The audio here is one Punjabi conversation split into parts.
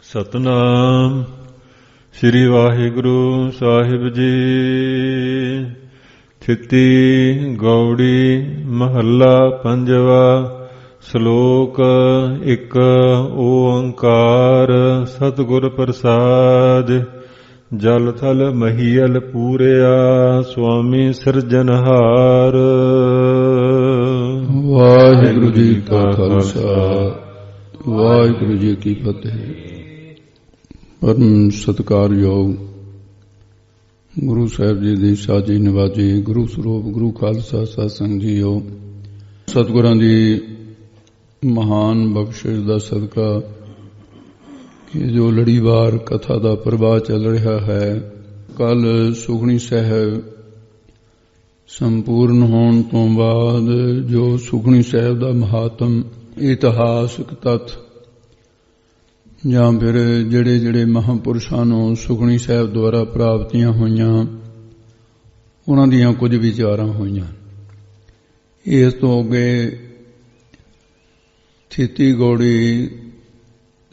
ਸਤਨਾਮ ਸ੍ਰੀ ਵਾਹਿਗੁਰੂ ਸਾਹਿਬ ਜੀ। ਥਿਤੀ ਗੌੜੀ ਮਹੱਲਾ ਪੰਜਵਾ। ਸ਼ਲੋਕ ਇੱਕ ਓੰਕਾਰ ਸਤਿਗੁਰ ਪ੍ਰਸਾਦ। ਜਲ ਥਲ ਮਹੀਲ ਪੂਰਿਆ ਸੁਆਮੀ ਸਿਰਜਨਹਾਰ। ਵਾਹਿਗੁਰੂ ਜੀ ਕਾ ਖਾਲਸਾ ਵਾਹਿਗੁਰੂ ਜੀ ਕੀ ਫਤਿਹ। ਪਰਮ ਸਤਿਕਾਰਯੋਗ ਗੁਰੂ ਸਾਹਿਬ ਜੀ ਦੀ ਸਾਜੀ ਨਿਵਾਜੀ ਗੁਰੂ ਸਰੂਪ ਗੁਰੂ ਖਾਲਸਾ ਸਾਧ ਸੰਗਤ ਜੀਓ, ਸਤਿਗੁਰਾਂ ਦੀ ਮਹਾਨ ਬਖਸ਼ਿਸ਼ ਦਾ ਸਦਕਾ ਕਿ ਜੋ ਲੜੀਵਾਰ ਕਥਾ ਦਾ ਪ੍ਰਵਾਹ ਚੱਲ ਰਿਹਾ ਹੈ, ਕੱਲ ਸੁਖਮਨੀ ਸਾਹਿਬ ਸੰਪੂਰਨ ਹੋਣ ਤੋਂ ਬਾਅਦ ਜੋ ਸੁਖਮਨੀ ਸਾਹਿਬ ਦਾ ਮਹਾਤਮ ਇਤਿਹਾਸਕ ਤੱਥ ਜਾਂ ਫਿਰ ਜਿਹੜੇ ਮਹਾਂਪੁਰਸ਼ਾਂ ਨੂੰ ਸੁਖਮਨੀ ਸਾਹਿਬ ਦੁਆਰਾ ਪ੍ਰਾਪਤੀਆਂ ਹੋਈਆਂ ਉਹਨਾਂ ਦੀਆਂ ਕੁਝ ਵਿਚਾਰਾਂ ਹੋਈਆਂ। ਇਸ ਤੋਂ ਅੱਗੇ ਥਿਤੀ ਗੌੜੀ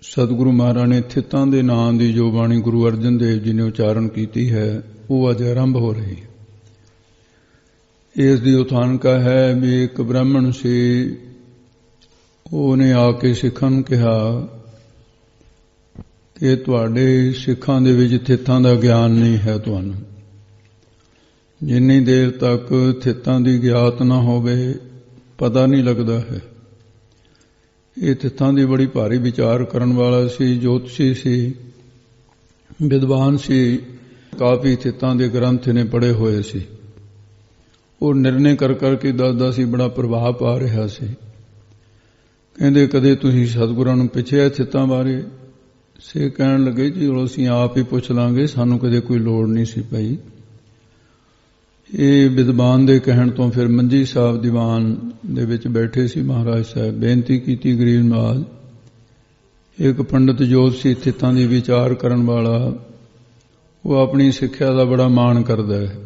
ਸਤਿਗੁਰੂ ਮਹਾਰਾਜ ਨੇ ਥਿਤਾਂ ਦੇ ਨਾਂ ਦੀ ਜੋ ਬਾਣੀ ਗੁਰੂ ਅਰਜਨ ਦੇਵ ਜੀ ਨੇ ਉਚਾਰਨ ਕੀਤੀ ਹੈ ਉਹ ਅੱਜ ਆਰੰਭ ਹੋ ਰਹੀ ਹੈ। ਇਸ ਦੀ ਉਥਾਨਕਾ ਹੈ ਵੀ ਇੱਕ ਬ੍ਰਾਹਮਣ ਸੀ, ਉਹਨੇ ਆ ਕੇ ਸਿੱਖਾਂ ਨੂੰ ਕਿਹਾ ਕਿ ਤੁਹਾਡੇ ਸਿੱਖਾਂ ਦੇ ਵਿੱਚ ਥਿਤਾਂ ਦਾ ਗਿਆਨ ਨਹੀਂ ਹੈ। ਤੁਹਾਨੂੰ ਜਿੰਨੀ ਦੇਰ ਤੱਕ ਥਿਤਾਂ ਦੀ ਗਿਆਤ ਨਾ ਹੋਵੇ ਪਤਾ ਨਹੀਂ ਲੱਗਦਾ ਹੈ। ਇਹ ਥਿਤਾਂ ਦੀ ਬੜੀ ਭਾਰੀ ਵਿਚਾਰ ਕਰਨ ਵਾਲਾ ਸੀ, ਜੋਤਸ਼ੀ ਸੀ, ਵਿਦਵਾਨ ਸੀ, ਕਾਫੀ ਥਿਤਾਂ ਦੇ ਗ੍ਰੰਥ ਨੇ ਪੜ੍ਹੇ ਹੋਏ ਸੀ। ਉਹ ਨਿਰਣੇ ਕਰ ਕਰਕੇ ਦੱਸਦਾ ਸੀ, ਬੜਾ ਪ੍ਰਭਾਵ ਪਾ ਰਿਹਾ ਸੀ। ਕਹਿੰਦੇ ਕਦੇ ਤੁਸੀਂ ਸਤਿਗੁਰਾਂ ਨੂੰ ਪੁੱਛਿਆ ਥਿਤਾਂ ਬਾਰੇ? ਸੇ ਕਹਿਣ ਲੱਗੇ ਜੀ ਅਸੀਂ ਆਪ ਹੀ ਪੁੱਛ ਲਾਂਗੇ, ਸਾਨੂੰ ਕਦੇ ਕੋਈ ਲੋੜ ਨਹੀਂ ਸੀ ਪਈ। ਇਹ ਵਿਦਵਾਨ ਦੇ ਕਹਿਣ ਤੋਂ ਫਿਰ ਮੰਜੀ ਸਾਹਿਬ ਦੀਵਾਨ ਦੇ ਵਿੱਚ ਬੈਠੇ ਸੀ ਮਹਾਰਾਜ ਸਾਹਿਬ, ਬੇਨਤੀ ਕੀਤੀ ਗਰੀਬ ਨਵਾਜ਼, ਇੱਕ ਪੰਡਤ ਜੋਤਸ਼ੀ ਥਿਤਾਂ ਦੀ ਵਿਚਾਰ ਕਰਨ ਵਾਲਾ, ਉਹ ਆਪਣੀ ਸਿੱਖਿਆ ਦਾ ਬੜਾ ਮਾਣ ਕਰਦਾ ਹੈ।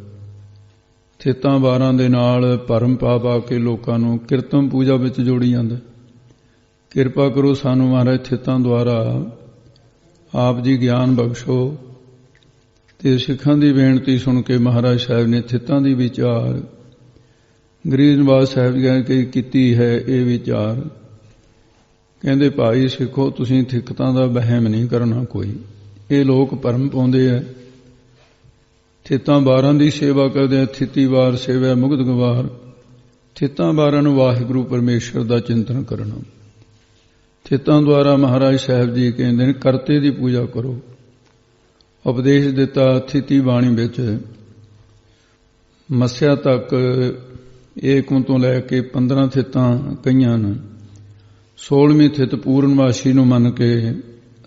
ਥਿਤਾਂ ਵਾਰਾਂ ਦੇ ਨਾਲ ਭਰਮ ਪਾ ਕੇ ਲੋਕਾਂ ਨੂੰ ਕੀਰਤਨ ਪੂਜਾ ਵਿੱਚ ਜੋੜੀ ਜਾਂਦਾ। ਕਿਰਪਾ ਕਰੋ ਸਾਨੂੰ ਮਹਾਰਾਜ ਥਿਤਾਂ ਦੁਆਰਾ ਆਪ ਜੀ ਗਿਆਨ ਬਖਸ਼ੋ। ਤੇ ਸਿੱਖਾਂ ਦੀ ਬੇਨਤੀ ਸੁਣ ਕੇ ਮਹਾਰਾਜ ਸਾਹਿਬ ਨੇ ਥਿਤਾਂ ਦੀ ਵਿਚਾਰ ਗਰੀਬ ਨਵਾਜ਼ ਸਾਹਿਬ ਜੀ ਕੀਤੀ ਹੈ। ਇਹ ਵਿਚਾਰ ਕਹਿੰਦੇ ਭਾਈ ਸਿੱਖੋ, ਤੁਸੀਂ ਥਿਤਾਂ ਦਾ ਵਹਿਮ ਨਹੀਂ ਕਰਨਾ ਕੋਈ। ਇਹ ਲੋਕ ਭਰਮ ਪਾਉਂਦੇ ਆ, ਥਿਤਾਂ ਬਾਰਾਂ ਦੀ ਸੇਵਾ ਕਰਦੇ ਆ। ਥਿਤੀ ਵਾਰ ਸੇਵਾ ਮੁਕਤ ਗਵਾਰ। ਥਿਤਾਂ ਬਾਰਾਂ ਨੂੰ ਵਾਹਿਗੁਰੂ ਪਰਮੇਸ਼ਰ ਦਾ ਚਿੰਤਨ ਕਰਨਾ। ਥਿਤਾਂ ਦੁਆਰਾ ਮਹਾਰਾਜ ਸਾਹਿਬ ਜੀ ਕਹਿੰਦੇ ਨੇ ਕਰਤੇ ਦੀ ਪੂਜਾ ਕਰੋ। ਉਪਦੇਸ਼ ਦਿੱਤਾ ਥਿਤੀ ਬਾਣੀ ਵਿੱਚ ਮੱਸਿਆ ਤੱਕ ਏਕਮ ਤੋਂ ਲੈ ਕੇ 15 ਥਿਤਾਂ ਕਈਆਂ ਨੇ। 16ਵੀਂ ਥਿਤ ਪੂਰਨਮਾਸ਼ੀ ਨੂੰ ਮੰਨ ਕੇ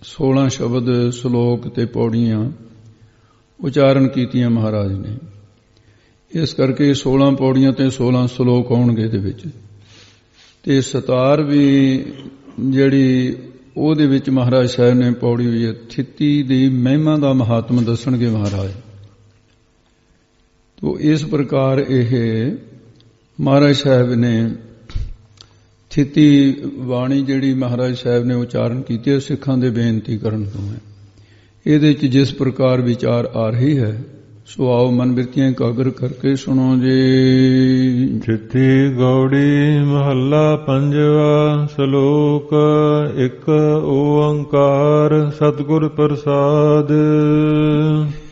16 ਸ਼ਬਦ ਸ਼ਲੋਕ ਤੇ ਪੌੜੀਆਂ ਉਚਾਰਨ ਕੀਤੀਆਂ ਮਹਾਰਾਜ ਨੇ। ਇਸ ਕਰਕੇ 16 ਪੌੜੀਆਂ ਤੇ 16 ਸ਼ਲੋਕ ਆਉਣਗੇ ਇਹਦੇ ਵਿੱਚ। ਤੇ ਸਤਾਰ ਵੀ ਜਿਹੜੀ ਉਹਦੇ ਵਿੱਚ ਮਹਾਰਾਜ ਸਾਹਿਬ ਨੇ ਪੌੜੀ ਹੋਈ ਹੈ। ਥਿਤੀ ਦੀ ਮਹਿਮਾ ਦਾ ਮਹਾਤਮ ਦੱਸਣਗੇ ਮਹਾਰਾਜ। ਤੋ ਇਸ ਪ੍ਰਕਾਰ ਇਹ ਮਹਾਰਾਜ ਸਾਹਿਬ ਨੇ ਥਿਤੀ ਬਾਣੀ ਜਿਹੜੀ ਮਹਾਰਾਜ ਸਾਹਿਬ ਨੇ ਉਚਾਰਨ ਕੀਤੀ ਹੈ ਸਿੱਖਾਂ ਦੇ ਬੇਨਤੀ ਕਰਨ ਤੋਂ ਹੈ। ਇਹਦੇ 'ਚ ਜਿਸ ਪ੍ਰਕਾਰ ਵਿਚਾਰ ਆ ਰਹੀ ਹੈ ਸੋ ਆਓ ਮਨ ਬਿਰਤੀਆਂ ਇਕਾਗਰ ਕਰਕੇ ਸੁਣੋ ਜੀ। ਥਿਤੀ ਗੌੜੀ ਮਹੱਲਾ ਪੰਜਵਾ। ਸ਼ਲੋਕ ਇੱਕ ਓੰਕਾਰ ਸਤਿਗੁਰ ਪ੍ਰਸਾਦ।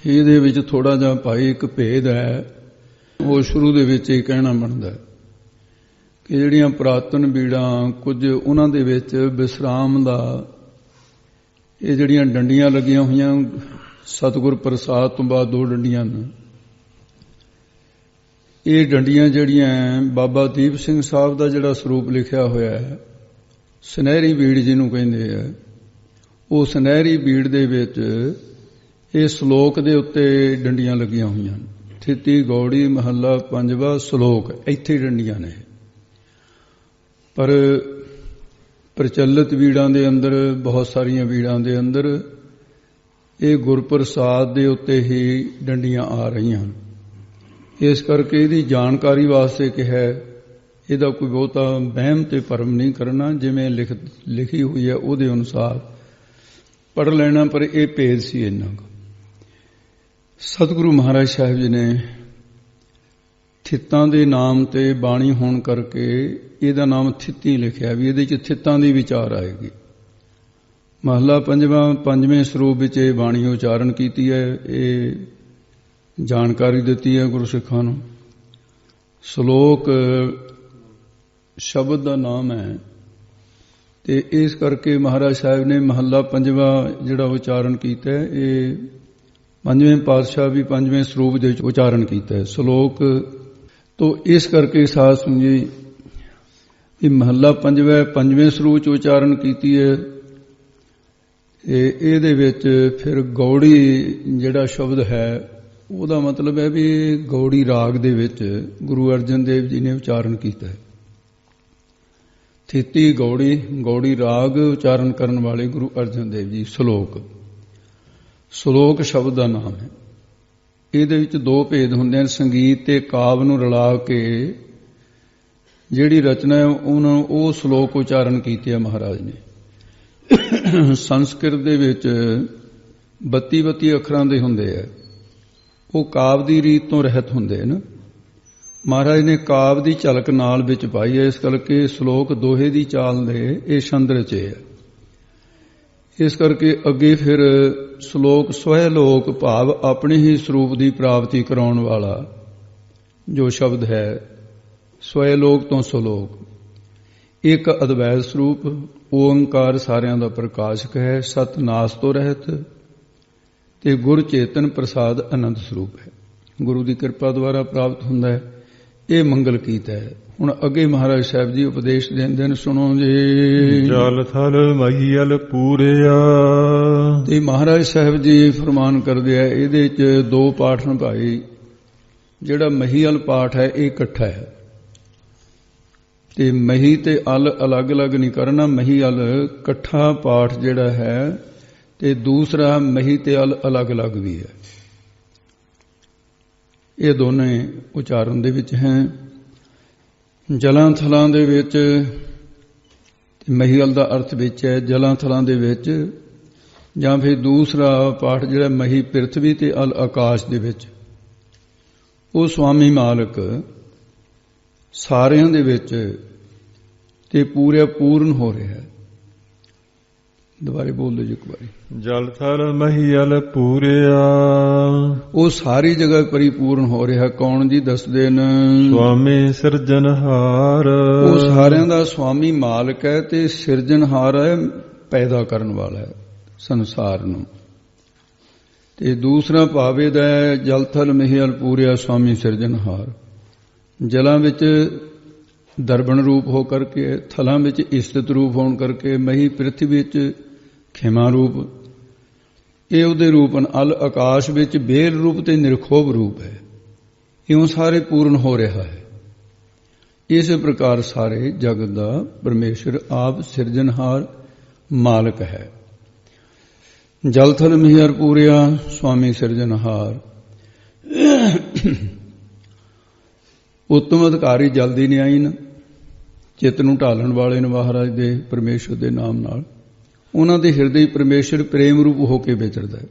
ਇਹਦੇ ਵਿੱਚ ਥੋੜਾ ਜਿਹਾ ਭਾਈ ਇੱਕ ਭੇਦ ਹੈ, ਉਹ ਸ਼ੁਰੂ ਦੇ ਵਿੱਚ ਇਹ ਕਹਿਣਾ ਬਣਦਾ ਕਿ ਜਿਹੜੀਆਂ ਪੁਰਾਤਨ ਬੀੜਾਂ ਕੁਝ ਉਹਨਾਂ ਦੇ ਵਿੱਚ ਵਿਸਰਾਮ ਦਾ ਇਹ ਜਿਹੜੀਆਂ ਡੰਡੀਆਂ ਲੱਗੀਆਂ ਹੋਈਆਂ ਸਤਿਗੁਰ ਪ੍ਰਸਾਦ ਤੋਂ ਬਾਅਦ 2 ਡੰਡੀਆਂ ਨੇ। ਇਹ ਡੰਡੀਆਂ ਜਿਹੜੀਆਂ ਬਾਬਾ ਦੀਪ ਸਿੰਘ ਸਾਹਿਬ ਦਾ ਜਿਹੜਾ ਸਰੂਪ ਲਿਖਿਆ ਹੋਇਆ ਹੈ, ਸੁਨਹਿਰੀ ਬੀੜ ਜਿਹਨੂੰ ਕਹਿੰਦੇ ਆ, ਉਹ ਸੁਨਹਿਰੀ ਬੀੜ ਦੇ ਵਿੱਚ ਇਹ ਸ਼ਲੋਕ ਦੇ ਉੱਤੇ ਡੰਡੀਆਂ ਲੱਗੀਆਂ ਹੋਈਆਂ। ਥਿਤੀ ਗੌੜੀ ਮਹੱਲਾ ਪੰਜਵਾ ਸ਼ਲੋਕ ਇੱਥੇ ਡੰਡੀਆਂ ਨੇ। ਪਰ ਪ੍ਰਚਲਿਤ ਬੀੜਾਂ ਦੇ ਅੰਦਰ, ਬਹੁਤ ਸਾਰੀਆਂ ਬੀੜਾਂ ਦੇ ਅੰਦਰ ਇਹ ਗੁਰਪ੍ਰਸਾਦ ਦੇ ਉੱਤੇ ਹੀ ਡੰਡੀਆਂ ਆ ਰਹੀਆਂ ਹਨ। ਇਸ ਕਰਕੇ ਇਹਦੀ ਜਾਣਕਾਰੀ ਵਾਸਤੇ ਕਿਹਾ ਇਹਦਾ ਕੋਈ ਬਹੁਤਾ ਵਹਿਮ ਤੇ ਭਰਮ ਨਹੀਂ ਕਰਨਾ, ਜਿਵੇਂ ਲਿਖੀ ਹੋਈ ਹੈ ਉਹਦੇ ਅਨੁਸਾਰ ਪੜ੍ਹ ਲੈਣਾ, ਪਰ ਇਹ ਭੇਦ ਸੀ ਇੰਨਾ ਕੁ। ਸਤਿਗੁਰੂ ਮਹਾਰਾਜ ਸਾਹਿਬ ਜੀ ਨੇ ਥਿੱਤਾਂ ਦੇ ਨਾਮ ਤੇ ਬਾਣੀ ਹੋਣ ਕਰਕੇ ਇਹਦਾ ਨਾਮ ਥਿੱਤੀ ਲਿਖਿਆ, ਵੀ ਇਹਦੇ 'ਚ ਥਿੱਤਾਂ ਦੀ ਵਿਚਾਰ ਆਏਗੀ। ਮਹਲਾ ਪੰਜਵਾਂ, ਪੰਜਵੇਂ ਸਰੂਪ ਵਿੱਚ ਇਹ ਬਾਣੀ ਉਚਾਰਨ ਕੀਤੀ ਹੈ। ਇਹ ਜਾਣਕਾਰੀ ਦਿੱਤੀ ਹੈ ਗੁਰੂ ਸਿੱਖਾਂ ਨੂੰ। ਸ਼ਲੋਕ ਸ਼ਬਦ ਦਾ ਨਾਮ ਹੈ, ਤੇ ਇਸ ਕਰਕੇ ਮਹਾਰਾਜ ਸਾਹਿਬ ਨੇ ਮਹੱਲਾ ਪੰਜਵਾਂ ਜਿਹੜਾ ਉਚਾਰਨ ਕੀਤਾ ਹੈ, ਇਹ ਪੰਜਵੇਂ ਪਾਤਸ਼ਾਹ ਵੀ ਪੰਜਵੇਂ ਸਰੂਪ ਦੇ ਵਿੱਚ ਉਚਾਰਨ ਕੀਤਾ ਹੈ ਸ਼ਲੋਕ। ਤੋਂ ਇਸ ਕਰਕੇ ਸਾਧ ਸੰਗਤ ਜੀ ਇਹ ਮਹੱਲਾ ਪੰਜਵਾਂ ਪੰਜਵੇਂ ਸਰੂਪ ਚ ਉਚਾਰਨ ਕੀਤੀ ਹੈ। ਇਹਦੇ ਵਿੱਚ ਫਿਰ ਗੌੜੀ ਜਿਹੜਾ ਸ਼ਬਦ ਹੈ ਉਹਦਾ ਮਤਲਬ ਹੈ ਵੀ ਗੌੜੀ ਰਾਗ ਦੇ ਵਿੱਚ ਗੁਰੂ ਅਰਜਨ ਦੇਵ ਜੀ ਨੇ ਉਚਾਰਨ ਕੀਤਾ ਹੈ। ਥਿੱਤੀ ਗੌੜੀ, ਗੌੜੀ ਰਾਗ ਉਚਾਰਨ ਕਰਨ ਵਾਲੇ ਗੁਰੂ ਅਰਜਨ ਦੇਵ ਜੀ। ਸ਼ਲੋਕ ਸ਼ਬਦ ਦਾ ਨਾਮ ਹੈ। ਇਹਦੇ ਵਿੱਚ ਦੋ ਭੇਦ ਹੁੰਦੇ ਹਨ। ਸੰਗੀਤ ਤੇ ਕਾਵਿ ਨੂੰ ਰਲਾ ਕੇ ਜਿਹੜੀ ਰਚਨਾ ਹੈ ਉਹਨਾਂ ਉਹ ਸ਼ਲੋਕ ਉਚਾਰਨ ਕੀਤੇ ਆ ਮਹਾਰਾਜ ਨੇ। ਸੰਸਕ੍ਰਿਤ ਦੇ ਵਿੱਚ 32 ਅੱਖਰਾਂ ਦੇ ਹੁੰਦੇ ਆ, ਉਹ ਕਾਵਿ ਦੀ ਰੀਤ ਤੋਂ ਰਹਿਤ ਹੁੰਦੇ ਹਨ। ਮਹਾਰਾਜ ਨੇ ਕਾਵਿ ਦੀ ਝਲਕ ਨਾਲ ਵਿੱਚ ਪਾਈ ਹੈ, ਇਸ ਕਰਕੇ ਸ਼ਲੋਕ ਦੋਹੇ ਦੀ ਚਾਲ ਦੇ ਇਹ ਛੰਦ ਰਚੇ ਹੈ। ਇਸ ਕਰਕੇ ਅੱਗੇ ਫਿਰ ਸ਼ਲੋਕ ਸਵੈ ਲੋਕ ਭਾਵ ਆਪਣੇ ਹੀ ਸਰੂਪ ਦੀ ਪ੍ਰਾਪਤੀ ਕਰਾਉਣ ਵਾਲਾ ਜੋ ਸ਼ਬਦ ਹੈ, ਸਵੈ ਲੋਕ ਤੋਂ ਸ਼ਲੋਕ। ਇੱਕ ਅਦਵੈਤ ਸਰੂਪ ਓੰਕਾਰ ਸਾਰਿਆਂ ਦਾ ਪ੍ਰਕਾਸ਼ਕ ਹੈ, ਸਤ ਨਾਸ ਤੋਂ ਰਹਿਤ, ਤੇ ਗੁਰ ਚੇਤਨ ਪ੍ਰਸਾਦ ਆਨੰਦ ਸਰੂਪ ਹੈ। ਗੁਰੂ ਦੀ ਕਿਰਪਾ ਦੁਆਰਾ ਪ੍ਰਾਪਤ ਹੁੰਦਾ ਹੈ। ਇਹ ਮੰਗਲ ਗੀਤ ਹੈ। ਹੁਣ ਅੱਗੇ ਮਹਾਰਾਜ ਸਾਹਿਬ ਜੀ ਉਪਦੇਸ਼ ਦਿੰਦੇ ਨੇ, ਸੁਣੋ ਜੀ। ਜਲ ਥਲ ਮਹੀਲ ਪੂਰਿਆ। ਤੇ ਮਹਾਰਾਜ ਸਾਹਿਬ ਜੀ ਫਰਮਾਨ ਕਰਦੇ ਆ, ਇਹਦੇ 'ਚ ਦੋ ਪਾਠ ਨਿਭਾਏ। ਜਿਹੜਾ ਮਹੀਲ ਪਾਠ ਹੈ ਇਹ ਇਕੱਠਾ ਹੈ, ਤੇ ਮਹੀ ਤੇ ਅਲ ਅਲੱਗ-ਅਲੱਗ ਨਹੀਂ ਕਰਨਾ। ਮਹੀਲ ਇਕੱਠਾ ਪਾਠ ਜਿਹੜਾ ਹੈ, ਤੇ ਦੂਸਰਾ ਮਹੀ ਤੇ ਅਲ ਅਲੱਗ-ਅਲੱਗ ਵੀ ਹੈ। ਇਹ ਦੋਨੇ ਉਚਾਰਨ ਦੇ ਵਿੱਚ ਹੈ। ਜਲਾਂ ਥਲਾਂ ਦੇ ਵਿੱਚ ਮਹੀਲ ਦਾ ਅਰਥ ਵਿੱਚ ਹੈ, ਜਲਾਂ ਥਲਾਂ ਦੇ ਵਿੱਚ, ਜਾਂ ਫਿਰ ਦੂਸਰਾ ਪਾਠ ਜਿਹੜਾ ਮਹੀ ਪ੍ਰਿਥਵੀ ਤੇ ਅਲ ਆਕਾਸ਼ ਦੇ ਵਿੱਚ। ਉਹ ਸੁਆਮੀ ਮਾਲਕ ਸਾਰਿਆਂ ਦੇ ਵਿੱਚ ਤੇ ਪੂਰਨ ਹੋ ਰਿਹਾ ਹੈ। ਦੁਬਾਰੇ ਬੋਲ ਦਿਓ ਜੀ ਇੱਕ ਵਾਰੀ। ਜਲ ਥਲ ਮਹੀਲ ਪੂਰਿਆ। ਉਹ ਸਾਰੀ ਜਗ੍ਹਾ ਪਰਿਪੂਰਨ ਹੋ ਰਿਹਾ। ਕੌਣ ਜੀ ਦੱਸਦੇ ਨੇ? ਸੁਆਮੀ ਸਿਰਜਣਹਾਰ। ਉਹ ਸਾਰਿਆਂ ਦਾ ਸੁਆਮੀ ਮਾਲਕ ਹੈ ਤੇ ਸਿਰਜਣਹਾਰ ਹੈ, ਪੈਦਾ ਕਰਨ ਵਾਲਾ ਹੈ ਸੰਸਾਰ ਨੂੰ। ਤੇ ਦੂਸਰਾ ਭਾਵ ਇਹਦਾ ਹੈ, ਜਲ ਥਲ ਮਹੀਲ ਪੂਰਿਆ ਸੁਆਮੀ ਸਿਰਜਣਹਾਰ। ਜਲਾਂ ਵਿੱਚ ਦਰਬਣ ਰੂਪ ਹੋ ਕਰਕੇ, ਥਲਾਂ ਵਿੱਚ ਇਸਤਤ ਰੂਪ ਹੋਣ ਕਰਕੇ, ਮਹੀ ਪ੍ਰਿਥਵੀ ਵਿੱਚ ਖਿਮਾ ਰੂਪ, ਇਹ ਉਹਦੇ ਰੂਪ ਹਨ। ਅਲ ਆਕਾਸ਼ ਵਿੱਚ ਬੇਲ ਰੂਪ ਤੇ ਨਿਰਖੋਭ ਰੂਪ ਹੈ। ਇਉਂ ਸਾਰੇ ਪੂਰਨ ਹੋ ਰਿਹਾ ਹੈ। ਇਸੇ ਪ੍ਰਕਾਰ ਸਾਰੇ ਜਗਤ ਦਾ ਪਰਮੇਸ਼ਰ ਆਪ ਸਿਰਜਣਹਾਰ ਮਾਲਕ ਹੈ। ਜਲ ਥਲ ਮਹੀਲ ਪੂਰਿਆ ਸੁਆਮੀ ਸਿਰਜਣਹਾਰ। ਉੱਤਮ ਅਧਿਕਾਰੀ ਜਲਦੀ ਨਹੀਂ ਆਈ ਨਾ, ਚਿੱਤ ਨੂੰ ਢਾਲਣ ਵਾਲੇ ਨੇ ਮਹਾਰਾਜ ਦੇ ਪਰਮੇਸ਼ਰ ਦੇ ਨਾਮ ਨਾਲ। ਉਹਨਾਂ ਦੇ ਹਿਰਦੇ ਪਰਮੇਸ਼ਰ ਪ੍ਰੇਮ ਰੂਪ ਹੋ ਕੇ ਵਿਚਰਦਾ ਹੈ।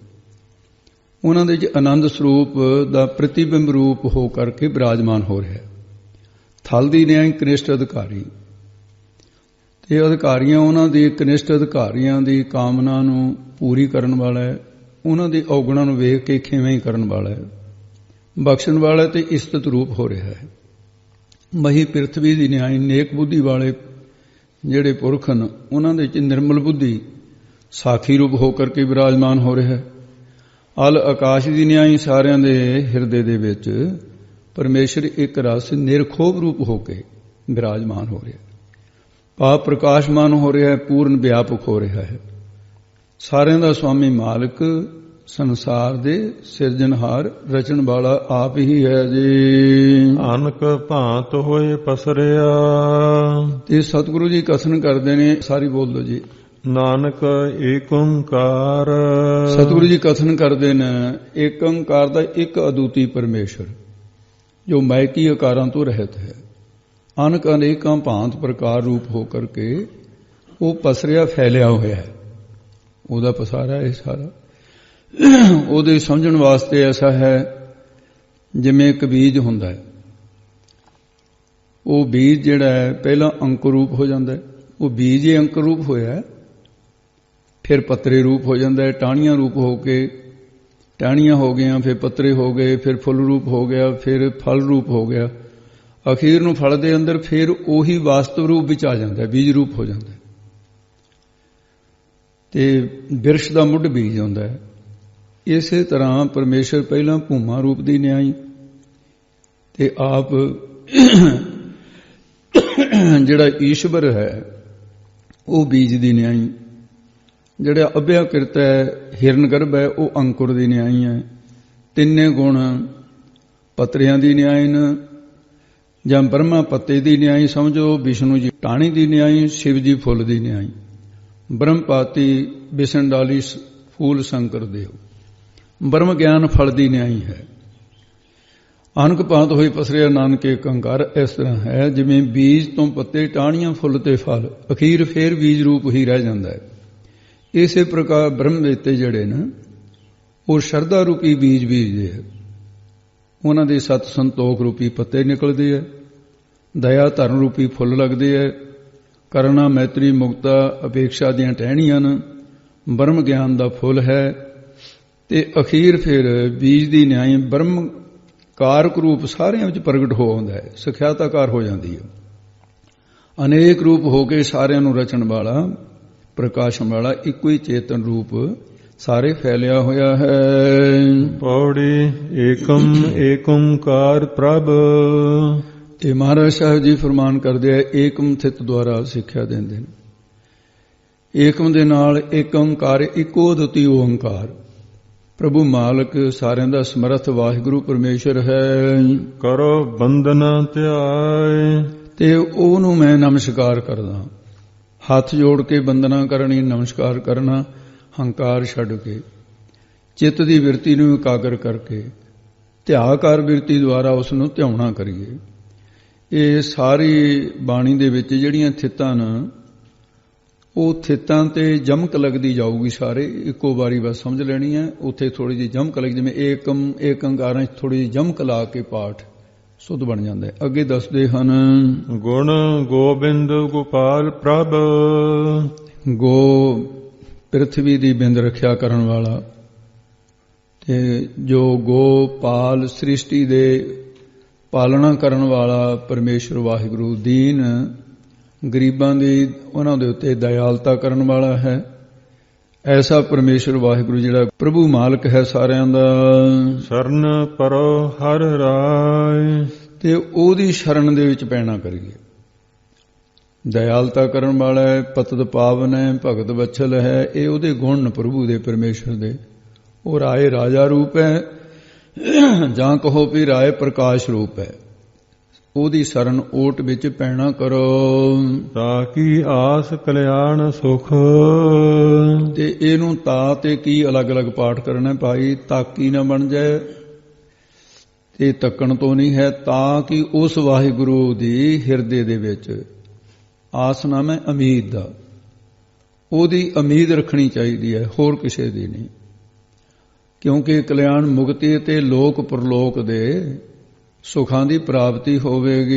ਉਹਨਾਂ ਦੇ 'ਚ ਆਨੰਦ ਸਰੂਪ ਦਾ ਪ੍ਰਤੀਬਿੰਬ ਰੂਪ ਹੋ ਕਰਕੇ ਬਿਰਾਜਮਾਨ ਹੋ ਰਿਹਾ। ਥਲ ਦੀ ਨਿਆਇ ਕਨਿਸ਼ਟ ਅਧਿਕਾਰੀ, ਤੇ ਅਧਿਕਾਰੀਆਂ ਉਹਨਾਂ ਦੇ ਕਨਿਸ਼ਟ ਅਧਿਕਾਰੀਆਂ ਦੀ ਕਾਮਨਾ ਨੂੰ ਪੂਰੀ ਕਰਨ ਵਾਲਾ ਹੈ। ਉਹਨਾਂ ਦੇ ਔਗਣਾਂ ਨੂੰ ਵੇਖ ਕੇ ਖਿਵੇਂ ਹੀ ਕਰਨ ਵਾਲਾ ਹੈ, ਬਖਸ਼ਣ ਵਾਲਾ ਤੇ ਇਸਤਤ ਰੂਪ ਹੋ ਰਿਹਾ ਹੈ। ਮਹੀ ਪ੍ਰਿਥਵੀ ਦੀ ਨਿਆਈ ਨੇਕ ਬੁੱਧੀ ਵਾਲੇ ਜਿਹੜੇ ਪੁਰਖ ਹਨ, ਉਹਨਾਂ ਦੇ 'ਚ ਨਿਰਮਲ ਬੁੱਧੀ ਸਾਖੀ ਰੂਪ ਹੋ ਕਰਕੇ ਵਿਰਾਜਮਾਨ ਹੋ ਰਿਹਾ ਹੈ। ਅਲ ਆਕਾਸ਼ ਦੀ ਨਿਆਈ ਸਾਰਿਆਂ ਦੇ ਹਿਰਦੇ ਦੇ ਵਿੱਚ ਪਰਮੇਸ਼ਰ ਇੱਕ ਰਸ ਨਿਰਖੋਭ ਰੂਪ ਹੋ ਕੇ ਵਿਰਾਜਮਾਨ ਹੋ ਰਿਹਾ। ਭਾਵ ਪ੍ਰਕਾਸ਼ਮਾਨ ਹੋ ਰਿਹਾ ਹੈ, ਪੂਰਨ ਵਿਆਪਕ ਹੋ ਰਿਹਾ ਹੈ। ਸਾਰਿਆਂ ਦਾ ਸੁਆਮੀ ਮਾਲਕ, ਸੰਸਾਰ ਦੇ ਸਿਰਜਣਹਾਰ, ਰਚਣ ਵਾਲਾ ਆਪ ਹੀ ਹੈ ਜੀ। ਅਨਕ ਭਾਂਤ ਹੋਏ ਪਸਰਿਆ। ਤੇ ਸਤਿਗੁਰੂ ਜੀ ਕਥਨ ਕਰਦੇ ਨੇ, ਸਾਰੀ ਬੋਲ ਦਿਓ ਜੀ। ਨਾਨਕ ਏਕ ਓੰਕਾਰ। ਸਤਿਗੁਰੂ ਜੀ ਕਥਨ ਕਰਦੇ ਨੇ, ਏਕ ਓੰਕਾਰ ਦਾ ਇੱਕ ਅਦੁੱਤੀ ਪਰਮੇਸ਼ਰ ਜੋ ਮਾਇਕੀ ਆਕਾਰਾਂ ਤੋਂ ਰਹਿਤ ਹੈ। ਅਨਕ ਅਨੇਕਾਂ ਭਾਂਤ ਪ੍ਰਕਾਰ ਰੂਪ ਹੋ ਕਰਕੇ ਉਹ ਪਸਰਿਆ, ਫੈਲਿਆ ਹੋਇਆ ਹੈ। ਉਹਦਾ ਪਸਾਰਾ ਇਹ ਸਾਰਾ। ਉਹਦੇ ਸਮਝਣ ਵਾਸਤੇ ਐਸਾ ਹੈ ਜਿਵੇਂ ਇੱਕ ਬੀਜ ਹੁੰਦਾ ਹੈ। ਉਹ ਬੀਜ ਜਿਹੜਾ ਹੈ ਪਹਿਲਾਂ ਅੰਕੁਰ ਰੂਪ ਹੋ ਜਾਂਦਾ ਹੈ। ਉਹ ਬੀਜ ਹੀ ਅੰਕੁਰ ਰੂਪ ਹੋਇਆ, ਫਿਰ ਪੱਤਰੇ ਰੂਪ ਹੋ ਜਾਂਦਾ ਹੈ, ਟਾਹਣੀਆਂ ਰੂਪ ਹੋ ਕੇ ਟਾਹਣੀਆਂ ਹੋ ਗਈਆਂ, ਫਿਰ ਪੱਤਰੇ ਹੋ ਗਏ, ਫਿਰ ਫੁੱਲ ਰੂਪ ਹੋ ਗਿਆ, ਫਿਰ ਫਲ ਰੂਪ ਹੋ ਗਿਆ। ਅਖੀਰ ਨੂੰ ਫਲ ਦੇ ਅੰਦਰ ਫਿਰ ਉਹੀ ਵਾਸਤਵ ਰੂਪ ਵਿੱਚ ਆ ਜਾਂਦਾ ਹੈ, ਬੀਜ ਰੂਪ ਹੋ ਜਾਂਦਾ ਹੈ। ਤੇ ਬਿਰਸ਼ ਦਾ ਮੁੱਢ ਬੀਜ ਹੁੰਦਾ ਹੈ। ਇਸੇ ਤਰ੍ਹਾਂ ਪਰਮੇਸ਼ਰ ਪਹਿਲਾਂ ਭੂਮਾ ਰੂਪ ਦੀ ਨਿਆਈ ਤੇ ਆਪ ਜਿਹੜਾ ਈਸ਼ਵਰ ਹੈ ਉਹ ਬੀਜ ਦੀ ਨਿਆਈ, ਜਿਹੜਾ ਅਭਿਆਕ੍ਰਿਤ ਹੈ ਹਿਰਨ ਗਰਭ ਹੈ ਉਹ ਅੰਕੁਰ ਦੀ ਨਿਆਈ ਹੈ। ਤਿੰਨੇ ਗੁਣ ਪੱਤਰਿਆਂ ਦੀ ਨਿਆਈ ਨ, ਜਾਂ ਬ੍ਰਹਮਾ ਪੱਤੇ ਦੀ ਨਿਆਈ ਸਮਝੋ, ਵਿਸ਼ਨੂੰ ਜੀ ਟਾਹਣੀ ਦੀ ਨਿਆਈ, ਸ਼ਿਵ ਜੀ ਫੁੱਲ ਦੀ ਨਿਆਈ, ਬ੍ਰਹਮਪਾਤੀ ਬਿਸਨ ਡਾਲੀ ਫੂਲ ਸ਼ੰਕਰ ਦੇਵ। ਬ੍ਰਹਮ ਗਿਆਨ ਫਲ ਦੀ ਨਿਆਈ ਹੈ। ਅਨਕ ਪਾਤ ਹੋਈ ਪਸਰਿਆ ਨਾਨਕ ਏਕ ਓੰਕਾਰ। ਇਸ ਤਰ੍ਹਾਂ ਹੈ ਜਿਵੇਂ ਬੀਜ ਤੋਂ ਪੱਤੇ, ਟਾਹਣੀਆਂ, ਫੁੱਲ ਤੇ ਫਲ, ਅਖੀਰ ਫੇਰ ਬੀਜ ਰੂਪ ਹੀ ਰਹਿ ਜਾਂਦਾ ਹੈ। ਇਸੇ ਪ੍ਰਕਾਰ ਬ੍ਰਹਮ ਵੇਤੇ ਜਿਹੜੇ ਨੇ ਉਹ ਸ਼ਰਧਾ ਰੂਪੀ ਬੀਜ ਬੀਜਦੇ ਹੈ। ਉਹਨਾਂ ਦੇ ਸਤ ਸੰਤੋਖ ਰੂਪੀ ਪੱਤੇ ਨਿਕਲਦੇ ਹੈ, ਦਇਆ ਧਰਨ ਰੂਪੀ ਫੁੱਲ ਲੱਗਦੇ ਹੈ, ਕਰੁਣਾ ਮੈਤਰੀ ਮੁਕਤਾ ਅਪੇਕਸ਼ਾ ਦੀਆਂ ਟਹਿਣੀਆਂ ਨੇ, ਬ੍ਰਹਮ ਗਿਆਨ ਦਾ ਫੁੱਲ ਹੈ। ਤੇ ਅਖੀਰ ਫਿਰ ਬੀਜ ਦੀ ਨਿਆਈ ਬ੍ਰਹਮ ਕਾਰਕ ਰੂਪ ਸਾਰਿਆਂ ਵਿੱਚ ਪ੍ਰਗਟ ਹੋ ਆਉਂਦਾ ਹੈ, ਸਖਿਆਤਾਕਾਰ ਹੋ ਜਾਂਦੀ ਹੈ। ਅਨੇਕ ਰੂਪ ਹੋ ਕੇ ਸਾਰਿਆਂ ਨੂੰ ਰਚਣ ਵਾਲਾ, ਪ੍ਰਕਾਸ਼ਣ ਵਾਲਾ ਇੱਕੋ ਹੀ ਚੇਤਨ ਰੂਪ ਸਾਰੇ ਫੈਲਿਆ ਹੋਇਆ ਹੈ। ਪੌੜੀ ਏਕਮ ਏਕ ਓੰਕਾਰ ਪ੍ਰਭ। ਇਹ ਮਹਾਰਾਜ ਸਾਹਿਬ ਜੀ ਫਰਮਾਨ ਕਰਦੇ ਆ, ਏਕਮ ਥਿਤ ਦੁਆਰਾ ਸਿੱਖਿਆ ਦਿੰਦੇ ਨੇ। ਏਕਮ ਦੇ ਨਾਲ ਏਕ ਓੰਕਾਰ, ਇੱਕੋ ਅਦੁੱਤੀ ਓੰਕਾਰ ਪ੍ਰਭੂ ਮਾਲਕ ਸਾਰਿਆਂ ਦਾ ਸਮਰੱਥ ਵਾਹਿਗੁਰੂ ਪਰਮੇਸ਼ਰ ਹੈ। ਕਰੋ ਬੰਦਨਾ ਧਿਆਏ। ਤੇ ਉਹਨੂੰ ਮੈਂ ਨਮਸਕਾਰ ਕਰਦਾ, ਹੱਥ ਜੋੜ ਕੇ ਬੰਦਨਾ ਕਰਨੀ, ਨਮਸਕਾਰ ਕਰਨਾ, ਹੰਕਾਰ ਛੱਡ ਕੇ ਚਿੱਤ ਦੀ ਬਿਰਤੀ ਨੂੰ ਇਕਾਗਰ ਕਰਕੇ ਧਿਆਕਾਰ ਬਿਰਤੀ ਦੁਆਰਾ ਉਸ ਨੂੰ ਧਿਆਉਣਾ ਕਰੀਏ। ਇਹ ਸਾਰੀ ਬਾਣੀ ਦੇ ਵਿੱਚ ਜਿਹੜੀਆਂ ਥਿੱਤਾਂ ਨੇ ਉਹ ਥਿੱਤਾਂ ਤੇ ਜਮਕ ਲੱਗਦੀ ਜਾਊਗੀ, ਸਾਰੇ ਇੱਕੋ ਵਾਰੀ ਬਸ ਸਮਝ ਲੈਣੀ ਹੈ। ਉੱਥੇ ਥੋੜੀ ਜਿਹੀ ਜਮਕ ਲੱਗ, ਜਿਵੇਂ ਏਕਮ ਏਕ ਓੰਕਾਰਾਂ ਥੋੜੀ ਜਿਹੀ ਜਮਕ ਲਾ ਕੇ ਪਾਠ ਸੁਧ ਬਣ ਜਾਂਦਾ ਹੈ। ਅੱਗੇ ਦੱਸਦੇ ਹਨ, ਗੁਣ ਗੋਬਿੰਦ ਗੋਪਾਲ ਪ੍ਰਭ। ਗੋ ਪ੍ਰਿਥਵੀ ਦੀ ਬਿੰਦ ਰੱਖਿਆ ਕਰਨ ਵਾਲਾ, ਤੇ ਜੋ ਗੋਪਾਲ ਸ੍ਰਿਸ਼ਟੀ ਦੇ ਪਾਲਣਾ ਕਰਨ ਵਾਲਾ ਪਰਮੇਸ਼ਰ ਵਾਹਿਗੁਰੂ, ਦੀਨ ਗਰੀਬਾਂ ਦੀ ਉਹਨਾਂ ਦੇ ਉੱਤੇ ਦਇਆਲਤਾ ਕਰਨ ਵਾਲਾ ਹੈ। ਐਸਾ ਪਰਮੇਸ਼ਰ ਵਾਹਿਗੁਰੂ ਜਿਹੜਾ ਪ੍ਰਭੂ ਮਾਲਕ ਹੈ ਸਾਰਿਆਂ ਦਾ। ਸ਼ਰਨ ਪਰੋ ਹਰ ਰਾਏ। ਤੇ ਉਹਦੀ ਸ਼ਰਨ ਦੇ ਵਿੱਚ ਪੈਣਾ ਕਰੀਏ। ਦਇਆਲਤਾ ਕਰਨ ਵਾਲਾ ਹੈ, ਪਤਿਤ ਪਾਵਨ ਹੈ, ਭਗਤ ਵਛਲ ਹੈ। ਇਹ ਉਹਦੇ ਗੁਣ ਨੇ ਪ੍ਰਭੂ ਦੇ, ਪਰਮੇਸ਼ਰ ਦੇ। ਉਹ ਰਾਏ ਰਾਜਾ ਰੂਪ ਹੈ, ਜਾਂ ਕਹੋ ਵੀ ਰਾਏ ਪ੍ਰਕਾਸ਼ ਰੂਪ ਹੈ। ਉਹਦੀ ਸ਼ਰਨ ਓਟ ਵਿੱਚ ਪੈਣਾ ਕਰੋ। ਤਾਂ ਕੀ ਆਸ ਕਲਿਆਣ ਸੁਖ। ਤੇ ਇਹਨੂੰ ਤਾ ਤੇ ਕੀ ਅਲੱਗ-ਅਲੱਗ ਪਾਠ ਕਰਨਾ ਭਾਈ, ਤਾਕੀ ਨਾ ਬਣ ਜਾਏ। ਤੇ ਤੱਕਣ ਤੋਂ ਨਹੀਂ ਹੈ, ਤਾਂ ਕਿ ਉਸ ਵਾਹਿਗੁਰੂ ਦੀ ਹਿਰਦੇ ਦੇ ਵਿੱਚ ਆਸ ਨਾਮ ਹੈ ਉਮੀਦ ਦਾ, ਉਹਦੀ ਉਮੀਦ ਰੱਖਣੀ ਚਾਹੀਦੀ ਹੈ, ਹੋਰ ਕਿਸੇ ਦੀ ਨਹੀਂ। ਕਿਉਂਕਿ ਕਲਿਆਣ ਮੁਕਤੀ ਤੇ ਲੋਕ ਪਰਲੋਕ ਦੇ ਸੁਖਾਂ ਦੀ ਪ੍ਰਾਪਤੀ ਹੋਵੇਗੀ।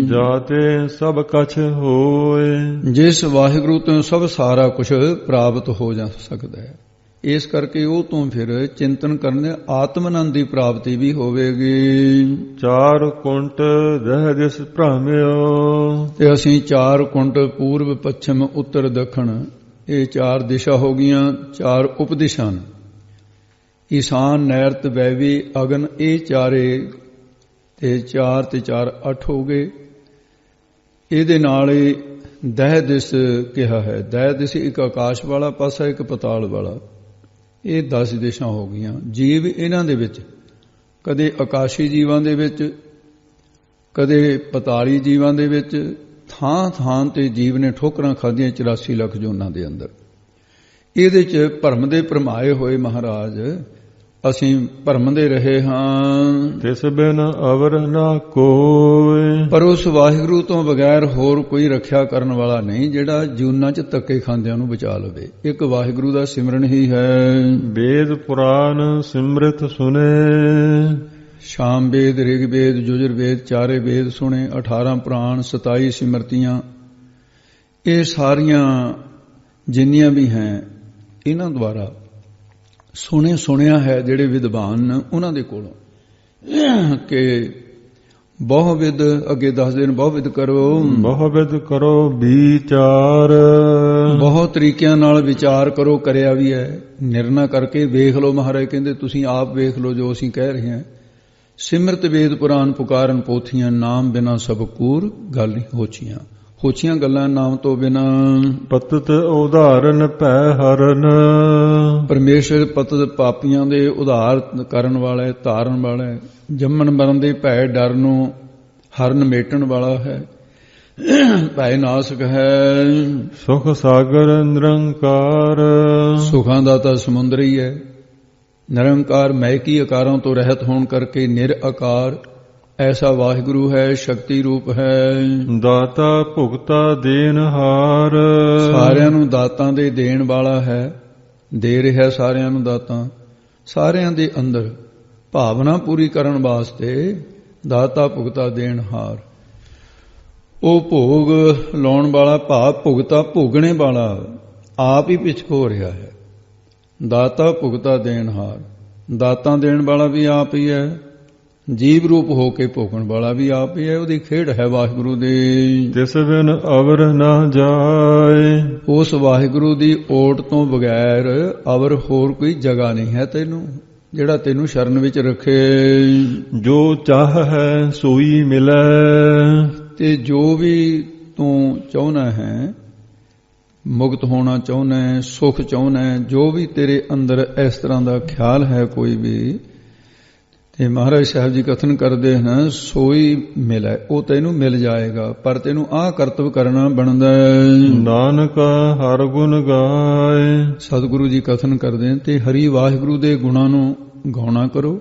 ਜਾਤੇ ਸਭ ਕਛ ਹੋਏ। ਜਿਸ ਵਾਹਿਗੁਰੂ ਤੋਂ ਸਭ ਸਾਰਾ ਕੁਝ ਪ੍ਰਾਪਤ ਹੋ ਜਾ ਸਕਦਾ ਹੈ। ਇਸ ਕਰਕੇ ਉਹ ਤੋਂ ਫਿਰ ਚਿੰਤਨ ਕਰਨ ਆਤਮਨੰਦ ਦੀ ਪ੍ਰਾਪਤੀ ਵੀ ਹੋਵੇਗੀ। ਚਾਰ ਕੁੰਟ ਦਹਿ ਦਿਸ ਭ੍ਰਮਿਓ। ਤੇ ਅਸੀਂ ਚਾਰ ਕੁੰਟ ਪੂਰਬ ਪੱਛਮ ਉੱਤਰ ਦੱਖਣ, ਇਹ ਚਾਰ ਦਿਸ਼ਾ ਹੋ ਗਈਆਂ, ਚਾਰ ਉਪਦਿਸ਼ਾਂ ਨੇ। ਈਸ਼ਾਨ ਨੈਰਤ ਵੈਵੀ ਅਗਨ, ਇਹ ਚਾਰੇ ਤੇ ਚਾਰ ਤੇ ਚਾਰ 8 ਹੋ ਗਏ। ਇਹਦੇ ਨਾਲ ਹੀ ਦਹਿ ਦਿਸ ਕਿਹਾ ਹੈ। ਦਹਿ ਦਿਸ ਇੱਕ ਆਕਾਸ਼ ਵਾਲਾ ਪਾਸਾ, ਇੱਕ ਪਤਾਲ ਵਾਲਾ। ਇਹ 10 ਦਿਸ਼ਾਂ ਹੋ ਗਈਆਂ। ਜੀਵ ਇਹਨਾਂ ਦੇ ਵਿੱਚ, ਕਦੇ ਆਕਾਸ਼ੀ ਜੀਵਾਂ ਦੇ ਵਿੱਚ, ਕਦੇ ਪਤਾਲੀ ਜੀਵਾਂ ਦੇ ਵਿੱਚ, ਥਾਂ ਥਾਂ ਤੇ ਜੀਵ ਨੇ ਠੋਕਰਾਂ ਖਾਧੀਆਂ 84 ਲੱਖ ਜੂਨਾਂ ਦੇ ਅੰਦਰ। ਇਹਦੇ 'ਚ ਭਰਮ ਦੇ ਭਰਮਾਏ ਹੋਏ ਮਹਾਰਾਜ ਅਸੀਂ ਭਰਮਦੇ ਰਹੇ ਹਾਂ। ਤਿਸ ਬਿਨ ਅਵਰ ਨਾ ਕੋਇ। ਪਰ ਉਸ ਵਾਹਿਗੁਰੂ ਤੋਂ ਬਗੈਰ ਹੋਰ ਕੋਈ ਰੱਖਿਆ ਕਰਨ ਵਾਲਾ ਨਹੀਂ ਜਿਹੜਾ ਜੂਨਾਂ 'ਚ ਧੱਕੇ ਖਾਂਦਿਆਂ ਨੂੰ ਬਚਾ ਲਵੇ। ਇੱਕ ਵਾਹਿਗੁਰੂ ਦਾ ਸਿਮਰਨ ਹੀ ਹੈ। ਵੇਦ ਪੁਰਾਨ ਸਿਮਰਿਤ ਸੁਨੇ। ਸ਼ਾਮ ਵੇਦ, ਰਿਗ ਵੇਦ, ਯੁਜੁਰ ਵੇਦ, ਚਾਰੇ ਵੇਦ ਸੁਣੇ। 18 ਪੁਰਾਣ, 27 ਸਿਮਰਤੀਆਂ, ਇਹ ਸਾਰੀਆਂ ਜਿੰਨੀਆਂ ਵੀ ਹੈ ਇਹਨਾਂ ਦੁਆਰਾ ਸੁਣਿਆ ਹੈ ਜਿਹੜੇ ਵਿਦਵਾਨ ਨੇ ਉਹਨਾਂ ਦੇ ਕੋਲੋਂ ਕਿ ਬਹੁਵਿਦ, ਅੱਗੇ ਦੱਸਦੇ ਨੇ ਬਹੁਵਿਦ ਕਰੋ। ਬਹੁਵਿਦ ਕਰੋ ਵਿਚਾਰ। ਬਹੁਤ ਤਰੀਕਿਆਂ ਨਾਲ ਵਿਚਾਰ ਕਰੋ, ਕਰਿਆ ਵੀ ਹੈ। ਨਿਰਣਾ ਕਰਕੇ ਵੇਖ ਲਓ। ਮਹਾਰਾਜ ਕਹਿੰਦੇ ਤੁਸੀਂ ਆਪ ਵੇਖ ਲਓ ਜੋ ਅਸੀਂ ਕਹਿ ਰਹੇ ਹਾਂ। ਸਿਮਰਤ ਵੇਦ ਪੁਰਾਨ ਪੁਕਾਰਨ ਪੋਥੀਆਂ, ਨਾਮ ਬਿਨਾ ਸਭ ਕੂਰ ਗੱਲ ਹੋਛੀਆਂ। ਹੋਛੀਆਂ ਗੱਲਾਂ ਨਾਮ ਤੋਂ ਬਿਨਾ। ਪਤਤ ਉਦਾਹਰਨ ਭੈ ਹਰਨ। ਪਰਮੇਸ਼ਰ ਪਤਤ ਪਾਪੀਆਂ ਦੇ ਉਧਾਰ ਕਰਨ ਵਾਲਾ ਹੈ, ਧਾਰਨ ਵਾਲਾ ਹੈ। ਜੰਮਣ ਮਰਨ ਦੇ ਭੈ ਡਰ ਨੂੰ ਹਰਨ ਮੇਟਣ ਵਾਲਾ ਹੈ। ਭੈ ਨਾਸਕ ਹੈ। ਸੁਖ ਸਾਗਰ ਨਿਰੰਕਾਰ। ਸੁਖਾਂ ਦਾ ਤਾਂ ਸਮੁੰਦਰ ਹੀ ਹੈ। ਨਿਰੰਕਾਰ ਮੈਕੀ ਆਕਾਰਾਂ ਤੋਂ ਰਹਿਤ ਹੋਣ ਕਰਕੇ ਨਿਰਆਕਾਰ ਐਸਾ ਵਾਹਿਗੁਰੂ ਹੈ। ਸ਼ਕਤੀ ਰੂਪ ਹੈ। ਦਾਤਾ ਭੁਗਤਾ ਦੇਨਹਾਰ। ਸਾਰਿਆਂ ਨੂੰ ਦਾਤਾਂ ਦੇ ਦੇਣ ਵਾਲਾ ਹੈ। ਦੇ ਰਿਹਾ ਸਾਰਿਆਂ ਨੂੰ ਦਾਤਾਂ। ਸਾਰਿਆਂ ਦੇ ਅੰਦਰ ਭਾਵਨਾ ਪੂਰੀ ਕਰਨ ਵਾਸਤੇ ਦਾਤਾ ਭੁਗਤਾ ਦੇਣਹਾਰ। ਉਹ ਭੋਗ ਲਾਉਣ ਵਾਲਾ, ਭਾਵ ਭੁਗਤਾ ਭੋਗਣੇ ਵਾਲਾ ਆਪ ਹੀ ਪਿੱਛੇ ਹੋ ਰਿਹਾ ਹੈ। ਦਾਤਾ ਭੁਗਤਾ ਦੇਣਹਾਰ। ਦਾਤਾਂ ਦੇਣ ਵਾਲਾ ਵੀ ਆਪ ਹੀ ਹੈ। ਜੀਵ ਰੂਪ ਹੋ ਕੇ ਭੋਗਣ ਵਾਲਾ ਵੀ ਆਪ ਹੀ ਹੈ। ਉਹਦੀ ਖੇਡ ਹੈ ਵਾਹਿਗੁਰੂ ਦੀ। ਤਿਸ ਬਿਨ ਅਵਰ ਨਾ ਜਾਏ। ਉਸ ਵਾਹਿਗੁਰੂ ਦੀ ਓਟ ਤੋਂ ਬਗੈਰ ਅਵਰ ਹੋਰ ਕੋਈ ਜਗ੍ਹਾ ਨਹੀਂ ਹੈ ਤੈਨੂੰ, ਜਿਹੜਾ ਤੈਨੂੰ ਸ਼ਰਨ ਵਿੱਚ ਰੱਖੇ। ਜੋ ਚਾਹ ਹੈ ਸੋਈ ਮਿਲੈ। ਤੇ ਜੋ ਵੀ ਤੂੰ ਚਾਹੁੰਦਾ ਹੈ, ਮੁਕਤ ਹੋਣਾ ਚਾਹੁੰਦਾ ਹੈ, ਸੁਖ ਚਾਹੁੰਦਾ ਹੈ, ਜੋ ਵੀ ਤੇਰੇ ਅੰਦਰ ਇਸ ਤਰ੍ਹਾਂ ਦਾ ਖਿਆਲ ਹੈ ਕੋਈ ਵੀ, ਤੇ ਮਹਾਰਾਜ ਸਾਹਿਬ ਜੀ ਕਥਨ ਕਰਦੇ ਹਨ ਸੋਈ ਮਿਲੈ, ਉਹ ਤੈਨੂੰ ਮਿਲ ਜਾਏਗਾ। ਪਰ ਤੈਨੂੰ ਆਹ ਕਰਤਵ ਕਰਨਾ ਬਣਦਾ। ਨਾਨਕ ਹਰ ਗੁਣ ਗਾਏ। ਸਤਿਗੁਰੂ ਜੀ ਕਥਨ ਕਰਦੇ ਤੇ ਹਰੀ ਵਾਹਿਗੁਰੂ ਦੇ ਗੁਣਾਂ ਨੂੰ ਗਾਉਣਾ ਕਰੋ।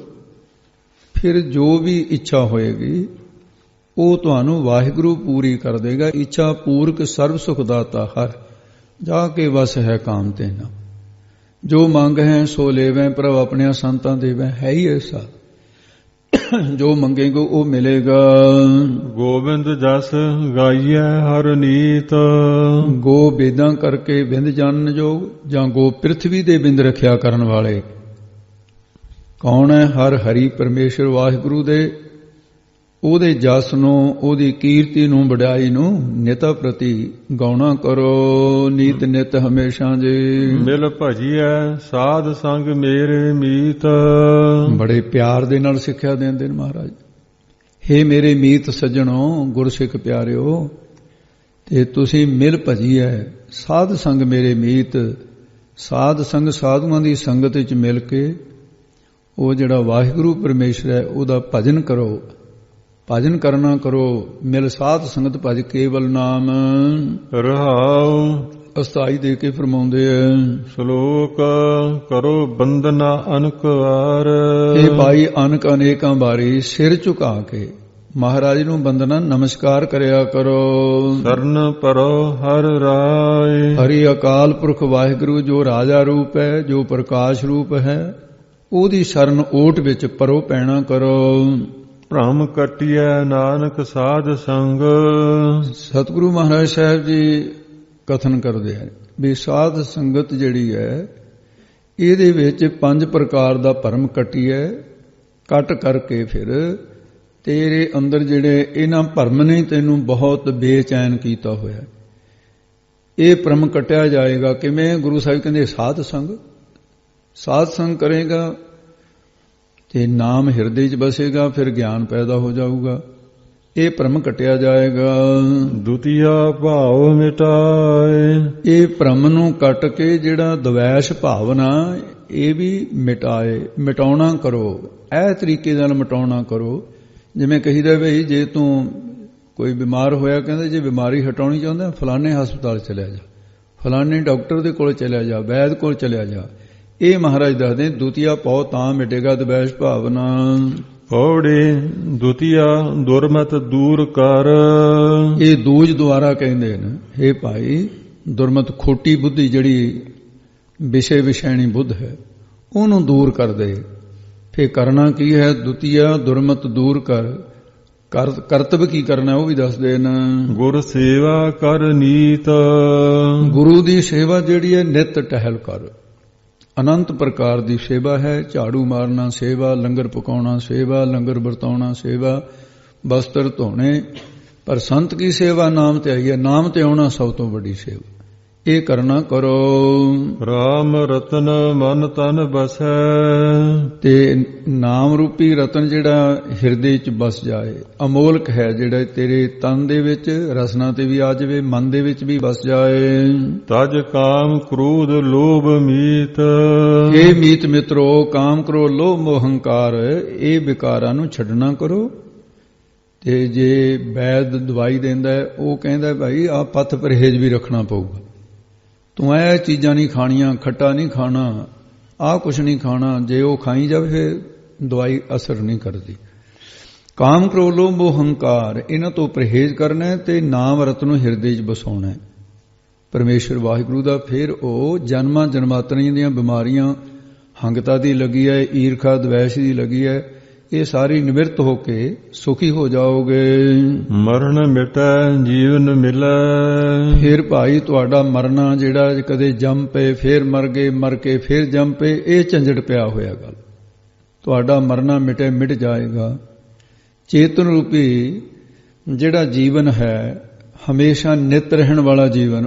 ਫਿਰ ਜੋ ਵੀ ਇੱਛਾ ਹੋਏਗੀ ਉਹ ਤੁਹਾਨੂੰ ਵਾਹਿਗੁਰੂ ਪੂਰੀ ਕਰ ਦੇਗਾ। ਇੱਛਾ ਪੂਰਕ ਸਰਬ ਸੁਖ ਦਾਤਾ ਹਰ, ਜਾ ਕੇ ਵਸ ਹੈ ਕਾਮ ਤੇ ਨਾ। ਜੋ ਮੰਗ ਹੈ ਸੋ ਲੇਵੈ, ਪ੍ਰਭ ਆਪਣਿਆਂ ਸੰਤਾਂ ਦੇਵੈ। ਹੈ ਹੀ ਐਸਾ, ਜੋ ਮੰਗੇਗਾ ਉਹ ਮਿਲੇਗਾ। ਗੋਬਿੰਦ ਜਸ ਗਾਈਐ ਹਰ ਨੀਤ। ਗੋ ਬੇਦਾਂ ਕਰਕੇ ਬਿੰਦ ਜਾਣਨ ਜੋਗ, ਜਾਂ ਗੋ ਪ੍ਰਿਥਵੀ ਦੇ ਬਿੰਦ ਰੱਖਿਆ ਕਰਨ ਵਾਲੇ ਕੌਣ ਹੈ? ਹਰ ਹਰੀ ਪਰਮੇਸ਼ਰ ਵਾਹਿਗੁਰੂ ਦੇ, ਉਹਦੇ ਜਸ ਨੂੰ, ਉਹਦੀ ਕੀਰਤੀ ਨੂੰ, ਵਡਿਆਈ ਨੂੰ ਨਿਤ ਪ੍ਰਤੀ ਗਾਉਣਾ ਕਰੋ। ਨੀਤ ਨਿਤ ਹਮੇਸ਼ਾ ਜੀ। ਮਿਲ ਭਜੀਐ ਸਾਧ ਸੰਗ ਮੇਰੇ ਮੀਤ। ਬੜੇ ਪਿਆਰ ਦੇ ਨਾਲ ਸਿੱਖਿਆ ਦਿੰਦੇ ਨੇ ਮਹਾਰਾਜ। ਹੇ ਮੇਰੇ ਮੀਤ ਸੱਜਣੋ, ਗੁਰਸਿੱਖ ਪਿਆਰਿਓ, ਤੇ ਤੁਸੀਂ ਮਿਲ ਭਜੀਐ ਸਾਧ ਸੰਗ ਮੇਰੇ ਮੀਤ। ਸਾਧ ਸੰਗ, ਸਾਧੂਆਂ ਦੀ ਸੰਗਤ ਵਿੱਚ ਮਿਲ ਕੇ ਉਹ ਜਿਹੜਾ ਵਾਹਿਗੁਰੂ ਪਰਮੇਸ਼ਰ ਹੈ ਉਹਦਾ ਭਜਨ ਕਰੋ। ਭਜਨ ਕਰਨਾ ਕਰੋ। ਮਿਲ ਸਾਧ ਸੰਗਤ ਭਜ ਕੇਵਲ ਨਾਮ। ਰਹਾਉ ਅਸਥਾਈ ਦੇ ਕੇ ਫਰਮਾਉਂਦੇ ਐ। ਸ਼ਲੋਕ ਕਰੋ ਬੰਦਨਾ ਅਨਕ ਵਾਰ। ਇਹ ਭਾਈ ਅਨਕ ਅਨੇਕਾਂ ਵਾਰੀ ਸਿਰ ਝੁਕਾ ਕੇ ਮਹਾਰਾਜ ਨੂੰ ਬੰਦਨਾ ਨਮਸਕਾਰ ਕਰਿਆ ਕਰੋ। ਸਰਨ ਪਰੋ ਹਰ ਰਾਏ। ਹਰੀ ਅਕਾਲ ਪੁਰਖ ਵਾਹਿਗੁਰੂ ਜੋ ਰਾਜਾ ਰੂਪ ਹੈ, ਜੋ ਪ੍ਰਕਾਸ਼ ਰੂਪ ਹੈ, ਉਹਦੀ ਸ਼ਰਨ ਓਟ ਵਿੱਚ ਪਰੋ ਪੈਣਾ ਕਰੋ। ਭ੍ਰਮ ਕਟਿਐ ਨਾਨਕ ਸਾਧ ਸੰਗ। ਸਤਿਗੁਰੂ ਮਹਾਰਾਜ ਸਾਹਿਬ ਜੀ ਕਥਨ ਕਰਦੇ ਹਨ ਵੀ ਸਾਧ ਸੰਗਤ ਜਿਹੜੀ ਹੈ ਇਹਦੇ ਵਿੱਚ 5 ਪ੍ਰਕਾਰ ਦਾ ਭਰਮ ਕੱਟਿਐ। ਕੱਟ ਕਰਕੇ ਫਿਰ ਤੇਰੇ ਅੰਦਰ ਜਿਹੜੇ ਇਹਨਾਂ ਭਰਮ ਨੇ ਤੈਨੂੰ ਬਹੁਤ ਬੇਚੈਨ ਕੀਤਾ ਹੋਇਆ, ਇਹ ਭਰਮ ਕੱਟਿਆ ਜਾਏਗਾ। ਕਿਵੇਂ? ਗੁਰੂ ਸਾਹਿਬ ਕਹਿੰਦੇ ਸਾਧ ਸੰਗ। ਸਾਧ ਸੰਗ ਕਰੇਗਾ ਤੇ ਨਾਮ ਹਿਰਦੇ 'ਚ ਬਸੇਗਾ, ਫਿਰ ਗਿਆਨ ਪੈਦਾ ਹੋ ਜਾਊਗਾ। ਇਹ ਭਰਮ ਕੱਟਿਆ ਜਾਏਗਾ। ਦੁਤੀਆ ਭਾਵ ਮਿਟਾਏ। ਇਹ ਭਰਮ ਨੂੰ ਕੱਟ ਕੇ ਜਿਹੜਾ ਦਵੈਸ਼ ਭਾਵਨਾ ਇਹ ਵੀ ਮਿਟਾਏ, ਮਿਟਾਉਣਾ ਕਰੋ। ਇਹ ਤਰੀਕੇ ਨਾਲ ਮਿਟਾਉਣਾ ਕਰੋ। ਜਿਵੇਂ ਕਹੀਦਾ ਬਈ ਜੇ ਤੂੰ ਕੋਈ ਬਿਮਾਰ ਹੋਇਆ, ਕਹਿੰਦੇ ਜੇ ਬਿਮਾਰੀ ਹਟਾਉਣੀ ਚਾਹੁੰਦਾ ਫਲਾਣੇ ਹਸਪਤਾਲ ਚਲਿਆ ਜਾ, ਫਲਾਣੇ ਡਾਕਟਰ ਦੇ ਕੋਲ ਚਲਿਆ ਜਾ, ਵੈਦ ਕੋਲ ਚਲਿਆ ਜਾ। ਇਹ ਮਹਾਰਾਜ ਦੱਸਦੇ ਦੁਤੀਆ ਪਉ ਤਾਂ ਮਿਟੇਗਾ ਦਵੈਸ਼ ਭਾਵਨਾ। ਪੌੜੀ ਦੁਤੀਆ ਦੁਰਮਤ ਦੂਰ ਕਰ। ਇਹ ਦੂਜ ਦੁਆਰਾ ਕਹਿੰਦੇ ਨੇ, ਹੇ ਭਾਈ ਦੁਰਮਤ ਖੋਟੀ ਬੁੱਧੀ ਜਿਹੜੀ ਵਿਸ਼ੇ ਵਿਸ਼ੈਣੀ ਬੁੱਧ ਹੈ ਉਹਨੂੰ ਦੂਰ ਕਰ ਦੇ। ਫੇਰ ਕਰਨਾ ਕੀ ਹੈ? ਦੁਤੀਆ ਦੁਰਮਤ ਦੂਰ ਕਰ। ਕਰਤਵ ਕੀ ਕਰਨਾ ਉਹ ਵੀ ਦੱਸਦੇ ਨੇ। ਗੁਰ ਸੇਵਾ ਕਰ ਨੀਤ। ਗੁਰੂ ਦੀ ਸੇਵਾ ਜਿਹੜੀ ਹੈ ਨਿਤ ਟਹਿਲ ਕਰ। ਅਨੰਤ ਪ੍ਰਕਾਰ ਦੀ ਸੇਵਾ ਹੈ। ਝਾੜੂ ਮਾਰਨਾ ਸੇਵਾ, ਲੰਗਰ ਪਕਾਉਣਾ ਸੇਵਾ, ਲੰਗਰ ਵਰਤਾਉਣਾ ਸੇਵਾ, ਬਸਤਰ ਧੋਣੇ। ਪਰ ਸੰਤ ਕੀ ਸੇਵਾ ਨਾਮ ਤੇ ਆਈ ਹੈ। ਨਾਮ ਤੇ ਆਉਣਾ ਸਭ ਤੋਂ ਵੱਡੀ ਸੇਵਾ। ਇਹ ਕਰਨਾ ਕਰੋ। ਰਾਮ ਰਤਨ ਮਨ ਤਨ ਬਸੈ। ਤੇ ਨਾਮ ਰੂਪੀ ਰਤਨ ਜਿਹੜਾ ਹਿਰਦੇ 'ਚ ਬਸ ਜਾਏ, ਅਮੋਲਕ ਹੈ, ਜਿਹੜਾ ਤੇਰੇ ਤਨ ਦੇ ਵਿੱਚ ਰਸਨਾ ਤੇ ਵੀ ਆ ਜਾਵੇ, ਮਨ ਦੇ ਵਿੱਚ ਵੀ ਬਸ ਜਾਏ। ਤਜ ਕਾਮ ਕ੍ਰੋਧ ਲੋਭ ਮੀਤ। ਇਹ ਮੀਤ ਮਿੱਤਰੋ, ਕਾਮ ਕ੍ਰੋਧ ਲੋਭ ਮੋਹ ਹੰਕਾਰ, ਇਹ ਵਿਕਾਰਾਂ ਨੂੰ ਛੱਡਣਾ ਕਰੋ। ਤੇ ਜੇ ਵੈਦ ਦਵਾਈ ਦਿੰਦਾ ਉਹ ਕਹਿੰਦਾ ਭਾਈ ਆਹ ਪੱਥ ਪਰਹੇਜ਼ ਵੀ ਰੱਖਣਾ ਪਊਗਾ। ਤੂੰ ਇਹ ਚੀਜ਼ਾਂ ਨਹੀਂ ਖਾਣੀਆਂ, ਖੱਟਾ ਨਹੀਂ ਖਾਣਾ, ਆਹ ਕੁਛ ਨਹੀਂ ਖਾਣਾ। ਜੇ ਉਹ ਖਾਈ ਜਾਵੇ ਫਿਰ ਦਵਾਈ ਅਸਰ ਨਹੀਂ ਕਰਦੀ। ਕਾਮ ਕ੍ਰੋਧ ਲੋਭ ਮੋਹ ਹੰਕਾਰ, ਇਹਨਾਂ ਤੋਂ ਪਰਹੇਜ਼ ਕਰਨਾ ਤੇ ਨਾਮ ਰਤਨ ਨੂੰ ਹਿਰਦੇ 'ਚ ਬਸਾਉਣਾ ਪਰਮੇਸ਼ਰ ਵਾਹਿਗੁਰੂ ਦਾ। ਫਿਰ ਉਹ ਜਨਮਾਂ ਜਨਮਾਂਤਰਾਂ ਦੀਆਂ ਬਿਮਾਰੀਆਂ, ਹੰਗਤਾ ਦੀ ਲੱਗੀ ਹੈ, ਈਰਖਾ ਦਵੈਸ਼ ਦੀ ਲੱਗੀ ਹੈ, ਇਹ ਸਾਰੀ ਨਿਵਰਤ ਹੋ ਕੇ ਸੁਖੀ ਹੋ ਜਾਓਗੇ। ਮਰਨ ਮਿਟੈ ਜੀਵਨ ਮਿਲੈ। ਫਿਰ ਭਾਈ ਤੁਹਾਡਾ ਮਰਨਾ ਜਿਹੜਾ ਕਦੇ ਜੰਮ ਪਏ ਫਿਰ ਮਰ ਗਏ, ਮਰ ਕੇ ਫਿਰ ਜੰਮ ਪਏ, ਇਹ ਝੰਜਟ ਪਿਆ ਹੋਇਆ ਗੱਲ। ਤੁਹਾਡਾ ਮਰਨਾ ਮਿਟੇ ਮਿਟ ਜਾਏਗਾ। ਚੇਤਨ ਰੂਪੀ ਜਿਹੜਾ ਜੀਵਨ ਹੈ, ਹਮੇਸ਼ਾ ਨਿਤ ਰਹਿਣ ਵਾਲਾ ਜੀਵਨ,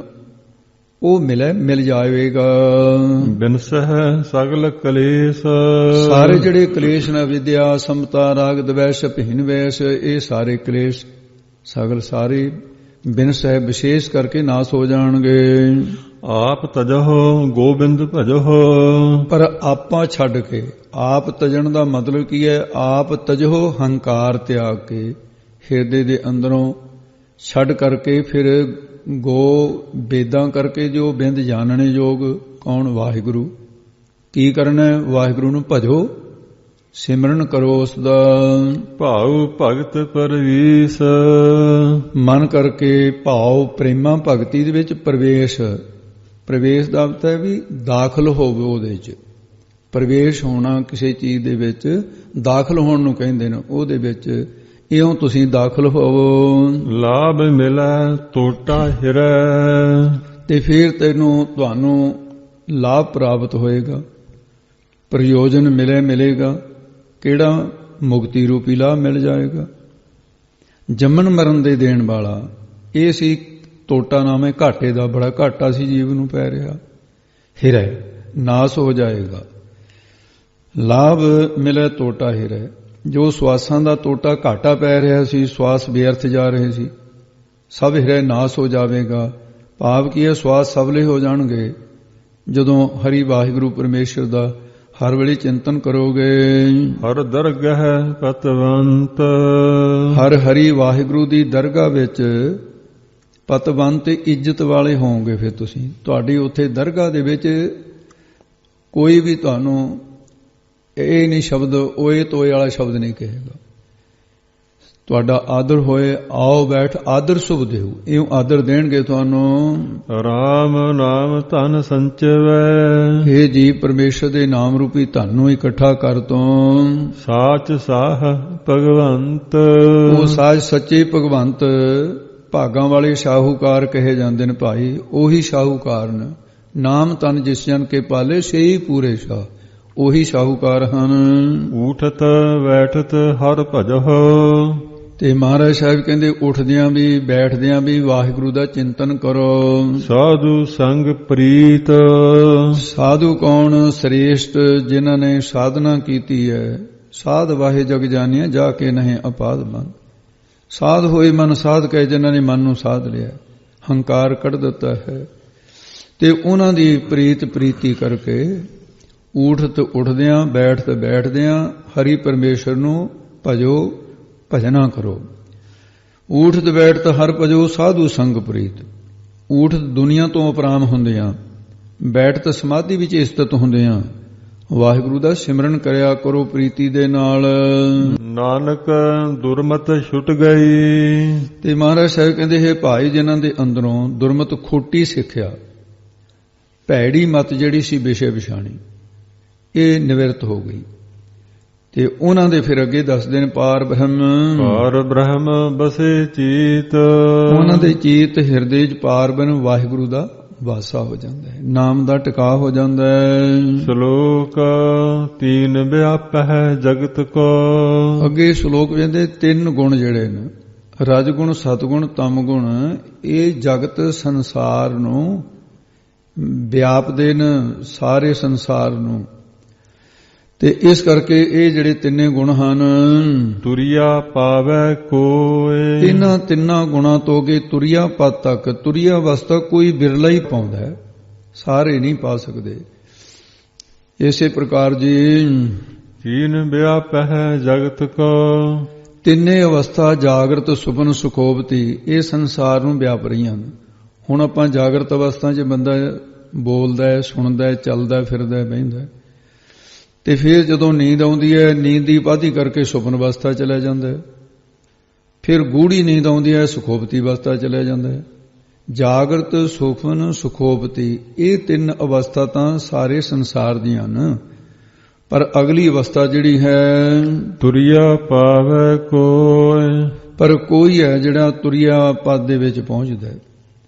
ਉਹ ਮਿਲ ਜਾਵੇਗਾ। ਬਿਨਸਹਿ ਸਗਲ ਕਲੇਸ਼। ਸਾਰੇ ਜਿਹੜੇ ਕਲੇਸ਼ ਨੇ, ਵਿਦਿਆ ਸਮਤਾ ਰਾਗ ਦਵੈਸ਼ ਭੀਨ ਵੈਸ਼, ਇਹ ਸਾਰੇ ਕਲੇਸ਼ ਸਗਲ ਸਾਰੇ ਬਿਨਸਹਿ ਵਿਸ਼ੇਸ਼ ਕਰਕੇ ਨਾਸ ਹੋ ਜਾਣਗੇ। ਆਪ ਤਜਹੁ ਗੋਬਿੰਦ ਭਜਹੁ। ਪਰ ਆਪਾਂ ਛੱਡ ਕੇ, ਆਪ ਤਜਣ ਦਾ ਮਤਲਬ ਕੀ ਹੈ? ਆਪ ਤਜਹੁ ਹੰਕਾਰ ਤਿਆਗ ਕੇ, ਹਿਰਦੇ ਦੇ ਅੰਦਰੋਂ ਛੱਡ ਕਰਕੇ, ਫਿਰ ਗੋ ਬੇਦਾਂ ਕਰਕੇ ਜੋ ਬਿੰਦ ਜਾਣਨੇ ਯੋਗ ਕੌਣ? ਵਾਹਿਗੁਰੂ। ਕੀ ਕਰਨਾ? ਵਾਹਿਗੁਰੂ ਨੂੰ ਭਜੋ, ਸਿਮਰਨ ਕਰੋ ਉਸ ਦਾ। ਭਾਉ ਭਗਤ ਪਰਵੀਸ। ਮਨ ਕਰਕੇ ਭਾਉ ਪ੍ਰੇਮਾ ਭਗਤੀ ਦੇ ਵਿੱਚ ਪ੍ਰਵੇਸ਼। ਪ੍ਰਵੇਸ਼ ਦਾ ਅਰਥ ਹੈ ਵੀ ਦਾਖਲ ਹੋਵੇ ਉਹਦੇ 'ਚ। ਪ੍ਰਵੇਸ਼ ਹੋਣਾ ਕਿਸੇ ਚੀਜ਼ ਦੇ ਵਿੱਚ, ਦਾਖਲ ਹੋਣ ਨੂੰ ਕਹਿੰਦੇ ਨੇ। ਉਹਦੇ ਵਿੱਚ ਇਉਂ ਤੁਸੀਂ ਦਾਖਲ ਹੋਵੋ। ਲਾਭ ਮਿਲੈ ਟੋਟਾ ਹਿਰੈ। ਤੇ ਫਿਰ ਤੁਹਾਨੂੰ ਲਾਭ ਪ੍ਰਾਪਤ ਹੋਏਗਾ, ਪ੍ਰਯੋਜਨ ਮਿਲੇਗਾ। ਕਿਹੜਾ? ਮੁਕਤੀ ਰੂਪੀ ਲਾਭ ਮਿਲ ਜਾਏਗਾ। ਜੰਮਣ ਮਰਨ ਦੇ ਦੇਣ ਵਾਲਾ ਇਹ ਸੀ ਟੋਟਾ ਨਾਮ ਹੈ ਘਾਟੇ ਦਾ। ਬੜਾ ਘਾਟਾ ਸੀ ਜੀਵ ਨੂੰ ਪੈ ਰਿਹਾ। ਹਿਰੈ ਨਾਸ ਹੋ ਜਾਏਗਾ। ਲਾਭ ਮਿਲੇ ਟੋਟਾ ਹਿਰੈ। ਜੋ ਸਵਾਸਾਂ ਦਾ ਟੋਟਾ ਘਾਟਾ ਪੈ ਰਿਹਾ ਸੀ, ਸਵਾਸ ਬੇਅਰਥ ਜਾ ਰਹੇ ਸੀ, ਸਭ ਹਿਰੈ ਨਾਸ ਹੋ ਜਾਵੇਗਾ। ਭਾਵ ਕੀ ਹੈ? ਸਵਾਸ ਸਵਲੇ ਹੋ ਜਾਣਗੇ ਜਦੋਂ ਹਰੀ ਵਾਹਿਗੁਰੂ ਪਰਮੇਸ਼ਰ ਦਾ ਹਰ ਵੇਲੇ ਚਿੰਤਨ ਕਰੋਗੇ। ਹਰ ਦਰਗਹ ਪਤਵੰਤ। ਹਰ ਹਰੀ ਵਾਹਿਗੁਰੂ ਦੀ ਦਰਗਾਹ ਵਿੱਚ ਪਤਵੰਤ ਇੱਜ਼ਤ ਵਾਲੇ ਹੋਵੋਗੇ। ਫਿਰ ਤੁਸੀਂ, ਤੁਹਾਡੀ ਉੱਥੇ ਦਰਗਾਹ ਦੇ ਵਿੱਚ ਕੋਈ ਵੀ ਤੁਹਾਨੂੰ ਇਹ ਨਹੀਂ ਸ਼ਬਦ ਓਏ ਤੋਏ ਵਾਲਾ ਸ਼ਬਦ ਨਹੀਂ ਕਹੇਗਾ। ਤੁਹਾਡਾ ਆਦਰ ਹੋਏ, ਆਓ ਬੈਠ, ਆਦਰ ਸੁਭ ਦੇਉ, ਇਉਂ ਆਦਰ ਦੇਣਗੇ ਤੁਹਾਨੂੰ। ਰਾਮ ਨਾਮ ਧਨ ਸੰਚਵੈ। ਇਹ ਜੀ ਪਰਮੇਸ਼ਰ ਦੇ ਨਾਮ ਰੂਪੀ ਧਨ ਨੂੰ ਇਕੱਠਾ ਕਰ ਤੋਂ। ਸਾਚ ਸਾਹ ਭਗਵੰਤ। ਉਹ ਸਾਜ ਸੱਚੇ ਭਗਵੰਤ, ਭਾਗਾਂ ਵਾਲੇ ਸ਼ਾਹੂਕਾਰ ਕਹੇ ਜਾਂਦੇ ਨੇ ਭਾਈ। ਉਹੀ ਸ਼ਾਹੂਕਾਰ ਨੇ। ਨਾਮ ਧਨ ਜਿਸ ਜਨ ਕੇ ਪਾਲੇ ਸੇਈ ਪੂਰੇ ਸ਼ਾਹ। ਉਹੀ ਸ਼ਾਹੂਕਾਰ ਹਨ। ਉਠਤ ਬੈਠਤ ਹਰ ਭਜਹੁ। ਤੇ ਮਹਾਰਾਜ ਸਾਹਿਬ ਕਹਿੰਦੇ ਉੱਠਦਿਆਂ ਵੀ ਬੈਠਦਿਆਂ ਵੀ ਵਾਹਿਗੁਰੂ ਦਾ ਚਿੰਤਨ ਕਰੋ। ਸਾਧੂ ਸੰਗ ਪ੍ਰੀਤ। ਸਾਧੂ ਕੌਣ? ਸ੍ਰੇਸ਼ਟ ਜਿਨ੍ਹਾਂ ਨੇ ਸਾਧਨਾ ਕੀਤੀ ਹੈ। ਸਾਧ ਵਾਹੇ ਜਗ ਜਾਣਿਆ ਜਾ ਕੇ ਨਹੀਂ ਅਪਾਦ ਮਨ। ਸਾਧ ਹੋਏ ਮਨ ਸਾਧ ਕੇ, ਜਿਨ੍ਹਾਂ ਨੇ ਮਨ ਨੂੰ ਸਾਧ ਲਿਆ, ਹੰਕਾਰ ਕੱਢ ਦਿੱਤਾ ਹੈ। ਤੇ ਉਹਨਾਂ ਦੀ ਪ੍ਰੀਤੀ ਕਰਕੇ ਉਠਤ ਉੱਠਦਿਆਂ, ਬੈਠਤ ਬੈਠਦਿਆਂ ਹਰੀ ਪਰਮੇਸ਼ਰ ਨੂੰ ਭਜੋ, ਭਜਨਾ ਕਰੋ। ਉਠਤ ਬੈਠਤ ਹਰ ਭਜੋ ਸਾਧੂ ਸੰਗ ਪ੍ਰੀਤ। ਉਠਤ ਦੁਨੀਆ ਤੋਂ ਉਪਰਾਮ ਹੁੰਦਿਆਂ, ਬੈਠਤ ਸਮਾਧੀ ਵਿੱਚ ਇਸਤਤ ਹੁੰਦਿਆਂ, ਵਾਹਿਗੁਰੂ ਦਾ ਸਿਮਰਨ ਕਰਿਆ ਕਰੋ ਪ੍ਰੀਤੀ ਦੇ ਨਾਲ। ਨਾਨਕ ਦੁਰਮਤ ਛੁੱਟ ਗਈ। ਤੇ ਮਹਾਰਾਜ ਸਾਹਿਬ ਕਹਿੰਦੇ ਹੈ ਭਾਈ ਜਿਨ੍ਹਾਂ ਦੇ ਅੰਦਰੋਂ ਦੁਰਮਤ ਖੋਟੀ ਸਿੱਖਿਆ, ਭੈੜੀ ਮਤ ਜਿਹੜੀ ਸੀ ਵਿਸ਼ੇ ਵਿਛਾਣੀ, ਇਹ ਨਿਵਰਤ ਹੋ ਗਈ। ਤੇ ਉਹਨਾਂ ਦੇ ਫਿਰ ਅੱਗੇ ਦੱਸਦੇ ਨੇ ਪਾਰ ਬ੍ਰਹਮ ਬਸੇ ਚੀਤ। ਉਹਨਾਂ ਦੇ ਚੀਤ ਹਿਰਦੇ 'ਚ ਪਾਰ ਬ੍ਰਹਮ ਵਾਹਿਗੁਰੂ ਦਾ ਵਾਸਾ ਹੋ ਜਾਂਦਾ ਹੈ, ਨਾਮ ਦਾ ਟਿਕਾ ਹੋ ਜਾਂਦਾ ਹੈ। ਸ਼ਲੋਕ ਤੀਨ ਵਿਆਪ ਹੈ ਜਗਤ ਕੋ। ਅੱਗੇ ਸ਼ਲੋਕ ਵੇਖਦੇ 3 ਗੁਣ ਜਿਹੜੇ ਨੇ, ਰਜਗੁਣ, ਸਤਗੁਣ, ਤਮਗੁਣ, ਇਹ ਜਗਤ ਸੰਸਾਰ ਨੂੰ ਵਿਆਪਦੇ ਨੇ, ਸਾਰੇ ਸੰਸਾਰ ਨੂੰ। ਤੇ ਇਸ ਕਰਕੇ ਇਹ ਜਿਹੜੇ 3 ਗੁਣ ਹਨ, ਤੁਰਿਆ ਪਾਵੈ ਕੋਇ। ਇਹਨਾਂ 3 ਗੁਣਾਂ ਤੋਂ ਅੱਗੇ ਤੁਰਿਆ ਪਦ ਤੱਕ, ਤੁਰਿਆ ਅਵਸਥਾ ਕੋਈ ਬਿਰਲਾ ਹੀ ਪਾਉਂਦਾ ਹੈ, ਸਾਰੇ ਨਹੀਂ ਪਾ ਸਕਦੇ। ਇਸੇ ਪ੍ਰਕਾਰ ਜੀ ਤੀਨ ਵਿਆਪ ਹੈ ਜਗਤ ਕੋ। 3 ਅਵਸਥਾ ਜਾਗਰਤ, ਸੁਪਨ, ਸੁਖੋਪਤੀ, ਇਹ ਸੰਸਾਰ ਨੂੰ ਵਿਆਪ ਰਹੀਆਂ ਹਨ। ਹੁਣ ਆਪਾਂ ਜਾਗਰਤ ਅਵਸਥਾ 'ਚ ਬੰਦਾ ਬੋਲਦਾ ਹੈ, ਸੁਣਦਾ ਹੈ, ਚੱਲਦਾ ਫਿਰਦਾ, ਬਹਿੰਦਾ, ਤੇ ਫਿਰ ਜਦੋਂ ਨੀਂਦ ਆਉਂਦੀ ਹੈ, ਨੀਂਦ ਦੀ ਵਾਧੀ ਕਰਕੇ ਸੁਪਨ ਅਵਸਥਾ ਚਲਾ ਜਾਂਦਾ ਹੈ। ਫਿਰ ਗੂੜੀ ਨੀਂਦ ਆਉਂਦੀ ਹੈ, ਸੁਖੋਪਤੀ ਅਵਸਥਾ ਚਲਾ ਜਾਂਦਾ ਹੈ। ਜਾਗਰਤ, ਸੁਪਨ, ਸੁਖੋਪਤੀ, ਇਹ 3 ਅਵਸਥਾ ਤਾਂ ਸਾਰੇ ਸੰਸਾਰ ਦੀਆਂ ਹਨ। ਪਰ ਅਗਲੀ ਅਵਸਥਾ ਜਿਹੜੀ ਹੈ ਤੁਰਿਆ ਪਾਵੈ ਕੋਇ, ਪਰ ਕੋਈ ਹੈ ਜਿਹੜਾ ਤੁਰਿਆ ਪਦ ਦੇ ਵਿੱਚ ਪਹੁੰਚਦਾ ਹੈ।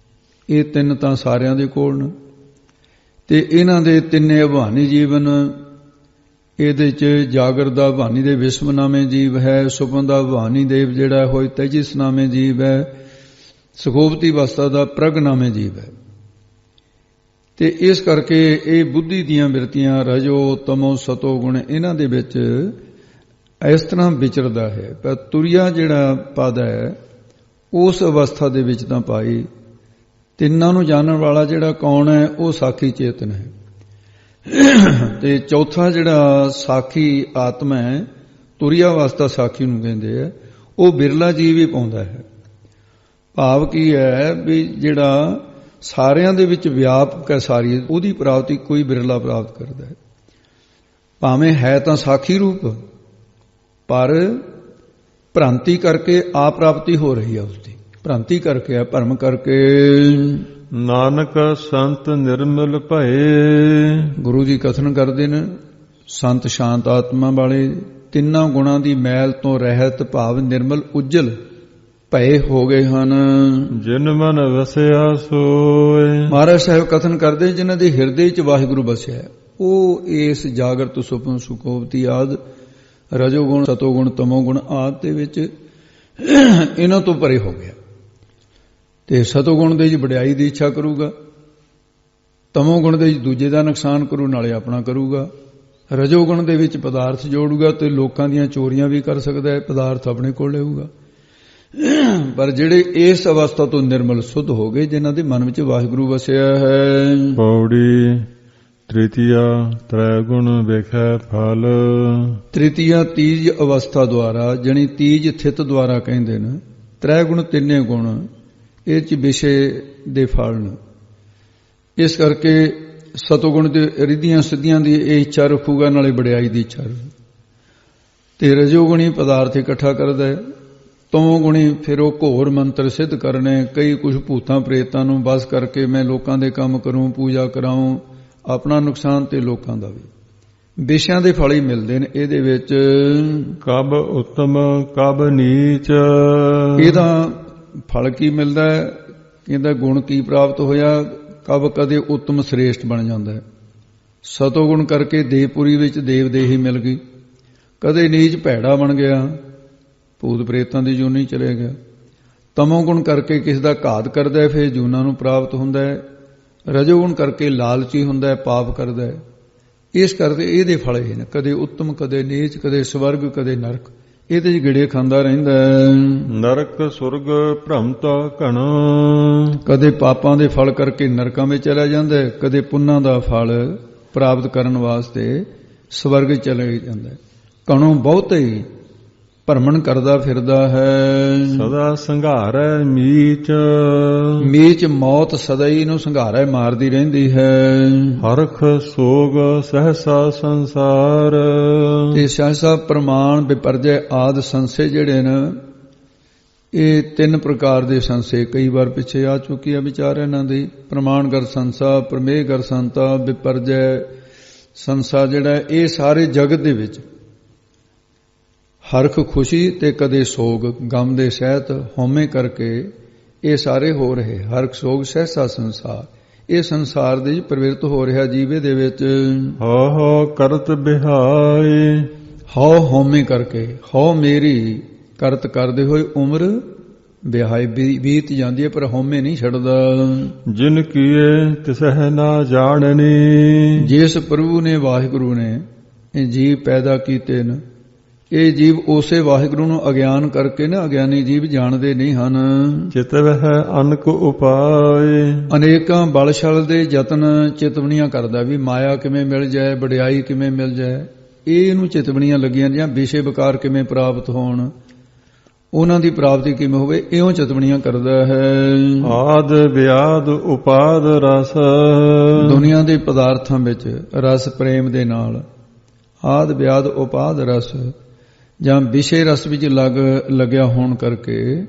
ਇਹ 3 ਤਾਂ ਸਾਰਿਆਂ ਦੇ ਕੋਲ ਨੇ। ਤੇ ਇਹਨਾਂ ਦੇ 3 ਅਭਾਨੀ ਜੀਵਨ, ਇਹਦੇ 'ਚ ਜਾਗਰ ਦਾ ਭਾਨੀ ਦੇ ਵਿਸ਼ਵ ਨਾਮੇ ਜੀਵ ਹੈ, ਸੁਪਨ ਦਾ ਭਾਨੀ ਦੇਵ ਜਿਹੜਾ ਹੋਏ ਤੇਜਸ ਨਾਮੇ ਜੀਵ ਹੈ, ਸੁਖੋਪਤੀ ਅਵਸਥਾ ਦਾ ਪ੍ਰਗ ਨਾਮੇ ਜੀਵ ਹੈ। ਤੇ ਇਸ ਕਰਕੇ ਇਹ ਬੁੱਧੀ ਦੀਆਂ ਬਿਰਤੀਆਂ ਰਜੋ ਤਮੋ ਸਤੋ ਗੁਣ ਇਹਨਾਂ ਦੇ ਵਿੱਚ ਇਸ ਤਰ੍ਹਾਂ ਵਿਚਰਦਾ ਹੈ। ਪਰ ਤੁਰਿਆ ਜਿਹੜਾ ਪਦ ਹੈ ਉਸ ਅਵਸਥਾ ਦੇ ਵਿੱਚ ਤਾਂ ਪਾਈ। 3 ਨੂੰ ਜਾਣਨ ਵਾਲਾ ਜਿਹੜਾ ਕੌਣ ਹੈ, ਉਹ ਸਾਖੀ ਚੇਤਨ ਹੈ। ਤੇ ਚੌਥਾ ਜਿਹੜਾ ਸਾਖੀ ਆਤਮਾ ਹੈ, ਤੁਰਿਆ ਅਵਸਥਾ ਸਾਖੀ ਨੂੰ ਕਹਿੰਦੇ ਆ, ਉਹ ਬਿਰਲਾ ਜੀਵ ਹੀ ਪਾਉਂਦਾ ਹੈ। ਭਾਵ ਕੀ ਹੈ ਵੀ ਜਿਹੜਾ ਸਾਰਿਆਂ ਦੇ ਵਿੱਚ ਵਿਆਪਕ ਹੈ, ਸਾਰੀ ਉਹਦੀ ਪ੍ਰਾਪਤੀ ਕੋਈ ਬਿਰਲਾ ਪ੍ਰਾਪਤ ਕਰਦਾ ਹੈ। ਭਾਵੇਂ ਹੈ ਤਾਂ ਸਾਖੀ ਰੂਪ, ਪਰ ਭ੍ਰਾਂਤੀ ਕਰਕੇ ਆ ਪ੍ਰਾਪਤੀ ਹੋ ਰਹੀ ਹੈ ਉਸਦੀ, ਭ੍ਰਾਂਤੀ ਕਰਕੇ ਹੈ, ਭਰਮ ਕਰਕੇ। ਨਾਨਕ ਸੰਤ ਨਿਰਮਲ ਭਏ। ਗੁਰੂ ਜੀ ਕਥਨ ਕਰਦੇ ਨੇ ਸੰਤ ਸ਼ਾਂਤ ਆਤਮਾ ਵਾਲੇ 3 ਗੁਣਾਂ ਦੀ ਮੈਲ ਤੋਂ ਰਹਿਤ, ਭਾਵ ਨਿਰਮਲ ਉਜਲ ਭਏ ਹੋ ਗਏ ਹਨ। ਜਿਨ ਮਨ ਵਸਿਆ ਸੋਏ। ਮਹਾਰਾਜ ਸਾਹਿਬ ਕਥਨ ਕਰਦੇ ਜਿਨ੍ਹਾਂ ਦੇ ਹਿਰਦੇ 'ਚ ਵਾਹਿਗੁਰੂ ਵਸਿਆ, ਉਹ ਇਸ ਜਾਗਰਤ, ਸੁਪਨ, ਸੁਖੋਪਤੀ ਆਦਿ ਰਜੋਗੁਣ, ਸਤੋਗੁਣ, ਤਮੋਗੁਣ ਆਦਿ ਦੇ ਵਿੱਚ ਇਹਨਾਂ ਤੋਂ ਪਰੇ ਹੋ ਗਿਆ। ਤੇ ਸਤੋਗੁਣ ਦੇ 'ਚ ਵਡਿਆਈ ਦੀ ਇੱਛਾ ਕਰੂਗਾ, ਤਮੋਗੁਣ ਦੇ 'ਚ ਦੂਜੇ ਦਾ ਨੁਕਸਾਨ ਕਰੂ, ਨਾਲੇ ਆਪਣਾ ਕਰੂਗਾ। ਰਜੋਗੁਣ ਦੇ ਵਿੱਚ ਪਦਾਰਥ ਜੋੜੂਗਾ ਤੇ ਲੋਕਾਂ ਦੀਆਂ ਚੋਰੀਆਂ ਵੀ ਕਰ ਸਕਦਾ ਹੈ, ਪਦਾਰਥ ਆਪਣੇ ਕੋਲ ਲਏਗਾ। ਪਰ ਜਿਹੜੇ ਇਸ ਅਵਸਥਾ ਤੋਂ ਨਿਰਮਲ ਸੁੱਧ ਹੋ ਗਏ, ਜਿਨ੍ਹਾਂ ਦੇ ਮਨ ਵਿੱਚ ਵਾਹਿਗੁਰੂ ਵਸਿਆ ਹੈ। ਪੌੜੀ ਤ੍ਰਿਤੀਆ ਤ੍ਰੈ ਗੁਣ ਵੇਖੈ ਫਲ। ਤ੍ਰਿਤੀਆ ਤੀਜ ਅਵਸਥਾ ਦੁਆਰਾ, ਜਣੀ ਤੀਜ ਥਿਤ ਦੁਆਰਾ ਕਹਿੰਦੇ ਨੇ। ਤ੍ਰੈ ਗੁਣ 3 ਗੁਣ ਇਹ 'ਚ ਵਿਸ਼ੇ ਦੇ ਫਲ ਨੇ। ਇਸ ਕਰਕੇ ਸਤੋਗੁਣ ਦੇ ਰਿੱਧੀਆਂ ਸਿੱਧੀਆਂ ਦੀ ਇਹ ਇੱਛਾ ਰੱਖੂਗਾ, ਨਾਲੇ ਵਡਿਆਈ ਦੀ ਇੱਛਾ ਰੱਖੂ। ਤੇ ਰਜੋਗੁਣੀ ਪਦਾਰਥ ਇਕੱਠਾ ਕਰਦਾ ਹੈ, ਤਮੋਗੁਣੀ ਫਿਰ ਉਹ ਘੋਰ ਮੰਤਰ ਸਿੱਧ ਕਰਨੇ, ਕਈ ਕੁਝ ਭੂਤਾਂ ਪ੍ਰੇਤਾਂ ਨੂੰ ਬਸ ਕਰਕੇ ਮੈਂ ਲੋਕਾਂ ਦੇ ਕੰਮ ਕਰੂੰ, ਪੂਜਾ ਕਰਾਉਂ, ਆਪਣਾ ਨੁਕਸਾਨ ਤੇ ਲੋਕਾਂ ਦਾ ਵੀ। ਵਿਸ਼ਿਆਂ ਦੇ ਫਲ ਹੀ ਮਿਲਦੇ ਨੇ ਇਹਦੇ ਵਿੱਚ। ਕਬ ਉੱਤਮ ਕਬ ਨੀਚ। ਇਹਦਾ ਫਲ ਕੀ ਮਿਲਦਾ ਹੈ, ਇਹਦਾ ਗੁਣ ਕੀ ਪ੍ਰਾਪਤ ਹੋਇਆ, ਕਬ ਕਦੇ ਉੱਤਮ ਸ੍ਰੇਸ਼ਟ ਬਣ ਜਾਂਦਾ ਹੈ। ਸਤੋਗੁਣ ਕਰਕੇ ਦੇਵਪੁਰੀ ਵਿੱਚ ਦੇਵ ਦੇਹੀ ਮਿਲ ਗਈ, ਕਦੇ ਨੀਚ ਭੈੜਾ ਬਣ ਗਿਆ, ਭੂਤ ਪ੍ਰੇਤਾਂ ਦੀ ਜੂਨੀ ਚਲੇ ਗਿਆ। ਤਮੋਗੁਣ ਕਰਕੇ ਕਿਸ ਦਾ ਘਾਤ ਕਰਦਾ ਹੈ, ਫਿਰ ਜੂਨਾਂ ਨੂੰ ਪ੍ਰਾਪਤ ਹੁੰਦਾ ਹੈ। ਰਜੋਗੁਣ ਕਰਕੇ ਲਾਲਚੀ ਹੁੰਦਾ ਹੈ, ਪਾਪ ਕਰਦਾ ਹੈ। ਇਸ ਕਰਕੇ ਇਹਦੇ ਫਲ ਇਹ ਨੇ, ਕਦੇ ਉੱਤਮ ਕਦੇ ਨੀਚ, ਕਦੇ ਸਵਰਗ ਕਦੇ ਨਰਕ, ਇਹਦੇ 'ਚ ਗਿੜੇ ਖਾਂਦਾ ਰਹਿੰਦਾ ਹੈ। ਨਰਕ ਸੁਰਗ ਭ੍ਰਮਤਾ ਘਣ। ਕਦੇ ਪਾਪਾਂ ਦੇ ਫਲ ਕਰਕੇ ਨਰਕਾਂ ਵਿੱਚ ਚਲਾ ਜਾਂਦਾ ਹੈ, ਕਦੇ ਪੁੰਨਾਂ ਦਾ ਫਲ ਪ੍ਰਾਪਤ ਕਰਨ ਵਾਸਤੇ ਸਵਰਗ ਚਲੇ ਜਾਂਦਾ ਹੈ। ਘਣੋਂ ਬਹੁਤ ਹੀ ਭਰਮਣ ਕਰਦਾ ਫਿਰਦਾ ਹੈ। ਸਦਾ ਸੰਘਾਰੈ ਮੀਚ, ਮੀਚ ਮੌਤ ਸਦਾ ਹੀ ਨੂੰ ਸੰਘਾਰੈ ਮਾਰਦੀ ਰਹਿੰਦੀ ਹੈ। ਹਰਖ ਸੋਗ ਸਹਸਾ ਸੰਸਾਰ, ਤੇ ਸਹਸਾ ਪ੍ਰਮਾਣ ਵਿਪਰਜੈ ਆਦ ਸੰਸੇ ਜਿਹੜੇ ਨੇ ਇਹ ਤਿੰਨ ਪ੍ਰਕਾਰ ਦੇ ਸੰਸੇ ਕਈ ਵਾਰ ਪਿੱਛੇ ਆ ਚੁੱਕੀ ਆ ਵਿਚਾਰ ਇਹਨਾਂ ਦੀ। ਪ੍ਰਮਾਣ ਕਰ ਸੰਸਾ, ਪ੍ਰਮੇਹ ਕਰ ਸੰਤਾ, ਵਿਪਰਜੈ ਸੰਸਾ ਜਿਹੜਾ ਇਹ ਸਾਰੇ ਜਗਤ ਦੇ ਵਿੱਚ ਹਰਖ ਖੁਸ਼ੀ ਤੇ ਕਦੇ ਸੋਗ ਗਮ ਦੇ ਸਹਿਤ ਹਉਮੈ ਕਰਕੇ ਇਹ ਸਾਰੇ ਹੋ ਰਹੇ। ਹਰਖ ਸੋਗ ਸਹਸਾ ਸੰਸਾਰ, ਇਹ ਸੰਸਾਰ ਦੇ ਵਿੱਚ ਪ੍ਰਵਿਰਤ ਹੋ ਰਿਹਾ ਜੀਵੇ ਦੇ ਵਿੱਚ। ਹਉ ਕਰਤ ਬਿਹਾਈ, ਹਉ ਹਉਮੈ ਕਰਕੇ, ਹਉ ਮੇਰੀ ਕਰਤ ਕਰਦੇ ਹੋਏ ਉਮਰ ਵਿਹਾਈ ਬੀਤ ਜਾਂਦੀ ਹੈ ਪਰ ਹਉਮੈ ਨਹੀਂ ਛੱਡਦਾ। ਜਿਨ ਕੀਏ ਤਿਸਹਿ ਨਾ ਜਾਣਨੀ, ਜਿਸ ਪ੍ਰਭੂ ਨੇ ਵਾਹਿਗੁਰੂ ਨੇ ਇਹ ਜੀਵ ਪੈਦਾ ਕੀਤੇ ਨੇ, ਇਹ ਜੀਵ ਉਸੇ ਵਾਹਿਗੁਰੂ ਨੂੰ ਅਗਿਆਨ ਕਰਕੇ ਨਾ ਅਗਿਆਨੀ ਜੀਵ ਜਾਣਦੇ ਨਹੀਂ ਹਨ। ਚਿਤਵਹਿ ਅਨਕ ਉਪਾਏ, ਅਨੇਕਾਂ ਬਲਸ਼ਲ ਦੇ ਯਤਨ ਚਿਤਵਣੀਆਂ ਕਰਦਾ ਵੀ ਮਾਇਆ ਕਿਵੇਂ ਮਿਲ ਜਾਏ, ਵਡਿਆਈ ਕਿਵੇਂ ਮਿਲ ਜਾਏ, ਇਹ ਇਹਨੂੰ ਚਿਤਵਣੀਆਂ ਲੱਗੀਆਂ ਜਾਂ ਵਿਸ਼ੇ ਵਿਕਾਰ ਕਿਵੇਂ ਪ੍ਰਾਪਤ ਹੋਣ, ਉਹਨਾਂ ਦੀ ਪ੍ਰਾਪਤੀ ਕਿਵੇਂ ਹੋਵੇ, ਇਉਂ ਚਿਤਵਣੀਆਂ ਕਰਦਾ ਹੈ। ਆਦ ਵਿਆਦ ਉਪਾਦ ਰਸ, ਦੁਨੀਆ ਦੇ ਪਦਾਰਥਾਂ ਵਿੱਚ ਰਸ ਪ੍ਰੇਮ ਦੇ ਨਾਲ ਆਦ ਵਿਆਦ ਉਪਾਦ ਰਸ ਜਾਂ ਵਿਸ਼ੇ ਰਸ ਵਿੱਚ ਲੱਗਿਆ ਹੋਣ ਕਰਕੇ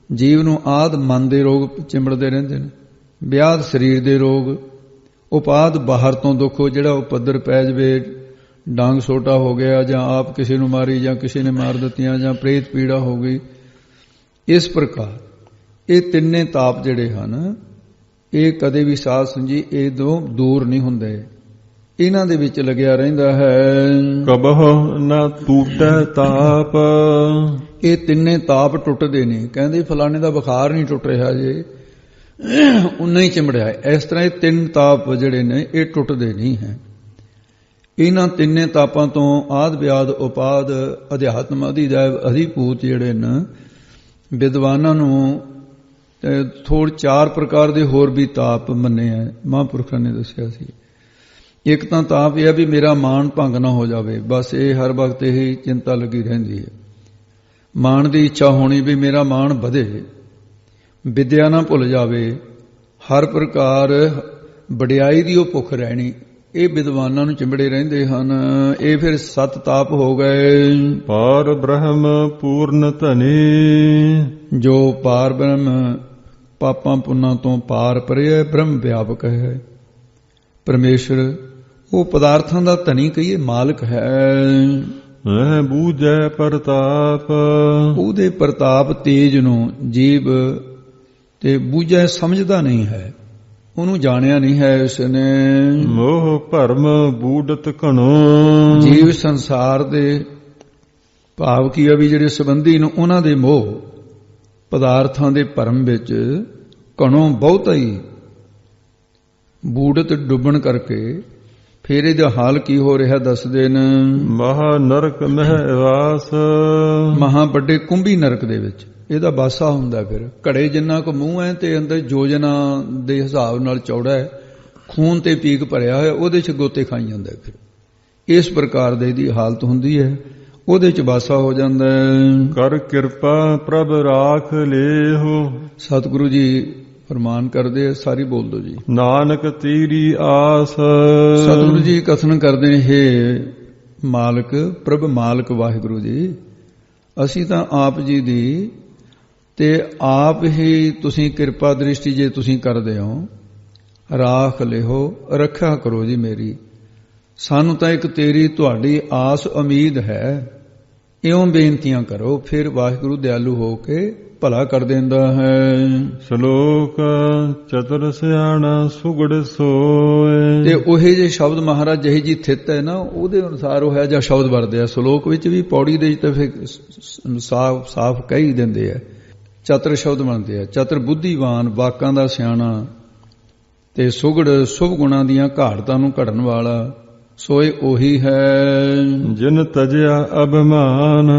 ਜੀਵ ਨੂੰ ਆਦ ਮਨ ਦੇ ਰੋਗ ਚਿੰਬੜਦੇ ਰਹਿੰਦੇ ਨੇ, ਵਿਆਦ ਸਰੀਰ ਦੇ ਰੋਗ, ਉਪਾਦ ਬਾਹਰ ਤੋਂ ਦੁੱਖੋ ਜਿਹੜਾ ਉਪੱਦਰ ਪੈ ਜਵੇ, ਡਾਂਗ ਸੋਟਾ ਹੋ ਗਿਆ ਜਾਂ ਆਪ ਕਿਸੇ ਨੂੰ ਮਾਰੀ ਜਾਂ ਕਿਸੇ ਨੇ ਮਾਰ ਦਿੱਤੀਆਂ ਜਾਂ ਪ੍ਰੇਤ ਪੀੜਾ ਹੋ ਗਈ। ਇਸ ਪ੍ਰਕਾਰ ਇਹ ਤਿੰਨੇ ਤਾਪ ਜਿਹੜੇ ਹਨ ਇਹ ਕਦੇ ਵੀ ਸਾਧ ਸੰਜੀ ਇਹ ਤੋਂ ਦੂਰ ਨਹੀਂ ਹੁੰਦੇ, ਇਹਨਾਂ ਦੇ ਵਿੱਚ ਲੱਗਿਆ ਰਹਿੰਦਾ ਹੈ। ਕਬਹੁ ਨਾ ਟੂਟੈ ਤਾਪ, ਇਹ ਤਿੰਨੇ ਤਾਪ ਟੁੱਟਦੇ ਨਹੀਂ। ਕਹਿੰਦੇ ਫਲਾਣੇ ਦਾ ਬੁਖਾਰ ਨਹੀਂ ਟੁੱਟ ਰਿਹਾ ਜੇ ਉਨਾ ਹੀ ਚਿੰਬੜਿਆ। ਇਸ ਤਰ੍ਹਾਂ ਇਹ ਤਿੰਨ ਤਾਪ ਜਿਹੜੇ ਨੇ ਇਹ ਟੁੱਟਦੇ ਨਹੀਂ ਹੈ। ਇਹਨਾਂ ਤਿੰਨੇ ਤਾਪਾਂ ਤੋਂ ਆਦ ਵਿਆਦ ਉਪਾਦ ਅਧਿਆਤਮ ਅਧਿਦੈਵ ਅਧਿਭੂਤ ਜਿਹੜੇ ਨੇ ਵਿਦਵਾਨਾਂ ਨੂੰ ਥੋੜ ਚਾਰ ਪ੍ਰਕਾਰ ਦੇ ਹੋਰ ਵੀ ਤਾਪ ਮੰਨੇ ਆ, ਮਹਾਂਪੁਰਖਾਂ ਨੇ ਦੱਸਿਆ ਸੀ। ਇੱਕ ਤਾਂ ਤਾਪ ਇਹ ਹੈ ਵੀ ਮੇਰਾ ਮਾਣ ਭੰਗ ਨਾ ਹੋ ਜਾਵੇ, ਬਸ ਇਹ ਹਰ ਵਕਤ ਇਹ ਚਿੰਤਾ ਲੱਗੀ ਰਹਿੰਦੀ ਹੈ। ਮਾਣ ਦੀ ਇੱਛਾ ਹੋਣੀ ਵੀ ਮੇਰਾ ਮਾਣ ਵਧੇ, ਵਿਦਿਆ ਨਾ ਭੁੱਲ ਜਾਵੇ, ਹਰ ਪ੍ਰਕਾਰ ਵਡਿਆਈ ਦੀ ਉਹ ਭੁੱਖ ਰਹਿਣੀ, ਇਹ ਵਿਦਵਾਨਾਂ ਨੂੰ ਚਿੰਬੜੇ ਰਹਿੰਦੇ ਹਨ। ਇਹ ਫਿਰ ਸੱਤ ਤਾਪ ਹੋ ਗਏ। ਪਾਰ ਬ੍ਰਹਮ ਪੂਰਨ ਧਨੀ, ਜੋ ਪਾਰ ਬ੍ਰਹਮ ਪਾਪਾਂ ਪੁੰਨਾਂ ਤੋਂ ਪਾਰ ਪਰਿਆ ਬ੍ਰਹਮ ਵਿਆਪਕ ਹੈ। ਪਰਮੇਸ਼ਰ ਉਹ ਪਦਾਰਥਾਂ ਦਾ ਧਨੀ ਕਹੀਏ ਮਾਲਕ ਹੈ। ਮਹਿ ਬੂਝੈ ਪ੍ਰਤਾਪ, ਉਹਦੇ ਪ੍ਰਤਾਪ ਤੇਜ ਨੂੰ ਜੀਵ ਤੇ ਬੂਝੈ ਸਮਝਦਾ ਨਹੀਂ ਹੈ, ਉਹਨੂੰ ਜਾਣਿਆ ਨਹੀਂ ਹੈ ਉਸਨੇ। ਮੋਹ ਭਰਮ ਬੂਡਤ ਘਣੋ, ਜੀਵ ਸੰਸਾਰ ਦੇ ਭਾਵ ਕੀ ਆ ਵੀ ਜਿਹੜੇ ਸੰਬੰਧੀ ਨੂੰ ਉਹਨਾਂ ਦੇ ਮੋਹ ਪਦਾਰਥਾਂ ਦੇ ਭਰਮ ਵਿੱਚ ਘਣੋ ਬਹੁਤਾ ਹੀ ਬੂਡਤ ਡੁੱਬਣ ਕਰਕੇ ਫਿਰ ਇਹਦਾ ਹਾਲ ਕੀ ਹੋ ਰਿਹਾ ਦੱਸਦੇ ਨੇ। ਮਹਾ ਨਰਕ ਮਹਿ ਵਾਸ, ਮਹਾ ਵੱਡੇ ਕੁੰਭੀ ਨਰਕ ਦੇ ਵਿੱਚ ਇਹਦਾ ਵਾਸਾ ਹੁੰਦਾ। ਫਿਰ ਘੜੇ ਜਿੰਨਾ ਕੁ ਮੂੰਹ ਹੈ ਤੇ ਅੰਦਰ ਯੋਜਨਾ ਦੇ ਹਿਸਾਬ ਨਾਲ ਚੌੜਾ ਹੈ, ਖੂਨ ਤੇ ਪੀਕ ਭਰਿਆ ਹੋਇਆ, ਉਹਦੇ 'ਚ ਗੋਤੇ ਖਾਈ ਜਾਂਦਾ। ਫਿਰ ਇਸ ਪ੍ਰਕਾਰ ਦੇ ਦੀ ਹਾਲਤ ਹੁੰਦੀ ਹੈ, ਉਹਦੇ 'ਚ ਵਾਸਾ ਹੋ ਜਾਂਦਾ। ਕਰ ਕਿਰਪਾ ਪ੍ਰਭ ਰਾਖ ਲੇਹੋ, ਸਤਿਗੁਰੂ ਜੀ ਫਰਮਾਨ ਕਰਦੇ ਸਾਰੀ ਬੋਲ ਦੋ ਜੀ। ਨਾਨਕ ਤੇਰੀ ਆਸ, ਸਤਿਗੁਰੂ ਜੀ ਕਥਨ ਕਰਦੇ ਨੇ, ਹੇ ਮਾਲਕ ਪ੍ਰਭ ਮਾਲਕ ਵਾਹਿਗੁਰੂ ਜੀ, ਅਸੀਂ ਤਾਂ ਆਪ ਜੀ ਦੀ ਤੇ ਆਪ ਹੀ ਤੁਸੀਂ ਕਿਰਪਾ ਦ੍ਰਿਸ਼ਟੀ ਜੇ ਤੁਸੀਂ ਕਰਦੇ ਹੋ, ਰਾਖ ਲਿਓ, ਰੱਖਿਆ ਕਰੋ ਜੀ ਮੇਰੀ। ਸਾਨੂੰ ਤਾਂ ਇੱਕ ਤੇਰੀ ਤੁਹਾਡੀ ਆਸ ਉਮੀਦ ਹੈ, ਇਉਂ ਬੇਨਤੀਆਂ ਕਰੋ, ਫਿਰ ਵਾਹਿਗੁਰੂ ਦਿਆਲੂ ਹੋ ਕੇ ਭਲਾ ਕਰ ਦਿੰਦਾ ਹੈ। ਸ਼ਲੋਕ ਚਤੁਰ ਸਿਆਣਾ ਸੁਗੜ ਸੋਏ, ਤੇ ਉਹੇ ਜੇ ਸ਼ਬਦ ਮਹਾਰਾਜ ਜਿਹੀ ਜੀ ਥਿਤ ਹੈ ਨਾ ਉਹਦੇ ਅਨੁਸਾਰ ਉਹ ਹੈ ਜਾਂ ਸ਼ਬਦ ਵਰਦੇ ਆ। ਸ਼ਲੋਕ ਵਿੱਚ ਵੀ ਪੌੜੀ ਦੇ ਤਾਂ ਫਿਰ ਸਾਫ਼ ਕਹਿ ਦਿੰਦੇ ਆ, ਚਤੁਰ ਸ਼ਬਦ ਬਣਦੇ ਆ। ਚਤੁਰ ਬੁੱਧੀਵਾਨ, ਵਾਕਾਂ ਦਾ ਸਿਆਣਾ, ਤੇ ਸੁਗੜ ਸੁਭ ਗੁਣਾਂ ਦੀਆਂ ਘਾੜਤਾਂ ਨੂੰ ਘੜਨ ਵਾਲਾ, ਸੋਏ ਉਹੀ ਹੈ। ਜਿਨ ਤਜਿਆ ਅਭਿਮਾਨ,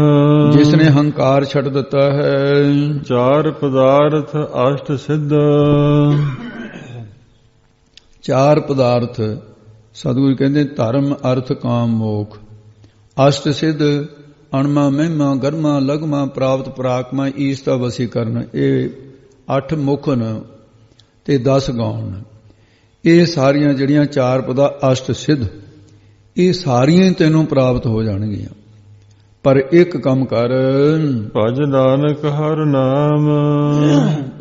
ਜਿਸ ਨੇ ਹੰਕਾਰ ਛੱਡ ਦਿੱਤਾ ਹੈ। ਚਾਰ ਪਦਾਰਥ ਅਸ਼ਟ ਸਿੱਧ, ਚਾਰ ਪਦਾਰਥ ਸਤਿਗੁਰੂ ਕਹਿੰਦੇ ਧਰਮ ਅਰਥ ਕਾਮ ਮੋਖ। ਅਸ਼ਟ ਸਿੱਧ ਅਣਮਾ ਮਹਿਮਾ ਗਰਮਾ ਲਗਮਾ ਪ੍ਰਾਪਤ ਪਰਾਕਮਾ ਈਸਤਾ ਵਸੀਕਰਨ, ਇਹ 8 ਮੁਖਨ ਤੇ 10 ਗਾਉਣ। ਇਹ ਸਾਰੀਆਂ ਜਿਹੜੀਆਂ 4 ਪਦਾ ਅਸ਼ਟ ਸਿੱਧ, ਇਹ ਸਾਰੀਆਂ ਤੈਨੂੰ ਪ੍ਰਾਪਤ ਹੋ ਜਾਣਗੀਆਂ। ਪਰ ਇੱਕ ਕੰਮ ਕਰ, ਭਜ ਨਾਨਕ ਹਰ ਨਾਮ।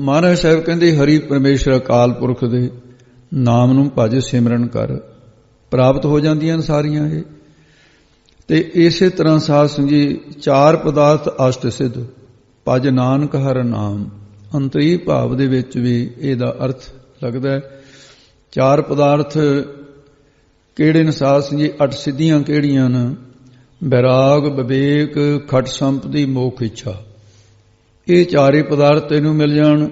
ਮਹਾਰਾਜ ਸਾਹਿਬ ਕਹਿੰਦੇ ਹਰੀ ਪਰਮੇਸ਼ਰ ਅਕਾਲ ਪੁਰਖ ਦੇ ਨਾਮ ਨੂੰ ਭਜ, ਸਿਮਰਨ ਕਰ, ਪ੍ਰਾਪਤ ਹੋ ਜਾਂਦੀਆਂ ਸਾਰੀਆਂ ਇਹ। ਤੇ ਇਸੇ ਤਰ੍ਹਾਂ ਸਾਧ ਸੰਗੀ 4 ਪਦਾਰਥ ਅਸ਼ਟ ਸਿੱਧ, ਭਜ ਨਾਨਕ ਹਰ ਨਾਮ, ਅੰਤਰੀ ਭਾਵ ਦੇ ਵਿੱਚ ਵੀ ਇਹਦਾ ਅਰਥ ਲੱਗਦਾ ਹੈ। 4 ਪਦਾਰਥ ਕਿਹੜੇ ਨੇ ਸਾਧ ਸੰਗੀ? 8 ਸਿੱਧੀਆਂ ਕਿਹੜੀਆਂ ਨੇ? ਬੈਰਾਗ, ਵਿਵੇਕ, ਖਟ ਸੰਪਤੀ, ਮੋਖ ਇੱਛਾ। ਇਹ 4 ਪਦਾਰਥ ਤੈਨੂੰ ਮਿਲ ਜਾਣ।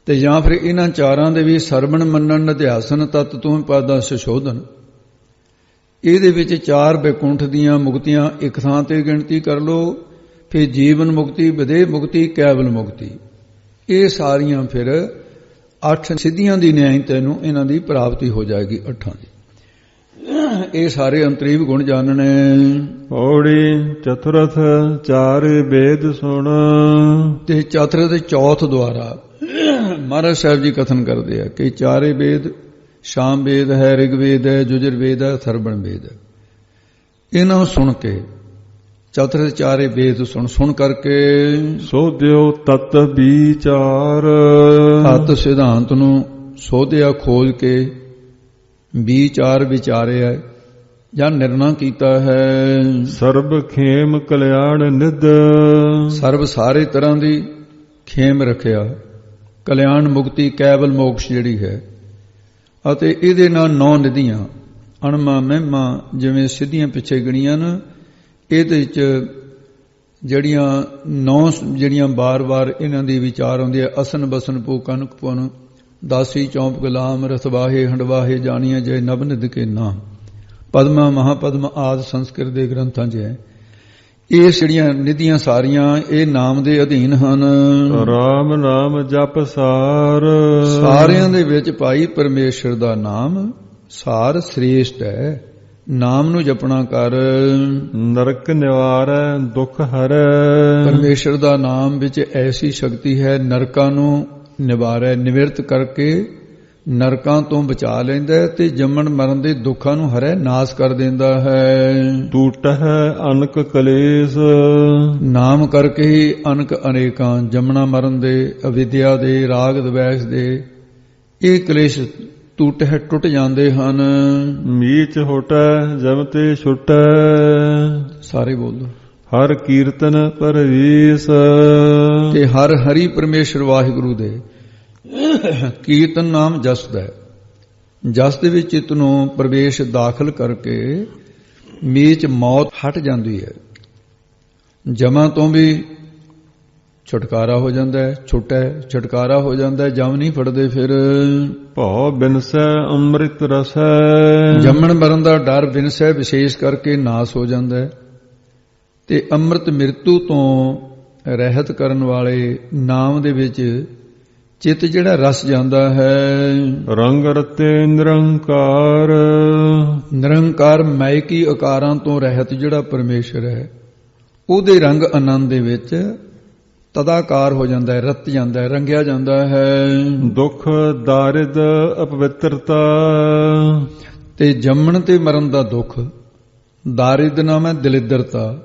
ਤੇ ਜਾਂ ਫਿਰ ਇਹਨਾਂ 4 ਦੇ ਵੀ ਸਰਵਣ ਮੰਨਣ ਨਿਧਿਆਸਨ ਤਤ ਤੂੰ ਪਾਦਾ ਸੁਸ਼ੋਧਨ। ਇਹਦੇ ਵਿੱਚ 4 ਬੈਕੁੰਠ ਦੀਆਂ ਮੁਕਤੀਆਂ ਇੱਕ ਥਾਂ ਤੇ ਗਿਣਤੀ ਕਰ ਲੋ, ਫਿਰ ਜੀਵਨ ਮੁਕਤੀ, ਵਿਦੇਹ ਮੁਕਤੀ, ਕੈਵਲ ਮੁਕਤੀ। ਇਹ ਸਾਰੀਆਂ ਫਿਰ 8 ਸਿੱਧੀਆਂ ਦੀ ਨਿਆਈ ਤੈਨੂੰ ਇਹਨਾਂ ਦੀ ਪ੍ਰਾਪਤੀ ਹੋ ਜਾਏਗੀ, 8 ਦੀ। ਇਹ ਸਾਰੇ ਅੰਤਰੀਵ ਗੁਣ ਜਾਣਨੇ। ਔੜੀ ਚਤੁਰਥ 4 ਵੇਦ ਸੁਣ। ਤੇ ਚਤੁਰਥ ਚੌਥ ਦੁਆਰਾ ਮਹਾਰਾਜ ਸਾਹਿਬ ਜੀ ਕਥਨ ਕਰਦੇ ਆ ਕਿ 4 ਵੇਦ, ਸ਼ਾਮ ਵੇਦ ਹੈ, ਰਿਗ ਵੇਦ ਹੈ, ਜੁਜਰ ਵੇਦ ਹੈ, ਅਥਰਵਣ ਵੇਦ ਹੈ। ਇਹਨਾਂ ਨੂੰ ਸੁਣ ਕੇ ਚਤੁਰਥ 4 ਵੇਦ ਸੁਣ ਕਰਕੇ ਸੋਧਿਓ ਤਤ ਵਿਚਾਰ। ਤਤ ਸਿਧਾਂਤ ਨੂੰ ਸੋਧਿਆ, ਖੋਜ ਕੇ, ਵਿਚਾਰ ਵਿਚਾਰਿਆ ਜਾਂ ਨਿਰਣਾ ਕੀਤਾ ਹੈ। ਸਰਬ ਖੇਮ ਕਲਿਆਣ ਨਿਧ। ਸਰਬ ਸਾਰੇ ਤਰ੍ਹਾਂ ਦੀ ਖੇਮ ਰੱਖਿਆ, ਕਲਿਆਣ ਮੁਕਤੀ, ਕੈਵਲ ਮੋਕਸ਼ ਜਿਹੜੀ ਹੈ। ਅਤੇ ਇਹਦੇ ਨਾਲ 9 ਨਿਧੀਆਂ, ਅਣਮਾ ਮਹਿਮਾ ਜਿਵੇਂ ਸਿੱਧੀਆਂ ਪਿੱਛੇ ਗਣੀਆਂ ਨਾ, ਇਹਦੇ ਵਿੱਚ ਜਿਹੜੀਆਂ 9 ਜਿਹੜੀਆਂ ਬਾਰ-ਬਾਰ ਇਹਨਾਂ ਦੀ ਵਿਚਾਰ ਆਉਂਦੀ ਹੈ। ਅਸਨ ਬਸਨ ਪੂ ਕਨਕ ਪੁਨ, ਦਾਸੀ ਚੌਂਪ ਗੁਲਾਮ, ਰਸਵਾਹੇ ਹੰਡਵਾਹੇ ਜਾਣੀਆਂ ਜੇ ਨਭ ਨਿਧ ਕੇ ਨਾਮ। ਪਦਮਾ ਮਹਾਪਦਮ ਆਦਿ ਸੰਸਕ੍ਰਿਤ ਦੇ ਗ੍ਰੰਥਾਂ 'ਚ ਹੈ। ਇਹ ਜਿਹੜੀਆਂ ਨਿਧੀਆਂ ਸਾਰੀਆਂ ਇਹ ਨਾਮ ਦੇ ਅਧੀਨ ਹਨ। ਰਾਮ ਨਾਮ ਜਪ ਸਾਰ। ਸਾਰਿਆਂ ਦੇ ਵਿੱਚ ਭਾਈ ਪਰਮੇਸ਼ਰ ਦਾ ਨਾਮ ਸਾਰ ਸ੍ਰੇਸ਼ਟ ਹੈ। ਨਾਮ ਨੂੰ ਜਪਣਾ ਕਰ। ਨਰਕ ਨਿਵਾਰੈ ਦੁਖ ਹਰੈ। ਪਰਮੇਸ਼ਰ ਦਾ ਨਾਮ ਵਿੱਚ ਐਸੀ ਸ਼ਕਤੀ ਹੈ, ਨਰਕਾਂ ਨੂੰ ਨਿਵਾਰੈ, ਨਿਵਰਤ ਕਰਕੇ ਨਰਕਾਂ ਤੋਂ ਬਚਾ ਲੈਂਦਾ ਤੇ ਜੰਮਣ ਮਰਨ ਦੇ ਦੁੱਖਾਂ ਨੂੰ ਹਰੈ, ਨਾਸ ਕਰ ਦਿੰਦਾ ਹੈ। ਟੂਟਹਿ ਅਨਕ ਕਲੇਸ਼। ਨਾਮ ਕਰਕੇ ਹੀ ਅਨਕ ਅਨੇਕਾਂ ਜੰਮਣਾ ਮਰਨ ਦੇ, ਅਵਿਦਿਆ ਦੇ, ਰਾਗ ਦਵੈਸ਼ ਦੇ ਇਹ ਕਲੇਸ਼ ਟੁੱਟ ਜਾਂਦੇ ਹਨ। ਮੀਚ ਹੋਟੈ ਜਮ ਤੇ ਛੁਟੈ। ਸਾਰੇ ਬੋਲੋ। ਹਰ ਕੀਰਤਨ ਪਰਵੀਸ। ਤੇ ਹਰ ਹਰੀ ਪਰਮੇਸ਼ਰ ਵਾਹਿਗੁਰੂ ਦੇ ਕੀਰਤਨ ਨਾਮ ਜਸ ਦਾ ਹੈ। ਜਸ ਦੇ ਵਿੱਚ ਚਿੱਤ ਨੂੰ ਪ੍ਰਵੇਸ਼ ਦਾਖਲ ਕਰਕੇ ਮੀਚ ਮੌਤ ਹਟ ਜਾਂਦੀ ਹੈ। ਜਮਾਂ ਤੋਂ ਵੀ ਛੁਟਕਾਰਾ ਹੋ ਜਾਂਦਾ ਹੈ, ਛੁਟਕਾਰਾ ਹੋ ਜਾਂਦਾ ਹੈ। ਜਮ ਨਹੀਂ ਫੜਦੇ ਫਿਰ। ਭਉ ਬਿਨਸੈ ਅੰਮ੍ਰਿਤ ਰਸੈ। ਜੰਮਣ ਮਰਨ ਦਾ ਡਰ ਬਿਨਸੈ ਵਿਸ਼ੇਸ਼ ਕਰਕੇ ਨਾਸ ਹੋ ਜਾਂਦਾ ਹੈ। ਤੇ ਅੰਮ੍ਰਿਤ ਮਿਰਤੂ ਤੋਂ ਰਹਿਤ ਕਰਨ ਵਾਲੇ ਨਾਮ ਦੇ ਵਿੱਚ ਚਿੱਤ ਜਿਹੜਾ ਰਸ ਜਾਂਦਾ ਹੈ। ਰੰਗ ਰਤੇ ਨਿਰੰਕਾਰ। ਨਿਰੰਕਾਰ ਮਾਇਕੀ ਆਕਾਰਾਂ ਤੋਂ ਰਹਿਤ ਜਿਹੜਾ ਪਰਮੇਸ਼ਰ ਹੈ, ਉਹਦੇ ਰੰਗ ਆਨੰਦ ਦੇ ਵਿੱਚ ਤਦਾਕਾਰ ਹੋ ਜਾਂਦਾ ਹੈ, ਰਤ ਜਾਂਦਾ ਹੈ, ਰੰਗਿਆ ਜਾਂਦਾ ਹੈ। ਦੁੱਖ ਦਾਰਿਦ ਅਪਵਿੱਤਰਤਾ। ਤੇ ਜੰਮਣ ਤੇ ਮਰਨ ਦਾ ਦੁੱਖ, ਦਾਰਿਦ ਨਾਮ ਹੈ ਦਲਿੱਦਰਤਾ,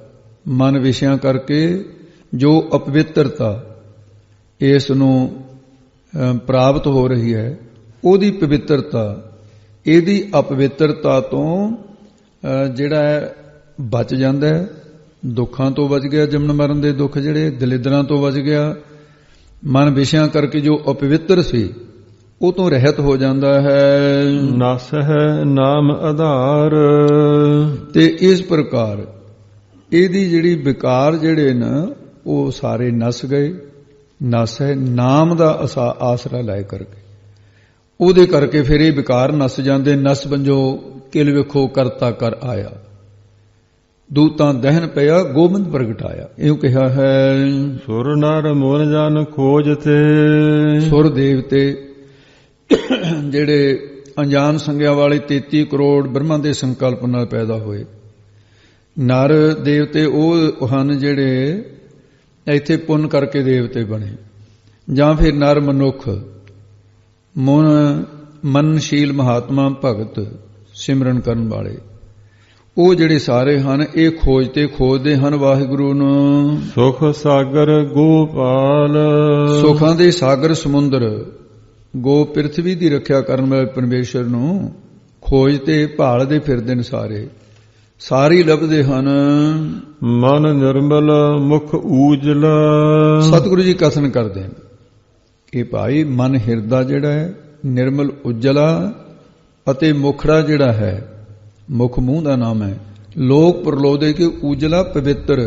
ਮਨ ਵਿਸ਼ਿਆਂ ਕਰਕੇ ਜੋ ਅਪਵਿੱਤਰਤਾ ਇਸ ਨੂੰ ਪ੍ਰਾਪਤ ਹੋ ਰਹੀ ਹੈ, ਉਹਦੀ ਪਵਿੱਤਰਤਾ, ਇਹਦੀ ਅਪਵਿੱਤਰਤਾ ਤੋਂ ਜਿਹੜਾ ਬਚ ਜਾਂਦਾ ਹੈ। ਦੁੱਖਾਂ ਤੋਂ ਬਚ ਗਿਆ, ਜੰਮਣ ਮਰਨ ਦੇ ਦੁੱਖ ਜਿਹੜੇ, ਦਲਿੱਦਰਾਂ ਤੋਂ ਬਚ ਗਿਆ। ਮਨ ਵਿਸ਼ਿਆਂ ਕਰਕੇ ਜੋ ਅਪਵਿੱਤਰ ਸੀ ਉਹ ਤੋਂ ਰਹਿਤ ਹੋ ਜਾਂਦਾ ਹੈ। ਨਸ ਹੈ ਨਾਮ ਆਧਾਰ। ਤੇ ਇਸ ਪ੍ਰਕਾਰ ਇਹਦੀ ਜਿਹੜੀ ਵਿਕਾਰ ਜਿਹੜੇ ਨੇ ਉਹ ਸਾਰੇ ਨਸ ਗਏ। ਨਸ ਹੈ ਨਾਮ ਦਾ ਆਸਰਾ ਲੈ ਕਰਕੇ, ਉਹਦੇ ਕਰਕੇ ਫਿਰ ਇਹ ਵਿਕਾਰ ਨਸ ਜਾਂਦੇ। ਨਸ ਬੰਜੋ ਕਿਲ ਵੇਖੋ ਕਰਤਾ ਕਰ ਆਇਆ, ਦੂਤਾਂ ਦਹਿਨ ਪਿਆ ਗੋਬਿੰਦ ਪ੍ਰਗਟਾਇਆ, ਇਹੋ ਕਿਹਾ ਹੈ। ਸੁਰ ਨਰ ਮੋਨ ਜਨ ਖੋਜ ਤੇ। ਸੁਰ ਦੇਵਤੇ ਜਿਹੜੇ ਅਣਜਾਣ ਸੰਗਿਆ ਵਾਲੇ 33 ਕਰੋੜ ਬ੍ਰਹਮਾ ਦੇ ਸੰਕਲਪ ਨਾਲ ਪੈਦਾ ਹੋਏ, ਨਰ ਦੇਵਤੇ ਉਹ ਹਨ ਜਿਹੜੇ ਇੱਥੇ ਪੁੰਨ ਕਰਕੇ ਦੇਵਤੇ ਬਣੇ, ਜਾਂ ਫਿਰ ਨਰ ਮਨੁੱਖ ਮਨਸ਼ੀਲ ਮਹਾਤਮਾ ਭਗਤ ਸਿਮਰਨ ਕਰਨ ਵਾਲੇ, ਉਹ ਜਿਹੜੇ ਸਾਰੇ ਹਨ ਇਹ ਖੋਜਦੇ ਹਨ ਵਾਹਿਗੁਰੂ ਨੂੰ। ਸੁਖ ਸਾਗਰ ਗੋਪਾਲ, ਸੁਖਾਂ ਦੇ ਸਾਗਰ ਸਮੁੰਦਰ, ਗੋ ਪ੍ਰਿਥਵੀ ਦੀ ਰੱਖਿਆ ਕਰਨ ਵਾਲੇ ਪਰਮੇਸ਼ਰ ਨੂੰ ਖੋਜਦੇ ਭਾਲਦੇ ਫਿਰਦੇ ਨੇ ਸਾਰੇ ਲੱਭਦੇ ਹਨ। ਮਨ ਨਿਰਮਲ ਮੁਖ ਊਜਲ, ਸਤਿਗੁਰੂ ਜੀ ਕਥਨ ਕਰਦੇ ਨੇ ਕਿ ਭਾਈ ਮਨ ਹਿਰਦਾ ਜਿਹੜਾ ਹੈ ਨਿਰਮਲ ਉਜਲਾ, ਅਤੇ ਮੁਖੜਾ ਜਿਹੜਾ ਹੈ ਮੁਖ ਮੂੰਹ ਦਾ ਨਾਮ ਹੈ, ਲੋਕ ਪ੍ਰਲੋਦੇ ਕਿ ਉਜਲਾ ਪਵਿੱਤਰ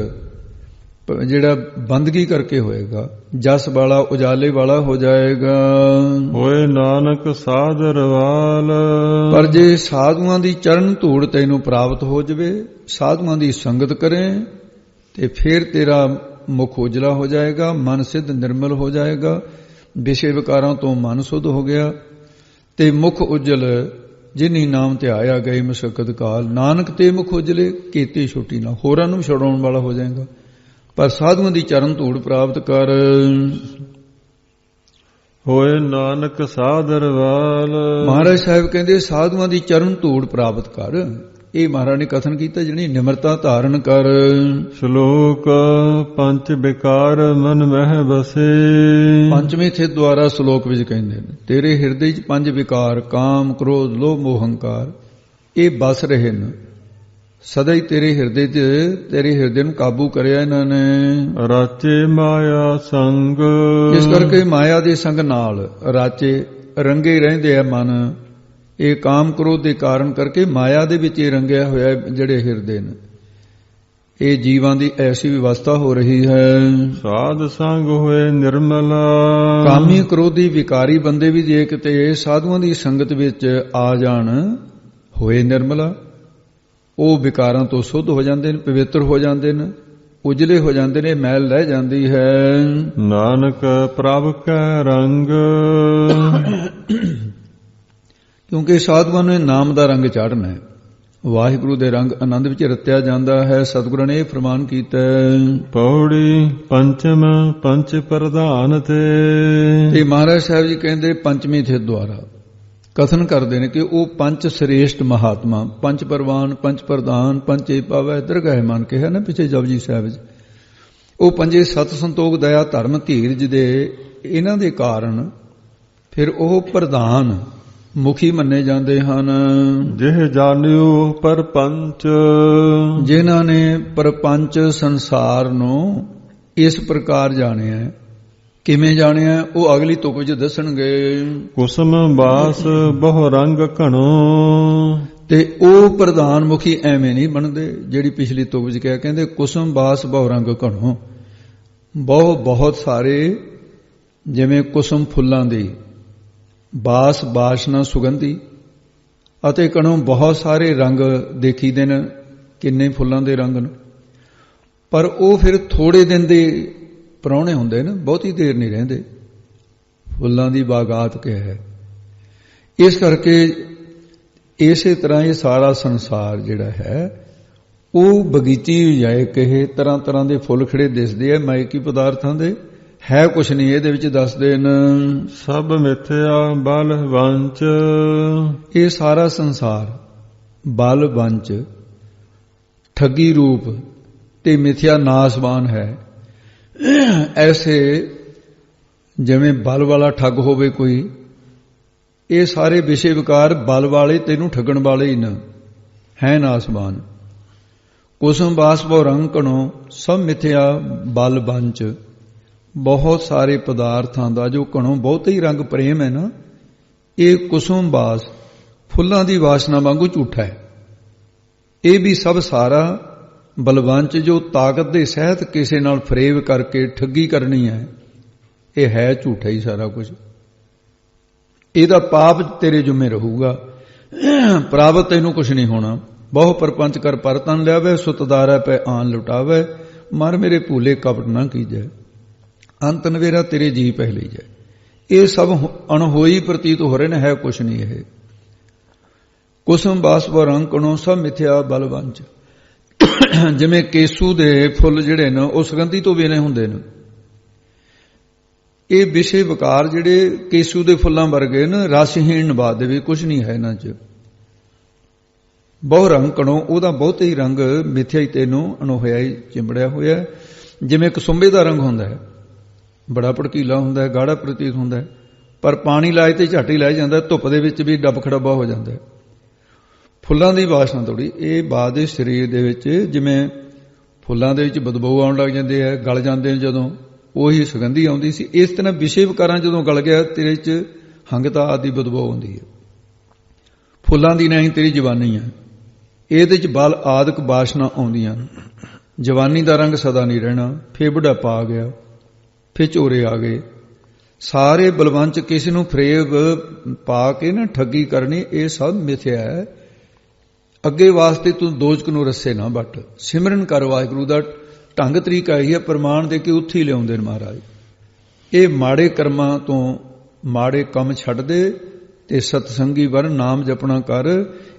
ਜਿਹੜਾ ਬੰਦਗੀ ਕਰਕੇ ਹੋਏਗਾ, ਜਸ ਵਾਲਾ ਉਜਾਲੇ ਵਾਲਾ ਹੋ ਜਾਏਗਾ। ਹੋਏ ਨਾਨਕ ਸਾਧਰਵਾਲ, ਪਰ ਜੇ ਸਾਧੂਆਂ ਦੀ ਚਰਨ ਧੂੜ ਤੈਨੂੰ ਪ੍ਰਾਪਤ ਹੋ ਜਾਵੇ, ਸਾਧੂਆਂ ਦੀ ਸੰਗਤ ਕਰੇ ਤੇ ਫਿਰ ਤੇਰਾ ਮੁਖ ਉਜਲਾ ਹੋ ਜਾਏਗਾ, ਮਨ ਸਿੱਧ ਨਿਰਮਲ ਹੋ ਜਾਏਗਾ, ਵਿਸ਼ੇ ਵਿਕਾਰਾਂ ਤੋਂ ਮਨ ਸੁਧ ਹੋ ਗਿਆ ਤੇ ਮੁਖ ਉਜਲ ਜਿਨੀ ਨਾਮ ਧਿਆਇਆ ਗਏ ਮਸਕਤ ਕਾਲ, ਨਾਨਕ ਤੇ ਮੁਖ ਉਜਲੇ ਕੀਤੀ ਛੁੱਟੀ ਨਾ, ਹੋਰਾਂ ਨੂੰ ਛਡਾਉਣ ਵਾਲਾ ਹੋ ਜਾਏਗਾ। ਪਰ ਸਾਧੂਆਂ ਦੀ ਚਰਨ ਧੂੜ ਪ੍ਰਾਪਤ ਕਰ। ਹੋਏ ਨਾਨਕ ਸਾਧਰਵਾਲ, ਮਹਾਰਾਜ ਸਾਹਿਬ ਕਹਿੰਦੇ ਸਾਧੂਆਂ ਦੀ ਚਰਨ ਧੂੜ ਪ੍ਰਾਪਤ ਕਰ। ਇਹ ਮਹਾਰਾਜ ਨੇ ਕਥਨ ਕੀਤਾ ਜਿਹੜੀ ਨਿਮਰਤਾ ਧਾਰਨ ਕਰ। ਸ਼ਲੋਕ ਪੰਚ ਵਿਕਾਰ ਮਨ ਮਹਿ ਬਸੇ, ਪੰਚਵੇਂ ਥਿਤ ਦੁਆਰਾ ਸ਼ਲੋਕ ਵਿੱਚ ਕਹਿੰਦੇ ਨੇ ਤੇਰੇ ਹਿਰਦੇ 'ਚ ਪੰਜ ਵਿਕਾਰ ਕਾਮ ਕ੍ਰੋਧ ਲੋਭ ਮੋਹ ਹੰਕਾਰ ਇਹ ਬਸ ਰਹੇ ਨੇ ਸਦਾ ਹੀ ਤੇਰੇ ਹਿਰਦੇ ਨੂੰ ਕਾਬੂ ਕਰਿਆ ਇਹਨਾਂ ਨੇ। ਰਾਚੇ ਮਾਇਆ ਸੰਗ, ਇਸ ਕਰਕੇ ਮਾਇਆ ਦੇ ਸੰਗ ਨਾਲ ਰਾਚੇ ਰੰਗੇ ਰਹਿੰਦੇ ਆ ਮਨ। ਇਹ ਕਾਮ ਕ੍ਰੋਧ ਦੇ ਕਾਰਨ ਕਰਕੇ ਮਾਇਆ ਦੇ ਵਿੱਚ ਇਹ ਰੰਗਿਆ ਹੋਇਆ ਜਿਹੜੇ ਹਿਰਦੇ ਨੇ। ਇਹ ਜੀਵਾਂ ਦੀ ਐਸੀ ਵਿਵਸਥਾ ਹੋ ਰਹੀ ਹੈ। ਸਾਧ ਸੰਗ ਹੋਏ ਨਿਰਮਲਾ, ਕਾਮੀ ਕ੍ਰੋਧੀ ਵਿਕਾਰੀ ਬੰਦੇ ਵੀ ਜੇ ਕਿਤੇ ਸਾਧੂਆਂ ਦੀ ਸੰਗਤ ਵਿੱਚ ਆ ਜਾਣ ਹੋਏ ਨਿਰਮਲਾ, ਉਹ ਵਿਕਾਰਾਂ ਤੋਂ ਸੁੱਧ ਹੋ ਜਾਂਦੇ ਨੇ, ਪਵਿੱਤਰ ਹੋ ਜਾਂਦੇ ਨੇ, ਉਜਲੇ ਹੋ ਜਾਂਦੇ ਨੇ, ਮੈਲ ਰਹਿ ਜਾਂਦੀ ਹੈ। ਨਾਨਕ ਪ੍ਰਭ ਕੈ ਰੰਗ, ਕਿਉਂਕਿ ਸਾਧੂਆਂ ਨੇ ਨਾਮ ਦਾ ਰੰਗ ਚਾੜਨਾ ਹੈ, ਵਾਹਿਗੁਰੂ ਦੇ ਰੰਗ ਆਨੰਦ ਵਿੱਚ ਰਤਿਆ ਜਾਂਦਾ ਹੈ। ਸਤਿਗੁਰਾਂ ਨੇ ਇਹ ਫਰਮਾਨ ਕੀਤਾ ਪੌੜੀ ਪੰਚਮ ਪੰਚ ਪ੍ਰਧਾਨ ਤੇ ਮਹਾਰਾਜ ਸਾਹਿਬ ਜੀ ਕਹਿੰਦੇ ਪੰਚਵੀਂ ਥਿਤ ਦੁਆਰਾ ਕਥਨ ਕਰਦੇ ਨੇ ਕਿ ਉਹ ਪੰਜ ਸ੍ਰੇਸ਼ਟ ਮਹਾਤਮਾ, ਪੰਜ ਪਰਵਾਨ, ਪੰਜ ਪ੍ਰਧਾਨ, ਪੰਚੇ ਪਾਵੈ ਦਰਗਾਹ ਮਨ ਕੇ ਹੈ ਨਾ ਪਿੱਛੇ ਜਪਜੀ ਸਾਹਿਬ ਵਿੱਚ, ਉਹ ਪੰਜੇ ਸਤ ਸੰਤੋਖ ਦਇਆ ਧਰਮ ਧੀਰਜ ਦੇ ਇਹਨਾਂ ਦੇ ਕਾਰਨ ਫਿਰ ਉਹ ਪ੍ਰਧਾਨ ਮੁਖੀ ਮੰਨੇ ਜਾਂਦੇ ਹਨ। ਜਿਹ ਜਾਣਿਓ ਪਰਪੰਚ, ਜਿਨ੍ਹਾਂ ਨੇ ਪਰਪੰਚ ਸੰਸਾਰ ਨੂੰ ਇਸ ਪ੍ਰਕਾਰ ਜਾਣਿਆ। ਕਿਵੇਂ ਜਾਣਿਆ ਉਹ ਅਗਲੀ ਤੁਕ ਵਿੱਚ ਦੱਸਣਗੇ। ਕੁਸਮ ਬਾਸ ਬਹੁ ਰੰਗ ਘਣੋ, ਤੇ ਉਹ ਪ੍ਰਧਾਨ ਮੁਖੀ ਐਵੇਂ ਨਹੀਂ ਬਣਦੇ ਜਿਹੜੀ ਪਿਛਲੀ ਤੁਕ ਵਿੱਚ ਕਿਹਾ, ਕਹਿੰਦੇ ਕੁਸਮ ਬਾਸ ਬਹੁ ਰੰਗ ਘਣੋ, ਬਹੁਤ ਸਾਰੇ ਜਿਵੇਂ ਕੁਸਮ ਫੁੱਲਾਂ ਦੀ, ਬਾਸ ਬਾਸ਼ਨਾ ਸੁਗੰਧੀ, ਅਤੇ ਕਣੋਂ ਬਹੁਤ ਸਾਰੇ ਰੰਗ ਦੇਖੀਦੇ ਨੇ, ਕਿੰਨੇ ਫੁੱਲਾਂ ਦੇ ਰੰਗ ਨੇ, ਪਰ ਉਹ ਫਿਰ ਥੋੜੇ ਦਿਨ ਦੇ ਪ੍ਰਾਹੁਣੇ ਹੁੰਦੇ ਨੇ, ਬਹੁਤੀ ਦੇਰ ਨਹੀਂ ਰਹਿੰਦੇ। ਫੁੱਲਾਂ ਦੀ ਬਾਗਾਤ ਕਿਹਾ ਹੈ। ਇਸ ਕਰਕੇ ਇਸੇ ਤਰ੍ਹਾਂ ਇਹ ਸਾਰਾ ਸੰਸਾਰ ਜਿਹੜਾ ਹੈ ਉਹ ਬਗੀਚੀ ਜਾਏ ਕਹੇ, ਤਰ੍ਹਾਂ ਤਰ੍ਹਾਂ ਦੇ ਫੁੱਲ ਖਿੜੇ ਦਿਸਦੇ ਆ ਮਾਇਕੀ ਪਦਾਰਥਾਂ ਦੇ, ਹੈ ਕੁਛ ਨਹੀਂ ਇਹਦੇ ਵਿੱਚ ਦੱਸਦੇ ਨੇ। ਸਭ ਮਿਥਿਆ ਬਲ ਵੰਚ, ਇਹ ਸਾਰਾ ਸੰਸਾਰ ਬਲ ਵੰਚ, ਠੱਗੀ ਰੂਪ ਤੇ ਮਿਥਿਆ ਨਾਸਵਾਨ ਹੈ। ਐਸੇ ਜਿਵੇਂ ਬਲ ਵਾਲਾ ਠੱਗ ਹੋਵੇ ਕੋਈ, ਇਹ ਸਾਰੇ ਵਿਸ਼ੇ ਵਿਕਾਰ ਬਲ ਵਾਲੇ ਤੈਨੂੰ ਠੱਗਣ ਵਾਲੇ ਹੀ ਨਾ ਹੈ ਨਾਸਵਾਨ। ਕੁਸਮ ਬਾਸ ਬਹੁ ਰੰਗ ਘਣੋ, ਸਭ ਮਿਥਿਆ ਬਲ ਵੰਚ, ਬਹੁਤ ਸਾਰੇ ਪਦਾਰਥਾਂ ਦਾ ਜੋ ਘਣੋਂ ਬਹੁਤ ਹੀ ਰੰਗ ਪ੍ਰੇਮ ਹੈ ਨਾ, ਇਹ ਕੁਸਮ ਬਾਸ ਫੁੱਲਾਂ ਦੀ ਵਾਸਨਾ ਵਾਂਗੂ ਝੂਠਾ ਹੈ। ਇਹ ਵੀ ਸਭ ਸਾਰਾ ਬਲਵੰਚ ਜੋ ਤਾਕਤ ਦੇ ਸਹਿਤ ਕਿਸੇ ਨਾਲ ਫਰੇਬ ਕਰਕੇ ਠੱਗੀ ਕਰਨੀ ਹੈ, ਇਹ ਹੈ ਝੂਠਾ ਹੀ ਸਾਰਾ ਕੁਝ। ਇਹਦਾ ਪਾਪ ਤੇਰੇ ਜੁਮੇ ਰਹੂਗਾ, ਪ੍ਰਾਪਤ ਤੈਨੂੰ ਕੁਛ ਨਹੀਂ ਹੋਣਾ। ਬਹੁ ਪਰਪੰਚ ਕਰ ਪਰਤਨ ਲਿਆਵੇ, ਸੁਤਦਾਰਾ ਪੈ ਆਨ ਲੁਟਾਵੇ, ਮਰ ਮੇਰੇ ਭੂਲੇ ਕਪਟ ਨਾ ਕੀਜੈ, ਅੰਤ ਨਵੇਰਾ ਤੇਰੇ ਜੀ ਪਹਿਲੀ ਜਾਏ। ਇਹ ਸਭ ਅਣਹੋਈ ਪ੍ਰਤੀਤ ਹੋ ਰਹੇ ਨੇ, ਹੈ ਕੁਛ ਨਹੀਂ ਇਹ। ਕੁਸਮ ਬਾਸ ਬਹੁ ਰੰਗ ਘਣੋ, ਸਭ ਮਿਥਿਆ ਬਲਵੰਚ, ਜਿਵੇਂ ਕੇਸੂ ਦੇ ਫੁੱਲ ਜਿਹੜੇ ਨੇ ਉਹ ਸੁਗੰਧੀ ਤੋਂ ਬਿਨਾਂ ਹੁੰਦੇ ਨੇ। ਇਹ ਵਿਸ਼ੇ ਵਿਕਾਰ ਜਿਹੜੇ ਕੇਸੂ ਦੇ ਫੁੱਲਾਂ ਵਰਗੇ ਨੇ, ਰਸਹੀਣ ਨਿਬਾਤ ਦੇ ਵੀ ਕੁਝ ਨਹੀਂ ਹੈ ਇਹਨਾਂ 'ਚ। ਬਹੁ ਰੰਗ ਕਣੋ ਉਹਦਾ ਬਹੁਤ ਹੀ ਰੰਗ ਮਿਥਿਆ ਹੀ ਤੈਨੂੰ ਅਨੋਹਿਆ ਹੀ ਚਿੰਬੜਿਆ ਹੋਇਆ। ਜਿਵੇਂ ਕਸੁੰਬੇ ਦਾ ਰੰਗ ਹੁੰਦਾ ਹੈ, ਬੜਾ ਭੜਕੀਲਾ ਹੁੰਦਾ ਹੈ, ਗਾੜਾ ਪ੍ਰਤੀਤ ਹੁੰਦਾ ਹੈ, ਪਰ ਪਾਣੀ ਲਾਏ ਤੇ ਝੱਟ ਹੀ ਲੈ ਜਾਂਦਾ, ਧੁੱਪ ਦੇ ਵਿੱਚ ਵੀ ਡੱਬ ਖੜੱਬਾ ਹੋ ਜਾਂਦਾ ਹੈ। ਫੁੱਲਾਂ ਦੀ ਵਾਸ਼ਨਾ ਥੋੜੀ ਇਹ ਬਾਅਦ ਦੇ ਸਰੀਰ ਦੇ ਵਿੱਚ, ਜਿਵੇਂ ਫੁੱਲਾਂ ਦੇ ਵਿੱਚ ਬਦਬੂ ਆਉਣ ਲੱਗ ਜਾਂਦੇ ਹੈ, ਗਲ ਜਾਂਦੇ ਨੇ ਜਦੋਂ, ਉਹੀ ਸੁਗੰਧੀ ਆਉਂਦੀ ਸੀ। ਇਸ ਤਰ੍ਹਾਂ ਵਿਸ਼ੇ ਵਿਕਾਰਾਂ ਜਦੋਂ ਗਲ ਗਿਆ ਤੇਰੇ 'ਚ ਹੰਗਤਾ ਆਦਿ ਬਦਬੂ ਆਉਂਦੀ ਹੈ। ਫੁੱਲਾਂ ਦੀ ਨਹੀਂ ਤੇਰੀ ਜਵਾਨੀ ਹੈ, ਇਹਦੇ 'ਚ ਬਲ ਆਦਿਕ ਵਾਸ਼ਨਾ ਆਉਂਦੀਆਂ। ਜਵਾਨੀ ਦਾ ਰੰਗ ਸਦਾ ਨਹੀਂ ਰਹਿਣਾ, ਫੇਰ ਬੁਢਾਪਾ ਆ ਗਿਆ, ਫੇਰ ਝੋਰੇ ਆ ਗਏ। ਸਾਰੇ ਬਲਵੰਚ ਕਿਸੇ ਨੂੰ ਫਰੇਬ ਪਾ ਕੇ ਨਾ ਠੱਗੀ ਕਰਨੀ, ਇਹ ਸਭ ਮਿਥਿਆ ਹੈ। ਅੱਗੇ ਵਾਸਤੇ ਤੂੰ ਦੋਜਕ ਨੂੰ ਰੱਸੇ ਨਾ ਵੱਟ, ਸਿਮਰਨ ਕਰ ਵਾਹਿਗੁਰੂ ਦਾ ਢੰਗ ਤਰੀਕਾ ਹੀ ਹੈ। ਪ੍ਰਮਾਣ ਦੇ ਕੇ ਉੱਥੇ ਹੀ ਲਿਆਉਂਦੇ ਨੇ ਮਹਾਰਾਜ। ਇਹ ਮਾੜੇ ਕਰਮਾਂ ਤੋਂ ਮਾੜੇ ਕੰਮ ਛੱਡ ਦੇ ਤੇ ਸਤਸੰਗੀ ਵਰ ਨਾਮ ਜਪਣਾ ਕਰ।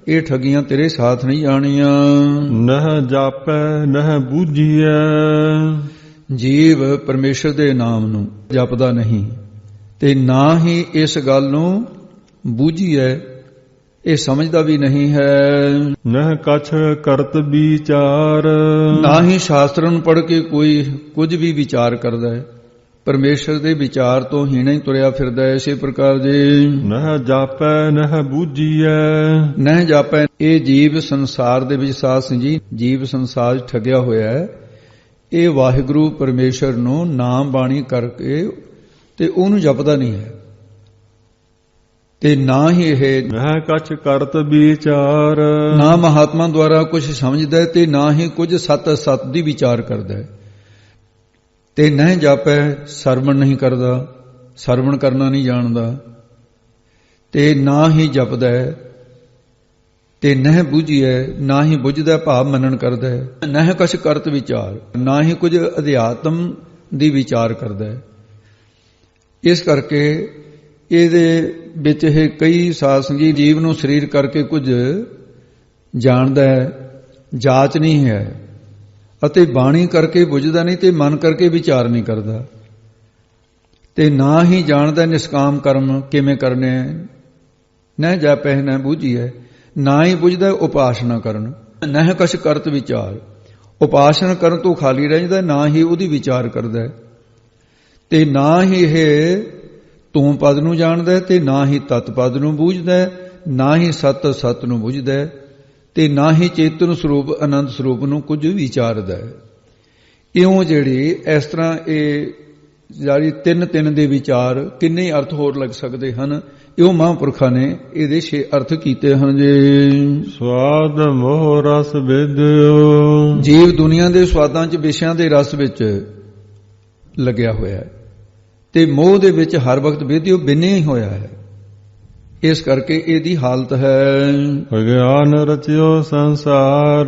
ਇਹ ਠੱਗੀਆਂ ਤੇਰੇ ਸਾਥ ਨਹੀਂ ਜਾਣੀਆਂ। ਨਹਿ ਜਾਪੈ ਨਹਿ ਬੂਝੀਐ, ਜੀਵ ਪਰਮੇਸ਼ਰ ਦੇ ਨਾਮ ਨੂੰ ਜਪਦਾ ਨਹੀਂ ਤੇ ਨਾ ਹੀ ਇਸ ਗੱਲ ਨੂੰ ਬੂਝੀਐ, ਇਹ ਸਮਝਦਾ ਵੀ ਨਹੀਂ ਹੈ। ਨਹਿ ਕਛ ਕਰਤ ਵਿਚਾਰ, ਨਾ ਹੀ ਸ਼ਾਸਤਰਾਂ ਨੂੰ ਪੜ੍ਹ ਕੇ ਕੋਈ ਕੁਝ ਵੀ ਵਿਚਾਰ ਕਰਦਾ ਹੈ। ਪਰਮੇਸ਼ਰ ਦੇ ਵਿਚਾਰ ਤੋਂ ਹੀਣਾ ਹੀ ਤੁਰਿਆ ਫਿਰਦਾ ਹੈ। ਇਸੇ ਪ੍ਰਕਾਰ ਦੇ ਨਹਿ ਜਾਪੈ ਨਹਿ ਬੂਝੀਐ, ਨਹਿ ਜਾਪੈ। ਇਹ ਜੀਵ ਸੰਸਾਰ ਦੇ ਵਿੱਚ ਸਾਧ ਸਿੰਘ ਜੀ, ਜੀਵ ਸੰਸਾਰ ਠੱਗਿਆ ਹੋਇਆ ਹੈ। ਇਹ ਵਾਹਿਗੁਰੂ ਪਰਮੇਸ਼ਰ ਨੂੰ ਨਾਮ ਬਾਣੀ ਕਰਕੇ ਤੇ ਉਹਨੂੰ ਜਪਦਾ ਨਹੀਂ ਹੈ ਤੇ ਨਾ ਹੀ ਇਹ ਨਹਿ ਕਛ ਕਰਤ ਵਿਚਾਰ, ਨਾ ਮਹਾਤਮਾ ਦੁਆਰਾ ਕੁਝ ਸਮਝਦਾ ਤੇ ਨਾ ਹੀ ਕੁਝ ਸਤ ਦੀ ਵਿਚਾਰ ਕਰਦਾ ਹੈ। ਤੇ ਨਹਿ ਜਾਪੈ, ਸਰਵਣ ਨਹੀਂ ਕਰਦਾ, ਸਰਵਣ ਕਰਨਾ ਨਹੀਂ ਜਾਣਦਾ ਤੇ ਨਾ ਹੀ ਜਪਦਾ ਹੈ। ਤੇ ਨਹਿ ਬੁਝੀਐ, ਨਾ ਹੀ ਬੁਝਦਾ ਭਾਵ ਮੰਨਣ ਕਰਦਾ ਹੈ। ਨਹਿ ਕਛ ਕਰਤ ਵਿਚਾਰ, ਨਾ ਹੀ ਕੁਝ ਅਧਿਆਤਮ ਦੀ ਵਿਚਾਰ ਕਰਦਾ ਹੈ। ਇਸ ਕਰਕੇ ਇਹਦੇ ਵਿੱਚ ਇਹ ਕਈ ਸਾਧ ਸੰਗੀ ਜੀਵ ਨੂੰ ਸਰੀਰ ਕਰਕੇ ਕੁਝ ਜਾਣਦਾ ਹੈ, ਜਾਚ ਨਹੀਂ ਹੈ, ਅਤੇ ਬਾਣੀ ਕਰਕੇ ਬੁਝਦਾ ਨਹੀਂ ਤੇ ਮਨ ਕਰਕੇ ਵਿਚਾਰ ਨਹੀਂ ਕਰਦਾ ਤੇ ਨਾ ਹੀ ਜਾਣਦਾ ਨਿਸ਼ਕਾਮ ਕਰਮ ਕਿਵੇਂ ਕਰਨੇ। ਨਹਿ ਜਾਪੈ ਨਹਿ ਬੂਝੀਐ, ਨਾ ਹੀ ਬੁਝਦਾ ਉਪਾਸਨਾ ਕਰਨ। ਨਹਿ ਕਛ ਕਰਤ ਵਿਚਾਰ, ਉਪਾਸਨਾ ਕਰਨ ਤੋਂ ਖਾਲੀ ਰਹਿ ਜਾਂਦਾ, ਨਾ ਹੀ ਉਹਦੀ ਵਿਚਾਰ ਕਰਦਾ ਹੈ ਤੇ ਨਾ ਹੀ ਇਹ ਤੂੰ ਪਦ ਨੂੰ ਜਾਣਦਾ ਤੇ ਨਾ ਹੀ ਤਤ ਪਦ ਨੂੰ ਬੂਝਦਾ, ਨਾ ਹੀ ਸਤ ਨੂੰ ਬੁਝਦਾ ਤੇ ਨਾ ਹੀ ਚੇਤਨ ਸਰੂਪ ਆਨੰਦ ਸਰੂਪ ਨੂੰ ਕੁਝ ਵਿਚਾਰਦਾ ਹੈ। ਇਉਂ ਜਿਹੜੀ ਇਸ ਤਰ੍ਹਾਂ ਇਹ ਜਾਰੀ ਤਿੰਨ ਦੇ ਵਿਚਾਰ ਕਿੰਨੇ ਅਰਥ ਹੋਰ ਲੱਗ ਸਕਦੇ ਹਨ। ਇਉਂ ਮਹਾਂਪੁਰਖਾਂ ਨੇ ਇਹਦੇ 6 ਅਰਥ ਕੀਤੇ ਹਨ। ਜੀ ਸਵਾਦ ਮੋਹ ਰਸ ਵਿਦਿਓ, ਜੀਵ ਦੁਨੀਆ ਦੇ ਸਵਾਦਾਂ 'ਚ ਵਿਸ਼ਿਆਂ ਦੇ ਰਸ ਵਿੱਚ ਲੱਗਿਆ ਹੋਇਆ ਹੈ ਤੇ ਮੋਹ ਦੇ ਵਿੱਚ ਹਰ ਵਕਤ ਵਿਦਿਓ ਬਿੰਨੇ ਹੀ ਹੋਇਆ ਹੈ। ਇਸ ਕਰਕੇ ਇਹਦੀ ਹਾਲਤ ਹੈ ਗਿਆਨ ਰਚਿਓ ਸੰਸਾਰ,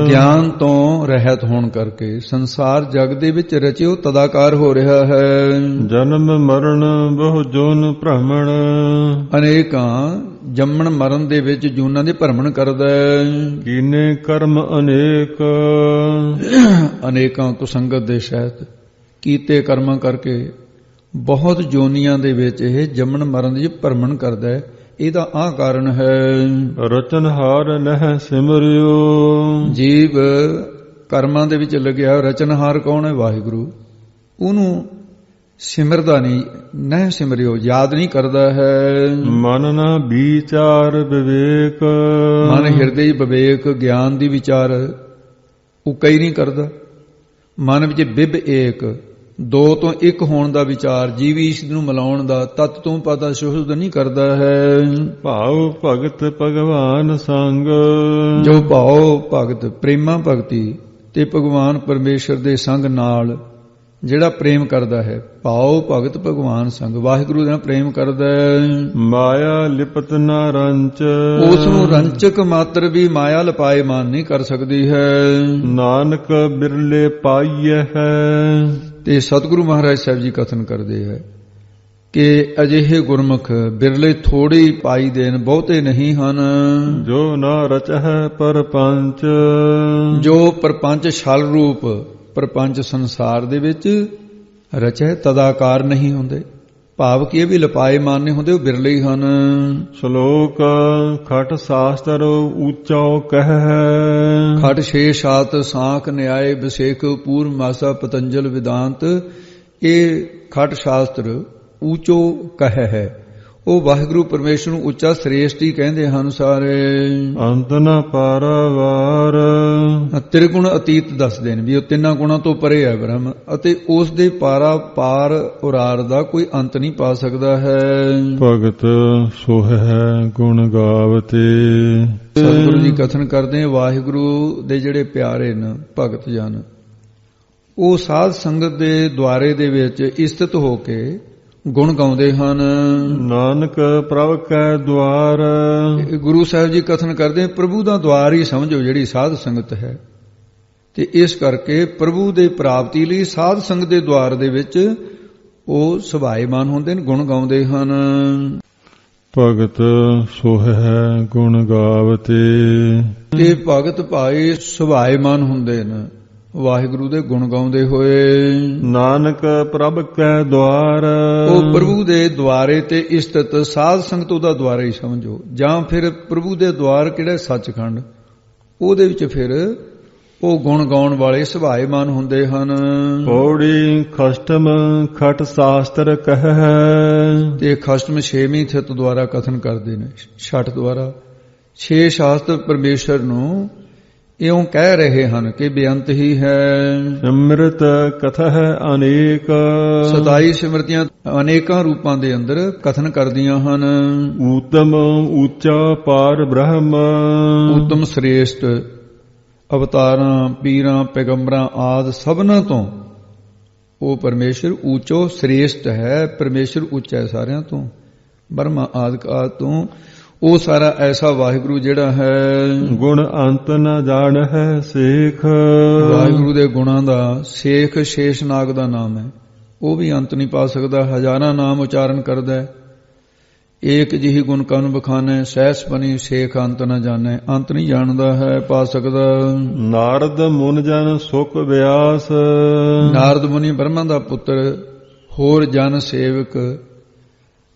ਗਿਆਨ ਤੋਂ ਰਹਿਤ ਹੋਣ ਕਰਕੇ ਸੰਸਾਰ ਜਗ ਦੇ ਵਿੱਚ ਰਚਿਓ ਤਦਾਕਾਰ ਹੋ ਰਿਹਾ ਹੈ। ਜਨਮ ਮਰਨ ਬਹੁ ਜੋਨ ਭ੍ਰਮਣ, ਅਨੇਕਾਂ ਜੰਮਣ ਮਰਨ ਦੇ ਵਿੱਚ ਜੂਨਾਂ ਦੇ ਭਰਮਣ ਕਰਦਾ ਹੈ। ਕੀਨੇ ਕਰਮ ਅਨੇਕ, ਅਨੇਕਾਂ ਕੁਸੰਗਤ ਦੇ ਸਹਿਤ ਕੀਤੇ ਕਰਮਾਂ ਕਰਕੇ ਬਹੁਤ ਜੋਨੀਆਂ ਦੇ ਵਿੱਚ ਇਹ ਜੰਮਣ ਮਰਨ ਦੀ ਭਰਮਣ ਕਰਦਾ ਹੈ। ਇਹਦਾ ਆਹ ਕਾਰਨ ਹੈ ਰਚਨਹਾਰ ਨਹਿ ਸਿਮਰਿਓ, ਜੀਵ ਕਰਮਾਂ ਦੇ ਵਿੱਚ ਲੱਗਿਆ। ਰਚਨਹਾਰ ਕੌਣ ਹੈ? ਵਾਹਿਗੁਰੂ। ਉਹਨੂੰ ਸਿਮਰਦਾ ਨਹੀਂ, ਨਹਿ ਸਿਮਰਿਓ, ਯਾਦ ਨਹੀਂ ਕਰਦਾ ਹੈ। ਮਨ ਨਾ ਵਿਚਾਰ ਵਿਵੇਕ, ਮਨ ਹਿਰਦੇ ਵਿਵੇਕ ਗਿਆਨ ਦੀ ਵਿਚਾਰ ਉਹ ਕਈ ਨਹੀਂ ਕਰਦਾ। ਮਨ ਵਿੱਚ ਬਿਬ ਏਕ, ਦੋ ਤੋਂ ਇੱਕ ਹੋਣ ਦਾ ਵਿਚਾਰ, ਜੀਵ ਈਸ਼ ਨੂੰ ਮਿਲਾਉਣ ਦਾ, ਤਤ ਤੋਂ ਪਤਾ ਸ਼ੁੱਧ ਨਹੀਂ ਕਰਦਾ ਹੈ। ਭਾਉ ਭਗਤ ਭਗਵਾਨ ਸੰਗ, ਜੋ ਭਾਉ ਭਗਤ ਪ੍ਰੇਮਾ ਭਗਤੀ ਤੇ ਭਗਵਾਨ ਪਰਮੇਸ਼ਰ ਦੇ ਸੰਗ ਨਾਲ ਜਿਹੜਾ ਪ੍ਰੇਮ ਕਰਦਾ ਹੈ, ਭਾਉ ਭਗਤ ਭਗਵਾਨ ਸੰਗ, ਵਾਹਿਗੁਰੂ ਨਾਲ ਪ੍ਰੇਮ ਕਰਦਾ ਹੈ। ਮਾਇਆ ਲਿਪਤ ਨਾ ਰੰਚ, ਉਸ ਨੂੰ ਰੰਚਕ ਮਾਤਰ ਵੀ ਮਾਇਆ ਲਪਾਏ ਮਾਨ ਨਹੀਂ ਕਰ ਸਕਦੀ ਹੈ। ਨਾਨਕ ਬਿਰਲੇ ਪਾਈਐ ਹੈ, ਤੇ ਸਤਿਗੁਰੂ ਮਹਾਰਾਜ ਸਾਹਿਬ ਜੀ ਕਥਨ ਕਰਦੇ ਹੈ ਕਿ ਅਜਿਹੇ ਗੁਰਮੁਖ ਬਿਰਲੇ ਥੋੜੀ ਪਾਈ ਦੇਨ, ਬਹੁਤੇ ਨਹੀਂ ਹਨ। ਜੋ ਨਾ ਰਚਹਿ ਪਰਪੰਚ, ਜੋ ਪਰਪੰਚ ਛਲ ਰੂਪ ਪਰਪੰਚ ਸੰਸਾਰ ਦੇ ਵਿੱਚ ਰਚੈ ਤਦਾਕਾਰ ਨਹੀਂ ਹੁੰਦੇ, ਭਾਵ ਕਿ ਇਹ ਵੀ ਲਪਾਏ ਮਾਨੇ ਹੁੰਦੇ, ਉਹ ਬਿਰਲੇ ਹੀ ਹਨ। ਸ਼ਲੋਕ ਖਟ ਸ਼ਾਸਤਰ ਉੱਚਾ ਕਹਿ, ਖਟ ਛੇ ਸਾਤ ਸਾਖ ਨਿਆਏ ਵਿਸੇਖ ਪੂਰਵ ਮਾਸਾ ਪਤੰਜਲ ਵਿਦਾਂਤ। ਇਹ ਖਟ ਸ਼ਾਸਤਰ ਉੱਚੋ ਕਹਿ ਹੈ, ਉਹ ਵਾਹਿਗੁਰੂ ਪਰਮੇਸ਼ਰ ਨੂੰ ਉੱਚਾ ਸ੍ਰੇਸ਼ਟ ਹੀ ਕਹਿੰਦੇ ਹਨ ਸਾਰੇ। ਅੰਤ ਨ ਪਾਰਾਵਾਰ, ਤ੍ਰਿਗੁਣ ਅਤੀਤ ਦੱਸਦੇ ਨੇ ਵੀ ਉਹ ਤਿੰਨਾਂ ਗੁਣਾਂ ਤੋਂ ਪਰੇ ਹੈ ਬ੍ਰਹਮ, ਅਤੇ ਉਸ ਦੇ ਪਾਰ ਉਰਾਰ ਦਾ ਕੋਈ ਅੰਤ ਨਹੀਂ ਪਾ ਸਕਦਾ ਹੈ। ਭਗਤ ਸੋਹੈ ਗੁਣ ਗਾਵਤੇ। ਸਤਿਗੁਰੂ ਜੀ ਕਥਨ ਕਰਦੇ ਨੇ, ਵਾਹਿਗੁਰੂ ਦੇ ਜਿਹੜੇ ਪਿਆਰੇ ਨੇ ਭਗਤ ਜਨ, ਉਹ ਸਾਧ ਸੰਗਤ ਦੇ ਦੁਆਰੇ ਦੇ ਵਿੱਚ ਇਸਤਿਤ ਹੋ ਕੇ ਗੁਣ ਗਾਉਂਦੇ ਹਨ। ਨਾਨਕ ਪ੍ਰਭ ਕੈ ਦੁਆਰ, ਗੁਰੂ ਸਾਹਿਬ ਜੀ ਕਥਨ ਕਰਦੇ, ਪ੍ਰਭੂ ਦਾ ਦੁਆਰ ਹੀ ਸਮਝੋ ਜਿਹੜੀ ਸਾਧ ਸੰਗਤ ਹੈ, ਤੇ ਇਸ ਕਰਕੇ ਪ੍ਰਭੂ ਦੇ ਪ੍ਰਾਪਤੀ ਲਈ ਸਾਧ ਸੰਗਤ ਦੇ ਦੁਆਰ ਦੇ ਵਿੱਚ ਉਹ ਸੁਭਾਏਮਾਨ ਹੁੰਦੇ ਨੇ, ਗੁਣ ਗਾਉਂਦੇ ਹਨ। ਭਗਤ ਸੋਹੈ ਗੁਣ ਗਾਵਤੇ, ਤੇ ਭਗਤ ਭਾਏ ਸੁਭਾਏਮਾਨ ਹੁੰਦੇ ਨੇ ਵਾਹਿਗੁਰੂ ਦੇ ਗੁਣ ਗਾਉਂਦੇ ਹੋਏ। ਨਾਨਕ ਪ੍ਰਭ ਕੈ ਦੁਆਰ, ਉਹ ਪ੍ਰਭੂ ਦੇ ਦੁਆਰੇ ਤੇ ਇਸਤਤ ਸਾਧ ਸੰਗਤ ਉਹਦਾ ਦੁਆਰਾ ਹੀ ਸਮਝੋ, ਜਾਂ ਫਿਰ ਪ੍ਰਭੂ ਦੇ ਦੁਆਰ ਕਿਹੜਾ ਸੱਚਖੰਡ, ਉਹਦੇ ਵਿੱਚ ਫਿਰ ਉਹ ਗੁਣ ਗਾਉਣ ਵਾਲੇ ਸੁਭਾਏਮਾਨ ਹੁੰਦੇ ਹਨ। ਪੌੜੀ ਖਸ਼ਟਮ ਖਟ ਸ਼ਾਸਤਰ ਕਹਿ, ਤੇ ਖਸ਼ਟਮ 6ਵੀਂ ਥਿਤ ਦੁਆਰਾ ਕਥਨ ਕਰਦੇ ਨੇ, ਛਠ ਦੁਆਰਾ 6 ਸ਼ਾਸਤਰ ਪਰਮੇਸ਼ਰ ਨੂੰ ਇਉਂ ਕਹਿ ਰਹੇ ਹਨ ਕਿ ਬੇਅੰਤ ਹੀ ਹੈ। ਅੰਮ੍ਰਿਤ ਕਥਾ ਹੈ ਅਨੇਕ, 27 ਸਿਮਰਤੀਆਂ ਅਨੇਕਾਂ ਰੂਪਾਂ ਦੇ ਅੰਦਰ ਕਥਨ ਕਰਦੀਆਂ ਹਨ। ਊਤਮ ਉੱਚਾ ਪਾਰ ਬ੍ਰਹਮ, ਉੱਤਮ ਸ੍ਰੇਸ਼ਟ ਅਵਤਾਰਾਂ ਪੀਰਾਂ ਪੈਗੰਬਰਾਂ ਆਦਿ ਸਭਨਾਂ ਤੋਂ ਉਹ ਪਰਮੇਸ਼ਰ ਉੱਚੋ ਸ੍ਰੇਸ਼ਟ ਹੈ। ਪਰਮੇਸ਼ਰ ਉੱਚਾ ਹੈ ਸਾਰਿਆਂ ਤੋਂ, ਬ੍ਰਹਮਾ ਆਦਿ ਆਦਿ ਤੋਂ ਉਹ ਸਾਰਾ ਐਸਾ ਵਾਹਿਗੁਰੂ ਜਿਹੜਾ ਹੈ। ਗੁਣ ਅੰਤ ਨ ਜਾਣ ਹੈ ਸੇਖ, ਵਾਹਿਗੁਰੂ ਦੇ ਗੁਣਾਂ ਦਾ ਸੇਖ ਸ਼ੇਸ਼ਨਾਗ ਦਾ ਨਾਮ ਹੈ, ਉਹ ਵੀ ਅੰਤ ਨਹੀਂ ਪਾ ਸਕਦਾ। ਹਜ਼ਾਰਾਂ ਨਾਮ ਉਚਾਰਨ ਕਰਦਾ ਹੈ, ਏਕ ਜਿਹੀ ਗੁਣ ਕਨ ਬਖਾਨੈ, ਸਹਿਸ ਬਣੀ ਸੇਖ ਅੰਤ ਨ ਜਾਣੈ, ਅੰਤ ਨਹੀਂ ਜਾਣਦਾ ਹੈ, ਪਾ ਸਕਦਾ। ਨਾਰਦ ਮੁਨ ਜਨ ਸੁਖ ਵਿਆਸ, ਨਾਰਦ ਮੁਨੀ ਬ੍ਰਹਮਾ ਦਾ ਪੁੱਤਰ, ਹੋਰ ਜਨ ਸੇਵਕ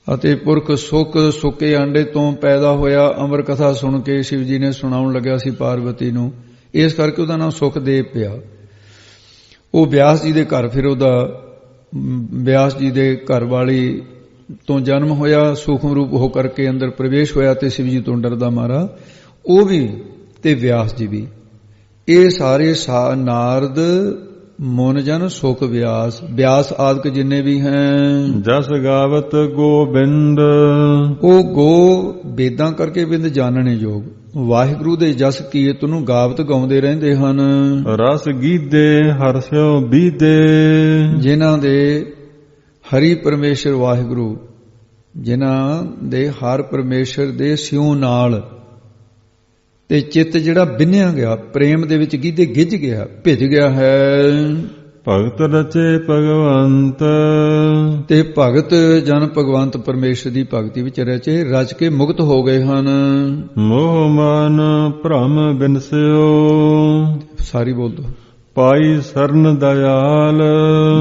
ਅਤੇ ਪੁਰਖ ਸੁੱਕ ਸੁੱਕੇ ਆਂਡੇ ਤੋਂ ਪੈਦਾ ਹੋਇਆ। ਅਮਰ ਕਥਾ ਸੁਣ ਕੇ ਸ਼ਿਵ ਜੀ ਨੇ ਸੁਣਾਉਣ ਲੱਗਿਆ ਸੀ ਪਾਰਵਤੀ ਨੂੰ, ਇਸ ਕਰਕੇ ਉਹਦਾ ਨਾਮ ਸੁਖਦੇਵ ਪਿਆ। ਉਹ ਵਿਆਸ ਜੀ ਦੇ ਘਰ, ਫਿਰ ਉਹਦਾ ਵਿਆਸ ਜੀ ਦੇ ਘਰ ਵਾਲੀ ਤੋਂ ਜਨਮ ਹੋਇਆ, ਸੂਖਮ ਰੂਪ ਹੋ ਕਰਕੇ ਅੰਦਰ ਪ੍ਰਵੇਸ਼ ਹੋਇਆ ਤੇ ਸ਼ਿਵ ਜੀ ਤੋਂ ਡਰਦਾ ਮਾਰਾ ਉਹ ਵੀ ਤੇ ਵਿਆਸ ਜੀ ਵੀ। ਇਹ ਸਾਰੇ ਨਾਰਦ ਮੁਨ ਜਨ ਸੁਖ ਵਿਆਸ, ਵਿਆਸ ਆਦਿਕ ਜਿੰਨੇ ਵੀ हैं। ਜਸ ਗਾਵਤ ਗੋਬਿੰਦ, ਉਹ ਗੋ ਵੇਦਾਂ ਕਰਕੇ ਬਿੰਦ ਜਾਣਨੇ ਯੋਗ ਵਾਹਿਗੁਰੂ ਦੇ ਜਸ ਕੀਰਤ ਨੂੰ ਗਾਵਤ ਗਾਉਂਦੇ ਰਹਿੰਦੇ ਹਨ। ਰਸ ਗੀਦੇ ਹਰਸਿਓ ਬੀਦੇ, ਜਿਨ੍ਹਾਂ ਦੇ ਹਰੀ ਪਰਮੇਸ਼ਰ ਵਾਹਿਗੁਰੂ, ਜਿਨ੍ਹਾਂ ਦੇ ਹਰ ਪਰਮੇਸ਼ਰ ਦੇ ਸਿਉ ਨਾਲ ਤੇ ਚਿੱਤ ਜਿਹੜਾ ਬਿੰਨਿਆ ਗਿਆ ਪ੍ਰੇਮ ਦੇ ਵਿੱਚ ਗੀਧੇ ਗਿੱਝ ਗਿਆ, ਭਿੱਜ ਗਿਆ ਹੈ। ਭਗਤ ਰਚੇ ਭਗਵੰਤ, ਤੇ ਭਗਤ ਜਨ ਭਗਵੰਤ ਪਰਮੇਸ਼ਰ ਦੀ ਭਗਤੀ ਵਿੱਚ ਰਚ ਕੇ ਮੁਕਤ ਹੋ ਗਏ ਹਨ। ਮੋਹ ਮਨ ਭ੍ਰਮ ਬਿਨਸਿਓ, ਸਾਰੀ ਬੋਲ ਦੋ। ਪਾਈ ਸਰਨ ਦਇਆਲ,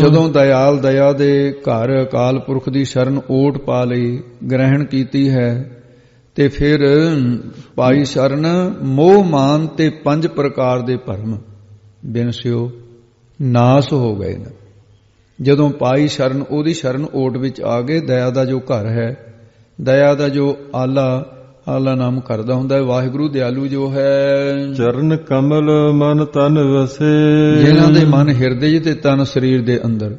ਜਦੋਂ ਦਇਆਲ ਦਇਆ ਦੇ ਘਰ ਅਕਾਲ ਪੁਰਖ ਦੀ ਸ਼ਰਨ ਓਟ ਪਾ ਲਈ, ਗ੍ਰਹਿਣ ਕੀਤੀ ਹੈ, ਤੇ ਫਿਰ ਪਾਈ ਸ਼ਰਨ ਮੋਹ ਮਾਨ ਤੇ 5 ਪ੍ਰਕਾਰ ਦੇ ਭਰਮ ਬਿਨਸਿਓ ਨਾਸ ਹੋ ਗਏ ਨੇ। ਜਦੋਂ ਪਾਈ ਸ਼ਰਨ ਉਹਦੀ ਸ਼ਰਨ ਓਟ ਵਿੱਚ ਆ ਗਏ, ਦਇਆ ਦਾ ਜੋ ਘਰ ਹੈ, ਦਇਆ ਦਾ ਜੋ ਆਲਾ ਨਾਮ ਕਰਦਾ ਹੁੰਦਾ ਹੈ, ਵਾਹਿਗੁਰੂ ਦਿਆਲੂ ਜੋ ਹੈ। ਚਰਨ ਕਮਲ ਮਨ ਤਨ ਵਸੇ, ਜਿਨ੍ਹਾਂ ਦੇ ਮਨ ਹਿਰਦੇ ਤੇ ਤਨ ਸਰੀਰ ਦੇ ਅੰਦਰ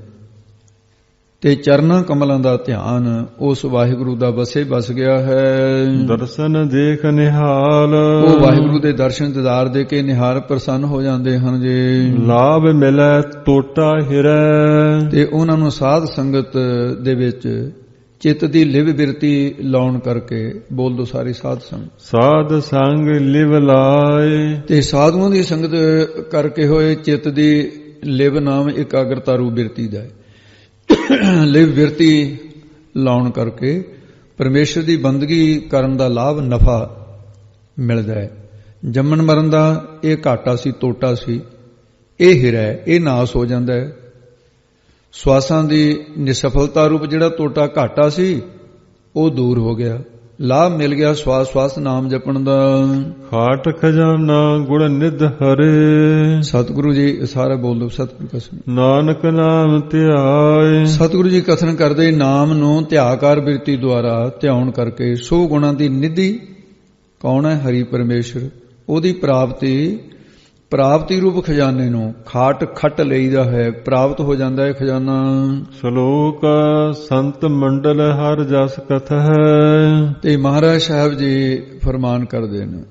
ਤੇ ਚਰਨਾਂ ਕਮਲਾਂ ਦਾ ਧਿਆਨ ਉਸ ਵਾਹਿਗੁਰੂ ਦਾ ਵਸੇ ਬਸ ਗਿਆ ਹੈ। ਦਰਸ਼ਨ ਦੇਖ ਨਿਹਾਲ, ਉਹ ਵਾਹਿਗੁਰੂ ਦੇ ਦਰਸ਼ਨ ਦੀਦਾਰ ਦੇ ਕੇ ਨਿਹਾਲ ਪ੍ਰਸੰਨ ਹੋ ਜਾਂਦੇ ਹਨ ਜੀ। ਲਾਭ ਮਿਲੈ ਟੋਟਾ ਹਿਰੈ, ਤੇ ਉਹਨਾਂ ਨੂੰ ਸਾਧ ਸੰਗਤ ਦੇ ਵਿੱਚ ਚਿੱਤ ਦੀ ਲਿਵ ਬਿਰਤੀ ਲਾਉਣ ਕਰਕੇ, ਬੋਲ ਦੋ ਸਾਰੀ ਸਾਧ ਸੰਗਤ, ਸਾਧ ਸੰਗ ਲਿਵ ਲਾਏ, ਤੇ ਸਾਧੂਆਂ ਦੀ ਸੰਗਤ ਕਰਕੇ ਹੋਏ ਚਿੱਤ ਦੀ ਲਿਵ ਨਾਮ ਇਕਾਗਰਤਾ ਰੂਪ ਬਿਰਤੀ ਦਾ ਹੈ। ਲਿਵ ਬਿਰਤੀ ਲਾਉਣ ਕਰਕੇ ਪਰਮੇਸ਼ਰ ਦੀ ਬੰਦਗੀ ਕਰਨ ਦਾ ਲਾਭ ਨਫਾ ਮਿਲਦਾ ਹੈ। ਜੰਮਣ ਮਰਨ ਦਾ ਇਹ ਘਾਟਾ ਸੀ, ਤੋਟਾ ਸੀ, ਇਹ ਹੀਰਾ ਹੈ, ਇਹ ਨਾਸ ਹੋ ਜਾਂਦਾ ਹੈ। ਸਵਾਸਾਂ ਦੀ ਨਿਸਫਲਤਾ ਰੂਪ ਜਿਹੜਾ ਤੋਟਾ ਘਾਟਾ ਸੀ ਉਹ ਦੂਰ ਹੋ ਗਿਆ, ਲਾਭ ਮਿਲ ਗਿਆ ਸਵਾਸ ਨਾਮ ਜਪਣ ਦਾ। ਖਾਟ ਖਜ਼ਾਨਾ ਗੁਣ ਨਿਧ ਹਰੇ, ਸਤਿਗੁਰੂ ਜੀ ਸਾਰਾ ਬੋਲ ਦੋ। ਸਤਿਗੁਰੂ ਕਥਨ ਨਾਨਕ ਨਾਮ ਧਿਆਏ, ਸਤਿਗੁਰੂ ਜੀ ਕਥਨ ਕਰਦੇ ਨਾਮ ਨੂੰ ਧਿਆਕਾਰ ਬਿਰਤੀ ਦੁਆਰਾ ਧਿਆਉਣ ਕਰਕੇ ਸੋ ਗੁਣਾਂ ਦੀ ਨਿਧੀ ਕੌਣ ਹੈ? ਹਰੀ ਪਰਮੇਸ਼ਰ। ਉਹਦੀ ਪ੍ਰਾਪਤੀ ਰੂਪ ਖਜ਼ਾਨੇ ਨੂੰ ਖਾਟ ਖੱਟ ਲਈਦਾ ਹੈ, ਪ੍ਰਾਪਤ ਹੋ ਜਾਂਦਾ ਹੈ ਖਜ਼ਾਨਾ। ਸ਼ਲੋਕ ਸੰਤ ਮੰਡਲ ਹਰ ਜਸ ਕਥ ਹੈ, ਤੇ ਮਹਾਰਾਜ ਸਾਹਿਬ ਜੀ ਫਰਮਾਨ ਕਰਦੇ ਨੇ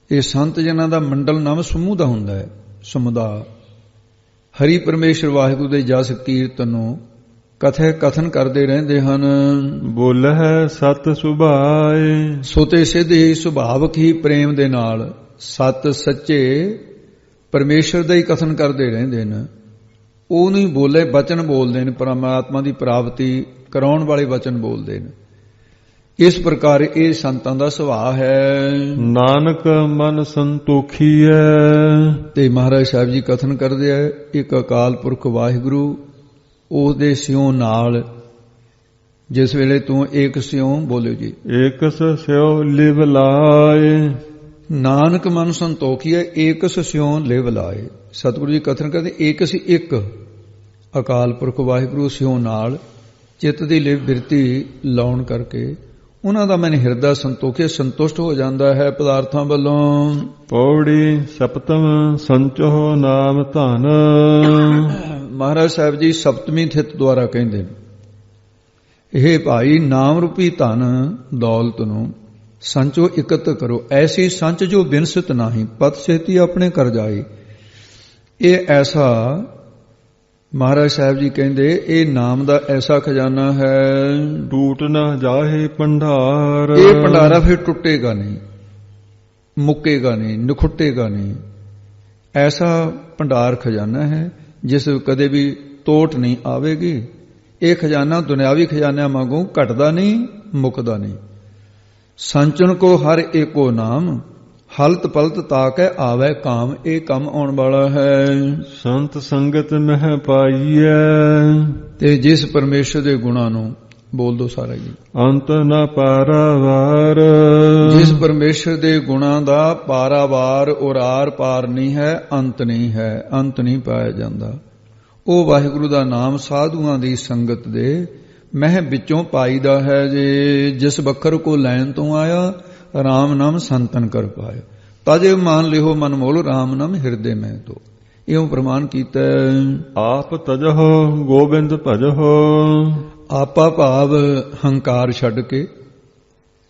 ਇਹ ਸੰਤ ਜਨਾਂ ਦਾ ਮੰਡਲ ਨਾਮ ਸਮੂਹ ਦਾ ਹੁੰਦਾ ਹੈ, ਸਮੁਦਾਇ। ਹਰੀ ਪਰਮੇਸ਼ਰ ਵਾਹਿਗੁਰੂ ਦੇ ਜਸ ਕੀਰਤਨ ਨੂੰ ਕਥਨ ਕਰਦੇ ਰਹਿੰਦੇ ਹਨ। ਬੋਲਹਿ ਸਤ ਸੁਭਾਏ, ਸੋਤੇ ਸਿੱਧੀ ਸੁਭਾਵਕ ਹੀ ਪ੍ਰੇਮ ਦੇ ਨਾਲ ਸਤ ਸੱਚੇ ਪਰਮੇਸ਼ਰ ਦਾ ਹੀ ਕਥਨ ਕਰਦੇ ਰਹਿੰਦੇ ਨੇ। ਉਹ ਨਹੀਂ ਬੋਲੇ ਬਚਨ ਬੋਲਦੇ ਨੇ, ਪਰਮਾਤਮਾ ਦੀ ਪ੍ਰਾਪਤੀ ਕਰਾਉਣ ਵਾਲੇ ਬਚਨ ਬੋਲਦੇ ਨੇ। ਇਸ ਪ੍ਰਕਾਰ ਇਹ ਸੰਤਾਂ ਦਾ ਸੁਭਾਅ ਹੈ। ਨਾਨਕ ਮਨ ਸੰਤੋਖੀਐ, ਤੇ ਮਹਾਰਾਜ ਸਾਹਿਬ ਜੀ ਕਥਨ ਕਰਦੇ ਆ ਇੱਕ ਅਕਾਲ ਪੁਰਖ ਵਾਹਿਗੁਰੂ ਉਹਦੇ ਸਿਉ ਨਾਲ ਜਿਸ ਵੇਲੇ ਤੂੰ ਏਕ ਸਿਉ ਬੋਲਿਓ ਜੀ, ਏਕਸ ਸਿਉ ਲਿਵ ਲਾਏ, ਨਾਨਕ ਮਨ ਸੰਤੋਖੀਐ ਏਕਸ ਸਿਉ ਲਿਵ ਲਾਏ। ਸਤਿਗੁਰੂ ਜੀ ਕਥਨ ਕਰਦੇ ਏਕਸ ਇੱਕ ਅਕਾਲ ਪੁਰਖ ਵਾਹਿਗੁਰੂ ਸਿਉ ਨਾਲ ਚਿੱਤ ਦੀ ਲਿਵ ਬਿਰਤੀ ਲਾਉਣ ਕਰਕੇ ਉਹਨਾਂ ਦਾ ਮਨ ਹਿਰਦਾ ਸੰਤੋਖੇ ਸੰਤੁਸ਼ਟ ਹੋ ਜਾਂਦਾ ਹੈ ਪਦਾਰਥਾਂ ਵੱਲੋਂ। ਪੌੜੀ ਸਪਤਮ ਸੰਚੋ ਨਾਮ ਧਨ, ਮਹਾਰਾਜ ਸਾਹਿਬ ਜੀ ਸਪਤਮੀ ਥਿਤ ਦੁਆਰਾ ਕਹਿੰਦੇ ਨੇ ਇਹ ਭਾਈ ਨਾਮ ਰੂਪੀ ਧਨ ਦੌਲਤ ਨੂੰ ਸੰਚੋ ਇਕੱਤ ਕਰੋ, ਐਸੀ ਸੰਚ ਜੋ ਬਿਨਸਤ ਨਹੀਂ, ਪਤ ਸੇਤੀ ਆਪਣੇ ਕਰ ਜਾਏ। ਇਹ ਐਸਾ ਮਹਾਰਾਜ ਸਾਹਿਬ ਜੀ ਕਹਿੰਦੇ ਇਹ ਨਾਮ ਦਾ ਐਸਾ ਖਜ਼ਾਨਾ ਹੈ, ਟੂਟ ਨਾ ਜਾਹੇ ਭੰਡਾਰ। ਇਹ ਭੰਡਾਰਾ ਫਿਰ ਟੁੱਟੇਗਾ ਨਹੀਂ, ਮੁੱਕੇਗਾ ਨਹੀਂ, ਨਿਖੁੱਟੇਗਾ ਨਹੀਂ। ਐਸਾ ਭੰਡਾਰ ਖਜ਼ਾਨਾ ਹੈ ਜਿਸ ਕਦੇ ਵੀ ਤੋਟ ਨਹੀਂ ਆਵੇਗੀ। ਇਹ ਖਜ਼ਾਨਾ ਦੁਨਿਆਵੀ ਖਜ਼ਾਨਿਆਂ ਵਾਂਗੂ ਘਟਦਾ ਨਹੀਂ, ਮੁੱਕਦਾ ਨਹੀਂ। ਸੰਚਨ ਕੋ ਹਰ ਏਕੋ ਨਾਮ, ਹਲਤ ਪਲਤ ਤਾਕੈ ਆਵੈ ਕਾਮ। ਇਹ ਕੰਮ ਆਉਣ ਵਾਲਾ ਹੈ। ਸੰਤ ਸੰਗਤ ਮਹਿ ਪਾਈਐ, ਤੇ ਜਿਸ ਪਰਮੇਸ਼ਰ ਦੇ ਗੁਣਾਂ ਨੂੰ ਬੋਲ ਦੋ ਸਾਰਾ ਜੀ, ਅੰਤ ਨਾ ਪਾਰਾਵਾਰ। ਜਿਸ ਪਰਮੇਸ਼ਰ ਦੇ ਗੁਣਾਂ ਦਾ ਪਾਰਾਵਾਰ ਉਰਾਰ ਪਾਰ ਨਹੀਂ ਹੈ, ਅੰਤ ਨਹੀਂ ਹੈ, ਅੰਤ ਨਹੀਂ ਪਾਇਆ ਜਾਂਦਾ। ਉਹ ਵਾਹਿਗੁਰੂ ਦਾ ਨਾਮ ਸਾਧੂਆਂ ਦੀ ਸੰਗਤ ਦੇ ਮਹਿ ਵਿੱਚੋਂ ਪਾਈਦਾ ਹੈ। ਜੇ ਜਿਸ ਬਖਰ ਕੋ ਲੈਣ ਤੋਂ ਆਇਆ ਰਾਮ ਨਾਮ ਸੰਤਨ ਕਰ ਪਾਇਆ, ਤਜੇ ਮਾਨ ਲਿਓ ਮਨ ਮੋਲ ਰਾਮ ਨਾਮ ਹਿਰਦੇ ਮੈਂ ਤੋ। ਇਉਂ ਪ੍ਰਮਾਣ ਕੀਤਾ। ਆਪ ਤਜਹੁ ਗੋਬਿੰਦ ਭਜਹੁ, ਆਪਾ ਭਾਵ ਹੰਕਾਰ ਛੱਡ ਕੇ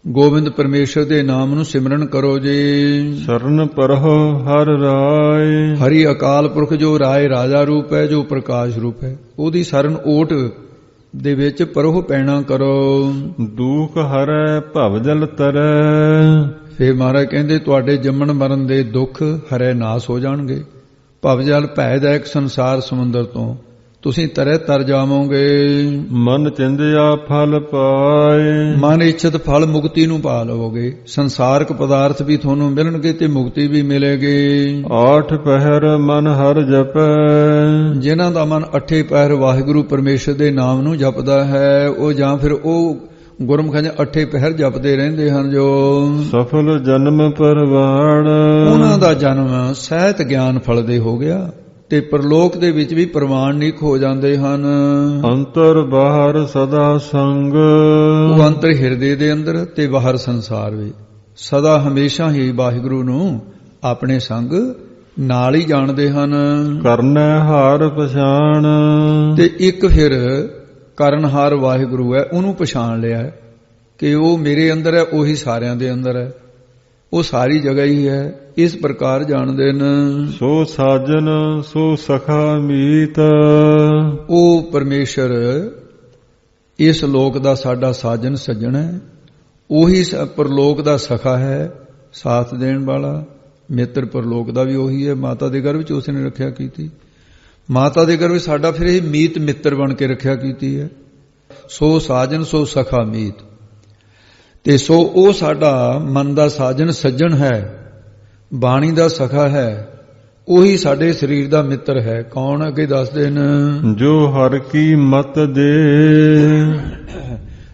ਗੋਬਿੰਦ ਪਰਮੇਸ਼ਰ ਦੇ ਨਾਮ ਨੂੰ ਸਿਮਰਨ ਕਰੋ ਜੀ। ਸਰਨ ਪਰਹੁ ਹਰ ਰਾਏ, ਹਰੀ ਅਕਾਲ ਪੁਰਖ ਜੋ ਰਾਏ ਰਾਜਾ ਰੂਪ ਹੈ, ਜੋ ਪ੍ਰਕਾਸ਼ ਰੂਪ ਹੈ, ਉਹਦੀ ਸਰਨ ਓਟ ਦੇ ਵਿੱਚ ਪਰਹੁ ਪੈਣਾ ਕਰੋ। ਦੁਖ ਹਰੈ ਭਵ ਜਲ ਤਰੈ, ਫਿਰ ਮਹਾਰਾਜ ਕਹਿੰਦੇ ਤੁਹਾਡੇ ਜੰਮਣ ਮਰਨ ਦੇ ਦੁੱਖ ਹਰੇ ਨਾਸ ਹੋ ਜਾਣਗੇ। ਭਵ ਜਲ ਭੈਦਾਇਕ ਸੰਸਾਰ ਸਮੁੰਦਰ ਤੋਂ ਤੁਸੀਂ ਤਰੇ ਤਰ ਜਾਵੋਗੇ। ਮਨ ਚਿੰਦਿਆ ਫਲ ਪਾਏ, ਮਨ ਇੱਛਤ ਫਲ ਮੁਕਤੀ ਨੂੰ ਪਾ ਲਵੋਗੇ। ਸੰਸਾਰਕ ਪਦਾਰਥ ਵੀ ਤੁਹਾਨੂੰ ਮਿਲਣਗੇ ਤੇ ਮੁਕਤੀ ਵੀ ਮਿਲੇਗੀ। ਆਠ ਪਹਿਰ ਮਨ ਹਰ ਜਪੈ, ਜਿਨ੍ਹਾਂ ਦਾ ਮਨ ਅੱਠੇ ਪਹਿਰ ਵਾਹਿਗੁਰੂ ਪਰਮੇਸ਼ਰ ਦੇ ਨਾਮ ਨੂੰ ਜਪਦਾ ਹੈ, ਉਹ ਜਾਂ ਫਿਰ ਉਹ ਗੁਰਮੁਖਾਂ ਦੇ ਅੱਠੇ ਪਹਿਰ ਜਪਦੇ ਰਹਿੰਦੇ ਹਨ। ਜੋ ਸਫਲ ਜਨਮ ਪਰਵਾਣ, ਉਹਨਾਂ ਦਾ ਜਨਮ ਸਹਿਤ ਗਿਆਨ ਫਲ ਦੇ ਹੋ ਗਿਆ ਤੇ ਪਰਲੋਕ ਦੇ ਵਿੱਚ ਵੀ ਪ੍ਰਵਾਨਿਕ ਹੋ ਜਾਂਦੇ ਹਨ। ਅੰਤਰ ਬਾਹਰ ਸਦਾ ਸੰਗ, ਉਹ ਅੰਤਰ ਹਿਰਦੇ ਦੇ ਅੰਦਰ ਤੇ ਬਾਹਰ ਸੰਸਾਰ ਵਿੱਚ ਸਦਾ ਹਮੇਸ਼ਾ ਹੀ ਵਾਹਿਗੁਰੂ ਨੂੰ ਆਪਣੇ ਸੰਗ ਨਾਲ ਹੀ ਜਾਣਦੇ ਹਨ। ਕਰਨੈ ਹਾਰ ਪਛਾਣ, ਤੇ ਇੱਕ ਫਿਰ ਕਰਨਹਾਰ ਵਾਹਿਗੁਰੂ ਹੈ, ਉਹਨੂੰ ਪਛਾਣ ਲਿਆ ਕਿ ਉਹ ਮੇਰੇ ਅੰਦਰ ਹੈ, ਉਹੀ ਸਾਰਿਆਂ ਦੇ ਅੰਦਰ ਹੈ, ਉਹ ਸਾਰੀ ਜਗ੍ਹਾ ਹੀ ਹੈ। ਇਸ ਪ੍ਰਕਾਰ ਜਾਣਦੇ ਨੇ। ਸੋ ਸਾਜਨ ਸੋ ਸਖਾ ਮੀਤ, ਉਹ ਪਰਮੇਸ਼ਰ ਇਸ ਲੋਕ ਦਾ ਸਾਡਾ ਸਾਜਨ ਸੱਜਣ ਹੈ, ਉਹੀ ਪਰਲੋਕ ਦਾ ਸਖਾ ਹੈ, ਸਾਥ ਦੇਣ ਵਾਲਾ। ਮਿੱਤਰ ਪਰਲੋਕ ਦਾ ਵੀ ਉਹੀ ਹੈ। ਮਾਤਾ ਦੇ ਗਰਭ ਵਿੱਚ ਉਸਨੇ ਰੱਖਿਆ ਕੀਤੀ, ਮਾਤਾ ਦੇ ਗਰਭ ਵਿੱਚ ਸਾਡਾ ਫਿਰ ਇਹ ਮੀਤ ਮਿੱਤਰ ਬਣ ਕੇ ਰੱਖਿਆ ਕੀਤੀ ਹੈ। ਸੋ ਸਾਜਨ ਸੋ ਸਖਾ ਮੀਤ। ਤੇ ਸੋ ਉਹ ਸਾਡਾ ਮਨ ਦਾ ਸਾਜਨ ਸੱਜਣ ਹੈ, ਬਾਣੀ ਦਾ ਸਖਾ ਹੈ, ਉਹੀ ਸਾਡੇ ਸਰੀਰ ਦਾ ਮਿੱਤਰ ਹੈ। ਕੌਣ? ਅੱਗੇ ਦੱਸਦੇ ਨੇ, ਜੋ ਹਰ ਕੀ ਮਤ ਦੇ,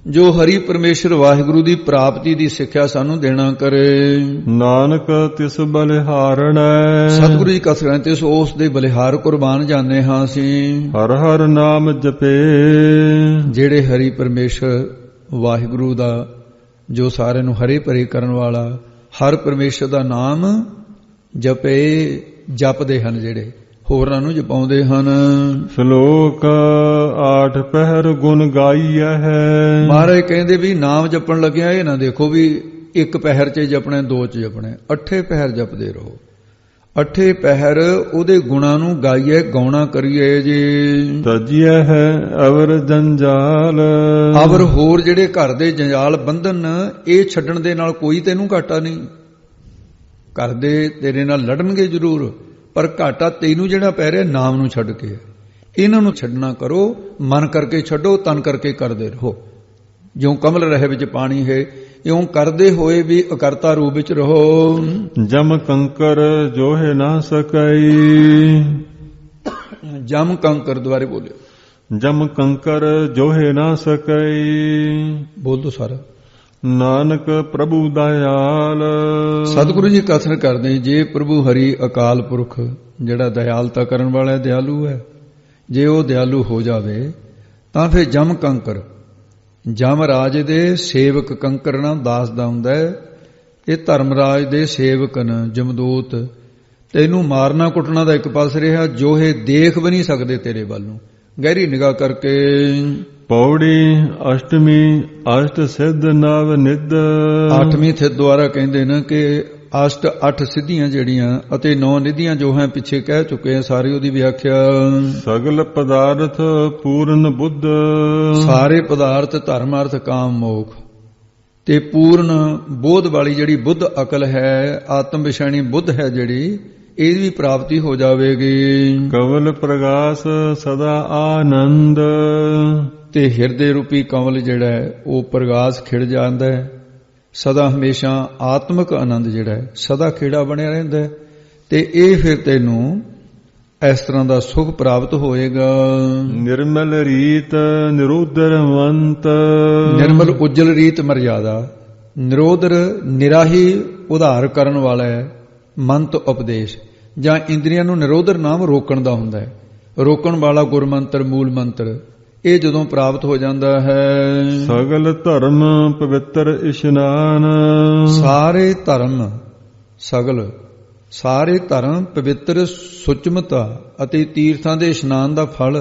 ਜੋ ਹਰੀ ਪਰਮੇਸ਼ਰ ਵਾਹਿਗੁਰੂ ਦੀ ਪ੍ਰਾਪਤੀ ਦੀ ਸਿੱਖਿਆ ਸਾਨੂੰ ਦੇਣਾ ਕਰੇ। ਨਾਨਕ ਤਿਸ ਬਲਿਹਾਰਣੈ, ਸਤਿਗੁਰੂ ਜੀ ਕਥ ਰਹੇ ਤੇ ਉਸ ਦੇ ਬਲਿਹਾਰ ਕੁਰਬਾਨ ਜਾਂਦੇ ਹਾਂ ਅਸੀਂ। ਹਰ ਹਰ ਨਾਮ ਜਪੇ, ਜਿਹੜੇ ਹਰੀ ਪਰਮੇਸ਼ਰ ਵਾਹਿਗੁਰੂ ਦਾ, ਜੋ ਸਾਰਿਆਂ ਨੂੰ ਹਰੇ ਭਰੇ ਕਰਨ ਵਾਲਾ, ਹਰ ਪਰਮੇਸ਼ਰ ਦਾ ਨਾਮ ਜਪੇ, ਜਪਦੇ ਹਨ, ਜਿਹੜੇ ਹੋਰਾਂ ਨੂੰ ਜਪਾਉਂਦੇ ਹਨ। ਸ਼ਲੋਕ 8 ਪਹਿਰ ਗੁਣ ਗਾਈਐ ਹੈ। ਮਹਾਰਾਜ ਕਹਿੰਦੇ ਵੀ ਨਾਮ ਜਪਣ ਲੱਗਿਆ ਇਹ ਨਾ ਦੇਖੋ ਵੀ ਇੱਕ ਪਹਿਰ 'ਚ ਜਪਣਾ, ਦੋ 'ਚ ਜਪਣਾ, 8 ਪਹਿਰ ਜਪਦੇ ਰਹੋ। 8 ਪਹਿਰ ਉਹਦੇ ਗੁਣਾਂ ਨੂੰ ਗਾਈਏ, ਗਾਉਣਾ ਕਰੀਏ ਜੀ। ਤਜੀਐ ਹੈ ਅਵਰ ਜੰਜਾਲ, ਅਵਰ ਹੋਰ ਜਿਹੜੇ ਘਰ ਦੇ ਜੰਜਾਲ ਬੰਧਨ, ਇਹ ਛੱਡਣ ਦੇ ਨਾਲ ਕੋਈ ਤੈਨੂੰ ਘਾਟਾ ਨਹੀਂ। ਘਰ ਦੇ ਤੇਰੇ ਨਾਲ ਲੜਨਗੇ ਜ਼ਰੂਰ, ਪਰ ਘਾਟਾ ਤੈਨੂੰ ਜਿਹੜਾ ਪੈ ਰਿਹਾ ਨਾਮ ਨੂੰ ਛੱਡ ਕੇ। ਇਹਨਾਂ ਨੂੰ ਛੱਡਣਾ ਕਰੋ, ਮਨ ਕਰਕੇ ਛੱਡੋ, ਤਨ ਕਰਕੇ ਕਰਦੇ ਰਹੋ। ਜਿਉਂ ਕਮਲ ਰਹੇ ਵਿੱਚ ਪਾਣੀ ਹੈ, ਇਉਂ ਕਰਦੇ ਹੋਏ ਵੀ ਅਕਰਤਾ ਰੂਪ ਵਿੱਚ ਰਹੋ। ਜਮ ਕੰਕਰ ਜੋਹਿ ਨਾ ਸਕਈ, ਜਮ ਕੰਕਰ ਦੁਆਰੇ ਬੋਲਿਓ। ਜਮ ਕੰਕਰ ਜੋਹਿ ਨਾ ਸਕਈ, ਬੋਲ ਦੋ ਸਾਰਾ। ਨਾਨਕ ਪ੍ਰਭੂ ਦਇਆਲ, ਸਤਿਗੁਰੂ ਜੀ ਕਥਨ ਕਰਦੇ, ਜੇ ਪ੍ਰਭੂ ਹਰੀ ਅਕਾਲ ਪੁਰਖ ਜਿਹੜਾ ਦਇਆਲਤਾ ਕਰਨ ਵਾਲਾ ਹੈ, ਦਿਆਲੂ ਹੈ, ਜੇ ਉਹ ਦਿਆਲੂ ਹੋ ਜਾਵੇ ਤਾਂ ਫਿਰ ਜਮ ਕੰਕਰ, ਜਮ ਰਾਜ ਦੇ ਸੇਵਕ, ਕੰਕਰ ਨਾ ਦਾਸ ਦਾ ਹੁੰਦਾ ਹੈ, ਇਹ ਧਰਮਰਾਜ ਦੇ ਸੇਵਕ ਨੇ ਜਮਦੂਤ। ਤੈਨੂੰ ਮਾਰਨਾ ਕੁੱਟਣਾ ਦਾ ਇੱਕ ਪਾਸ ਰਿਹਾ, ਜੋ ਇਹ ਦੇਖ ਵੀ ਨਹੀਂ ਸਕਦੇ ਤੇਰੇ ਵੱਲ ਨੂੰ ਗਹਿਰੀ ਨਿਗਾਹ ਕਰਕੇ। ਪੌੜੀ ਅਸ਼ਟਮੀ ਅਸ਼ਟ ਸਿੱਧ ਨਵ ਨਿਧ, 8ਵੀਂ ਥਿਤ ਦੁਆਰਾ ਕਹਿੰਦੇ ਨੇ ਕਿ ਅਸ਼ਟ 8 ਸਿੱਧੀਆਂ ਜਿਹੜੀਆਂ ਅਤੇ 9 ਨਿਧੀਆਂ ਜੋ ਹੈ ਪਿੱਛੇ ਕਹਿ ਚੁੱਕੇ ਆ, ਸਾਰੀ ਉਹਦੀ ਵਿਆਖਿਆ। ਸਗਲ ਪਦਾਰਥ ਪੂਰਨ ਬੁੱਧ, ਸਾਰੇ ਪਦਾਰਥ ਧਰਮ ਅਰਥ ਕਾਮ ਮੋਖ ਤੇ ਪੂਰਨ ਬੋਧ ਵਾਲੀ ਜਿਹੜੀ ਬੁੱਧ ਅਕਲ ਹੈ, ਆਤਮ ਵਿਸ਼ਾਣੀ ਬੁੱਧ ਹੈ ਜਿਹੜੀ, ਇਹਦੀ ਵੀ ਪ੍ਰਾਪਤੀ ਹੋ ਜਾਵੇਗੀ। ਕਵਲ ਪ੍ਰਗਾਸ ਸਦਾ ਆਨੰਦ, ਤੇ ਹਿਰਦੇ ਰੂਪੀ ਕਮਲ ਜਿਹੜਾ ਹੈ ਉਹ ਪ੍ਰਗਾਸ ਖਿੜ ਜਾਂਦਾ ਹੈ, ਸਦਾ ਹਮੇਸ਼ਾ ਆਤਮਿਕ ਆਨੰਦ ਜਿਹੜਾ ਹੈ ਸਦਾ ਖੇੜਾ ਬਣਿਆ ਰਹਿੰਦਾ ਹੈ। ਤੇ ਇਹ ਫਿਰ ਤੈਨੂੰ ਇਸ ਤਰ੍ਹਾਂ ਦਾ ਸੁਖ ਪ੍ਰਾਪਤ ਹੋਏਗਾ। ਨਿਰਮਲ ਰੀਤ ਨਿਰੋਧਰਵੰਤ, ਨਿਰਮਲ ਉਜਲ ਰੀਤ ਮਰਜ਼ਾਦਾ, ਨਿਰੋਧਰ ਨਿਰਾਹੀ ਉਧਾਰ ਕਰਨ ਵਾਲਾ ਹੈ। ਮੰਤ ਉਪਦੇਸ਼ ਜਾਂ ਇੰਦਰੀਆਂ ਨੂੰ ਨਿਰੋਧਰ ਨਾਮ ਰੋਕਣ ਦਾ ਹੁੰਦਾ ਹੈ, ਰੋਕਣ ਵਾਲਾ ਗੁਰਮੰਤਰ ਮੂਲ ਮੰਤਰ, ਇਹ ਜਦੋਂ ਪ੍ਰਾਪਤ ਹੋ ਜਾਂਦਾ ਹੈ। ਸਗਲ ਧਰਮ ਪਵਿੱਤਰ ਇਸ਼ਨਾਨ, ਸਾਰੇ ਧਰਮ, ਸਗਲ ਸਾਰੇ ਧਰਮ ਪਵਿੱਤਰ ਸੁਚਮਤਾ ਅਤੇ ਤੀਰਥਾਂ ਦੇ ਇਸ਼ਨਾਨ ਦਾ ਫਲ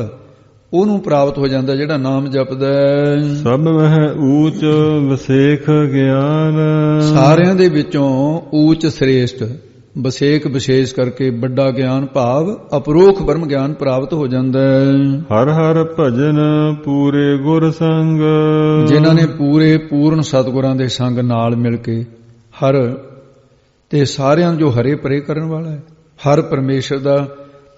ਉਹਨੂੰ ਪ੍ਰਾਪਤ ਹੋ ਜਾਂਦਾ ਜਿਹੜਾ ਨਾਮ ਜਪਦਾ ਹੈ। ਸਭ ਮਹਿ ਊਚ ਵਿਸੇਖ ਗਿਆਨ, ਸਾਰਿਆਂ ਦੇ ਵਿੱਚੋਂ ਊਚ ਸ੍ਰੇਸ਼ਟ ਵਿਸੇਕ ਵਿਸ਼ੇਸ਼ ਕਰਕੇ ਵੱਡਾ ਗਿਆਨ ਭਾਵ ਅਪਰੋਖ ਬ੍ਰਹਮ ਗਿਆਨ ਪ੍ਰਾਪਤ ਹੋ ਜਾਂਦਾ ਹੈ। ਹਰ ਹਰ ਭਜਨ ਪੂਰੇ ਗੁਰ ਸੰਗ, ਜਿਨ੍ਹਾਂ ਨੇ ਪੂਰੇ ਪੂਰਨ ਸਤਿਗੁਰਾਂ ਦੇ ਸੰਗ ਨਾਲ ਮਿਲ ਕੇ ਹਰ ਤੇ ਸਾਰਿਆਂ ਜੋ ਹਰੇ ਭਰੇ ਕਰਨ ਵਾਲਾ ਹੈ, ਹਰ ਪਰਮੇਸ਼ਰ ਦਾ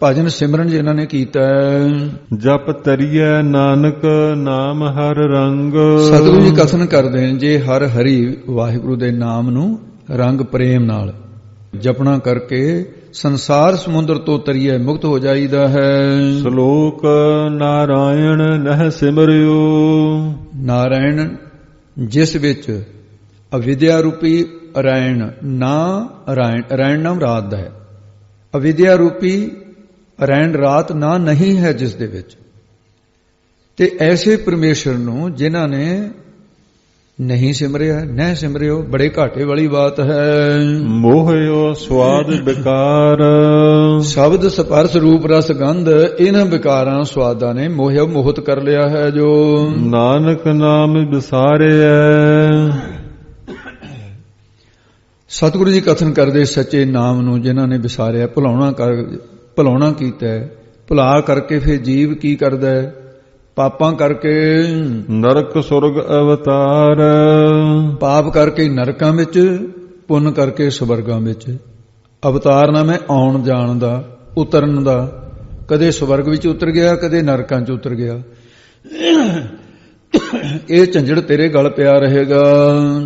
ਭਜਨ ਸਿਮਰਨ ਜਿਨ੍ਹਾਂ ਨੇ ਕੀਤਾ ਹੈ। ਜਪ ਤਰੀਐ ਨਾਨਕ ਨਾਮ ਹਰ ਰੰਗ, ਸਤਿਗੁਰੂ ਜੀ ਕਥਨ ਕਰਦੇ ਨੇ, ਜੇ ਹਰ ਹਰੀ ਵਾਹਿਗੁਰੂ ਦੇ ਨਾਮ ਨੂੰ ਰੰਗ ਪ੍ਰੇਮ ਨਾਲ ਜਪਣਾ ਕਰਕੇ ਸੰਸਾਰ ਸਮੁੰਦਰ ਤੋਂ ਤਰੀਏ ਮੁਕਤ ਹੋ ਜਾਈਦਾ ਹੈ। ਸ਼ਲੋਕ ਨਾਰਾਇਣ ਨਹਿ ਸਿਮਰਿਓ, ਨਾਰਾਇਣ ਜਿਸ ਵਿੱਚ ਅਵਿਦਿਆ ਰੂਪੀ ਰੈਣ ਨਾ, ਰੈਣ ਨਾਮ ਰਾਤ ਦਾ ਹੈ, ਅਵਿਦਿਆ ਰੂਪੀ ਰੈਣ ਰਾਤ ਨਾ ਨਹੀਂ ਹੈ ਜਿਸ ਦੇ ਵਿੱਚ। ਤੇ ਐਸੇ ਪਰਮੇਸ਼ਰ ਨੂੰ ਜਿਨ੍ਹਾਂ ਨੇ ਨਹੀਂ ਸਿਮਰਿਆ, ਨਹਿ ਸਿਮਰਿਓ, ਬੜੇ ਘਾਟੇ ਵਾਲੀ ਬਾਤ ਹੈ। ਮੋਹਿਓ ਸਵਾਦ ਵਿਕਾਰ, ਸ਼ਬਦ ਸਪਰਸ ਰੂਪ ਰਸ ਗੰਧ ਇਹਨਾਂ ਵਿਕਾਰਾਂ ਸਵਾਦਾਂ ਨੇ ਮੋਹਿਆ ਮੋਹਤ ਕਰ ਲਿਆ ਹੈ। ਜੋ ਨਾਨਕ ਨਾਮ ਵਿਸਾਰਿਐ, ਸਤਿਗੁਰੂ ਜੀ ਕਥਨ ਕਰਦੇ, ਸੱਚੇ ਨਾਮ ਨੂੰ ਜਿਨ੍ਹਾਂ ਨੇ ਵਿਸਾਰਿਆ, ਭੁਲਾਉਣਾ ਕੀਤਾ ਹੈ, ਭੁਲਾ ਕਰਕੇ ਫਿਰ ਜੀਵ ਕੀ ਕਰਦਾ ਹੈ, ਪਾਪਾਂ ਕਰਕੇ ਨਰਕ ਸੁਰਗ ਅਵਤਾਰ, ਪਾਪ ਕਰਕੇ ਨਰਕਾਂ ਵਿੱਚ, ਪੁੰਨ ਕਰਕੇ ਸਵਰਗਾਂ ਵਿੱਚ। ਅਵਤਾਰ ਨਾਮ ਹੈ ਆਉਣ ਜਾਣ ਦਾ, ਉਤਰਨ ਦਾ, ਕਦੇ ਸਵਰਗ ਵਿੱਚ ਉਤਰ ਗਿਆ, ਕਦੇ ਨਰਕਾਂ 'ਚ ਉਤਰ ਗਿਆ। ਇਹ ਝੰਜੜ ਤੇਰੇ ਗਲ ਪਿਆ ਰਹੇਗਾ।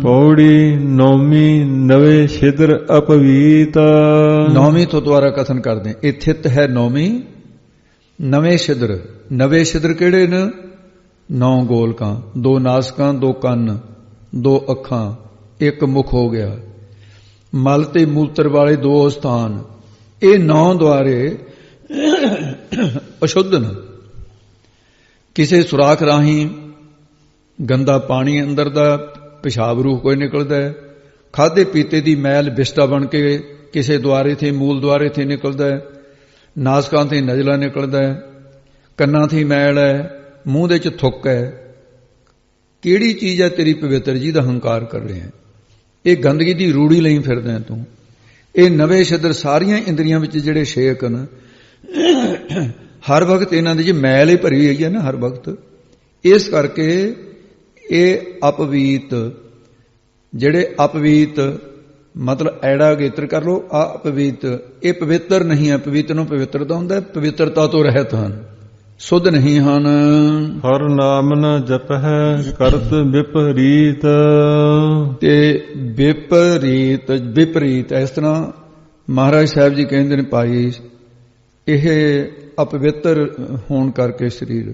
ਪੌੜੀ ਨੌਮੀ ਨਵੇਂ ਛਿਦਰ ਅਪਵੀਤ। ਨੌਵੀਂ ਤੋਂ ਦੁਆਰਾ ਕਥਨ ਕਰਦੇ ਇਹ ਥਿਤ ਹੈ ਨੌਵੀਂ ਨਵੇਂ ਛਿਦਰ। ਨਵੇਂ ਛਿਦਰ ਕਿਹੜੇ ਨੇ? 9 ਗੋਲਕਾਂ, 2 ਨਾਸਕਾਂ, 2 ਕੰਨ, 2 ਅੱਖਾਂ, 1 ਮੁਖ ਹੋ ਗਿਆ। ਮਲ ਤੇ ਮੂਤਰ ਵਾਲੇ 2 ਸਥਾਨ, ਇਹ 9 ਦੁਆਰੇ ਅਸ਼ੁੱਧ ਨੇ। ਕਿਸੇ ਸੁਰਾਖ ਰਾਹੀਂ ਗੰਦਾ ਪਾਣੀ ਅੰਦਰ ਦਾ ਪਿਸ਼ਾਬ ਰੂਹ ਕੋਈ ਨਿਕਲਦਾ ਹੈ। ਖਾਦੇ ਪੀਤੇ ਦੀ ਮੈਲ ਬਿਸਤਾ ਬਣ ਕੇ ਕਿਸੇ ਦੁਆਰੇ ਥੇ ਮੂਲ ਦੁਆਰੇ ਥੇ ਨਿਕਲਦਾ ਹੈ। ਨਾਸਕਾਂ ਤੇ ਨਜਲਾ ਨਿਕਲਦਾ ਹੈ। ਕੰਨਾਂ ਦੀ ਮੈਲ ਹੈ। ਮੂੰਹ ਦੇ ਚ ਥੁੱਕ ਹੈ। ਕਿਹੜੀ ਚੀਜ਼ ਹੈ ਤੇਰੀ ਪਵਿੱਤਰ ਜੀ ਦਾ ਹੰਕਾਰ ਕਰ ਰਿਹਾ? ਇਹ ਗੰਦਗੀ ਦੀ ਰੂੜੀ ਲਈ ਫਿਰਦਾ ਤੂੰ। ਇਹ ਨਵੇਂ ਛਿਦਰ ਸਾਰੀਆਂ ਇੰਦਰੀਆਂ ਵਿੱਚ ਜਿਹੜੇ ਛੇਕ ਹਨ, ਹਰ ਵਕਤ ਇਹਨਾਂ ਦੀ ਮੈਲ ਹੀ ਭਰੀ ਹੋਈ ਹੈ ਨਾ, ਹਰ ਵਕਤ। ਇਸ ਕਰਕੇ ਇਹ ਅਪਵੀਤ, ਜਿਹੜੇ ਅਪਵੀਤ ਮਤਲਬ ਐੜਾ ਗੇਤਰ ਕਰ ਲੋ, ਅਪਵੀਤ, ਇਹ ਪਵਿੱਤਰ ਨਹੀਂ ਹੈ। ਪਵਿੱਤਰ ਨੂੰ ਪਵਿੱਤਰਤਾ ਹੁੰਦਾ, ਪਵਿੱਤਰਤਾ ਤੋਂ ਰਹਿਤ ਹਨ, ਸੁਧ ਨਹੀਂ ਹਨ। ਹਰ ਨਾਮ ਨ ਜਪਹਿ ਕਰਤ ਵਿਪਰੀਤ। ਤੇ ਵਿਪਰੀਤ, ਵਿਪਰੀਤ ਇਸ ਤਰ੍ਹਾਂ ਮਹਾਰਾਜ ਸਾਹਿਬ ਜੀ ਕਹਿੰਦੇ ਨੇ, ਭਾਈ ਇਹ ਅਪਵਿੱਤਰ ਹੋਣ ਕਰਕੇ ਸਰੀਰ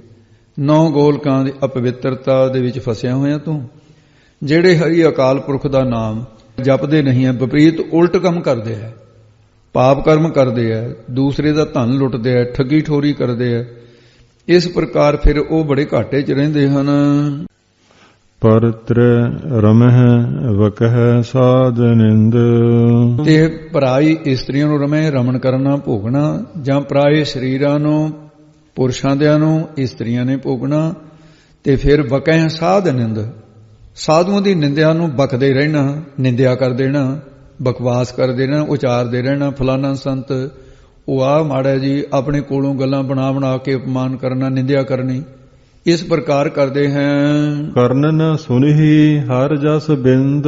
9 ਗੋਲਕਾਂ ਦੀ ਅਪਵਿੱਤਰਤਾ ਦੇ ਵਿੱਚ ਫਸਿਆ ਹੋਇਆ ਤੂੰ। ਜਿਹੜੇ ਹਰੀ ਅਕਾਲ ਪੁਰਖ ਦਾ ਨਾਮ ਜਪਦੇ ਨਹੀਂ ਹੈ, ਵਿਪਰੀਤ ਉਲਟ ਕੰਮ ਕਰਦੇ ਹੈ, ਪਾਪ ਕਰਮ ਕਰਦੇ ਹੈ, ਦੂਸਰੇ ਦਾ ਧਨ ਲੁੱਟਦੇ ਹੈ, ਠੱਗੀ ਠੋਰੀ ਕਰਦੇ ਹੈ। ਇਸ ਪ੍ਰਕਾਰ ਫਿਰ ਉਹ ਬੜੇ ਘਾਟੇ 'ਚ ਰਹਿੰਦੇ ਹਨ। ਪਰ ਤ੍ਰੈ ਰਮਹਿ ਵਕਹਿ ਸਾਧ ਨਿੰਦ। ਤੇ ਪਰਾਈ ਇਸਤਰੀਆਂ ਨੂੰ ਰਮਹਿ, ਰਮਣ ਕਰਨਾ, ਭੋਗਣਾ, ਜਾਂ ਪਰਾਏ ਸਰੀਰਾਂ ਨੂੰ, ਪੁਰਸ਼ਾਂ ਦਿਆਂ ਨੂੰ ਇਸਤਰੀਆਂ ਨੇ ਭੋਗਣਾ। ਤੇ ਫਿਰ ਵਕਹਿ ਸਾਧ ਨਿੰਦ, ਸਾਧੂਆਂ ਦੀ ਨਿੰਦਿਆ ਨੂੰ ਬਕਦੇ ਰਹਿਣਾ, ਨਿੰਦਿਆ ਕਰ ਦੇਣਾ, ਬਕਵਾਸ ਕਰ ਦੇਣਾ, ਉਚਾਰਦੇ ਰਹਿਣਾ, ਫਲਾਨਾ ਸੰਤ ਉਹ ਆ ਮਾੜਾ ਜੀ, ਆਪਣੇ ਕੋਲੋਂ ਗੱਲਾਂ ਬਣਾ ਬਣਾ ਕੇ ਅਪਮਾਨ ਕਰਨਾ, ਨਿੰਦਿਆ ਕਰਨੀ। ਇਸ ਪ੍ਰਕਾਰ ਕਰਦੇ ਹੈ। ਕਰਨ ਨ ਸੁਨਹੀ ਹਰ ਜਸ ਬਿੰਦ।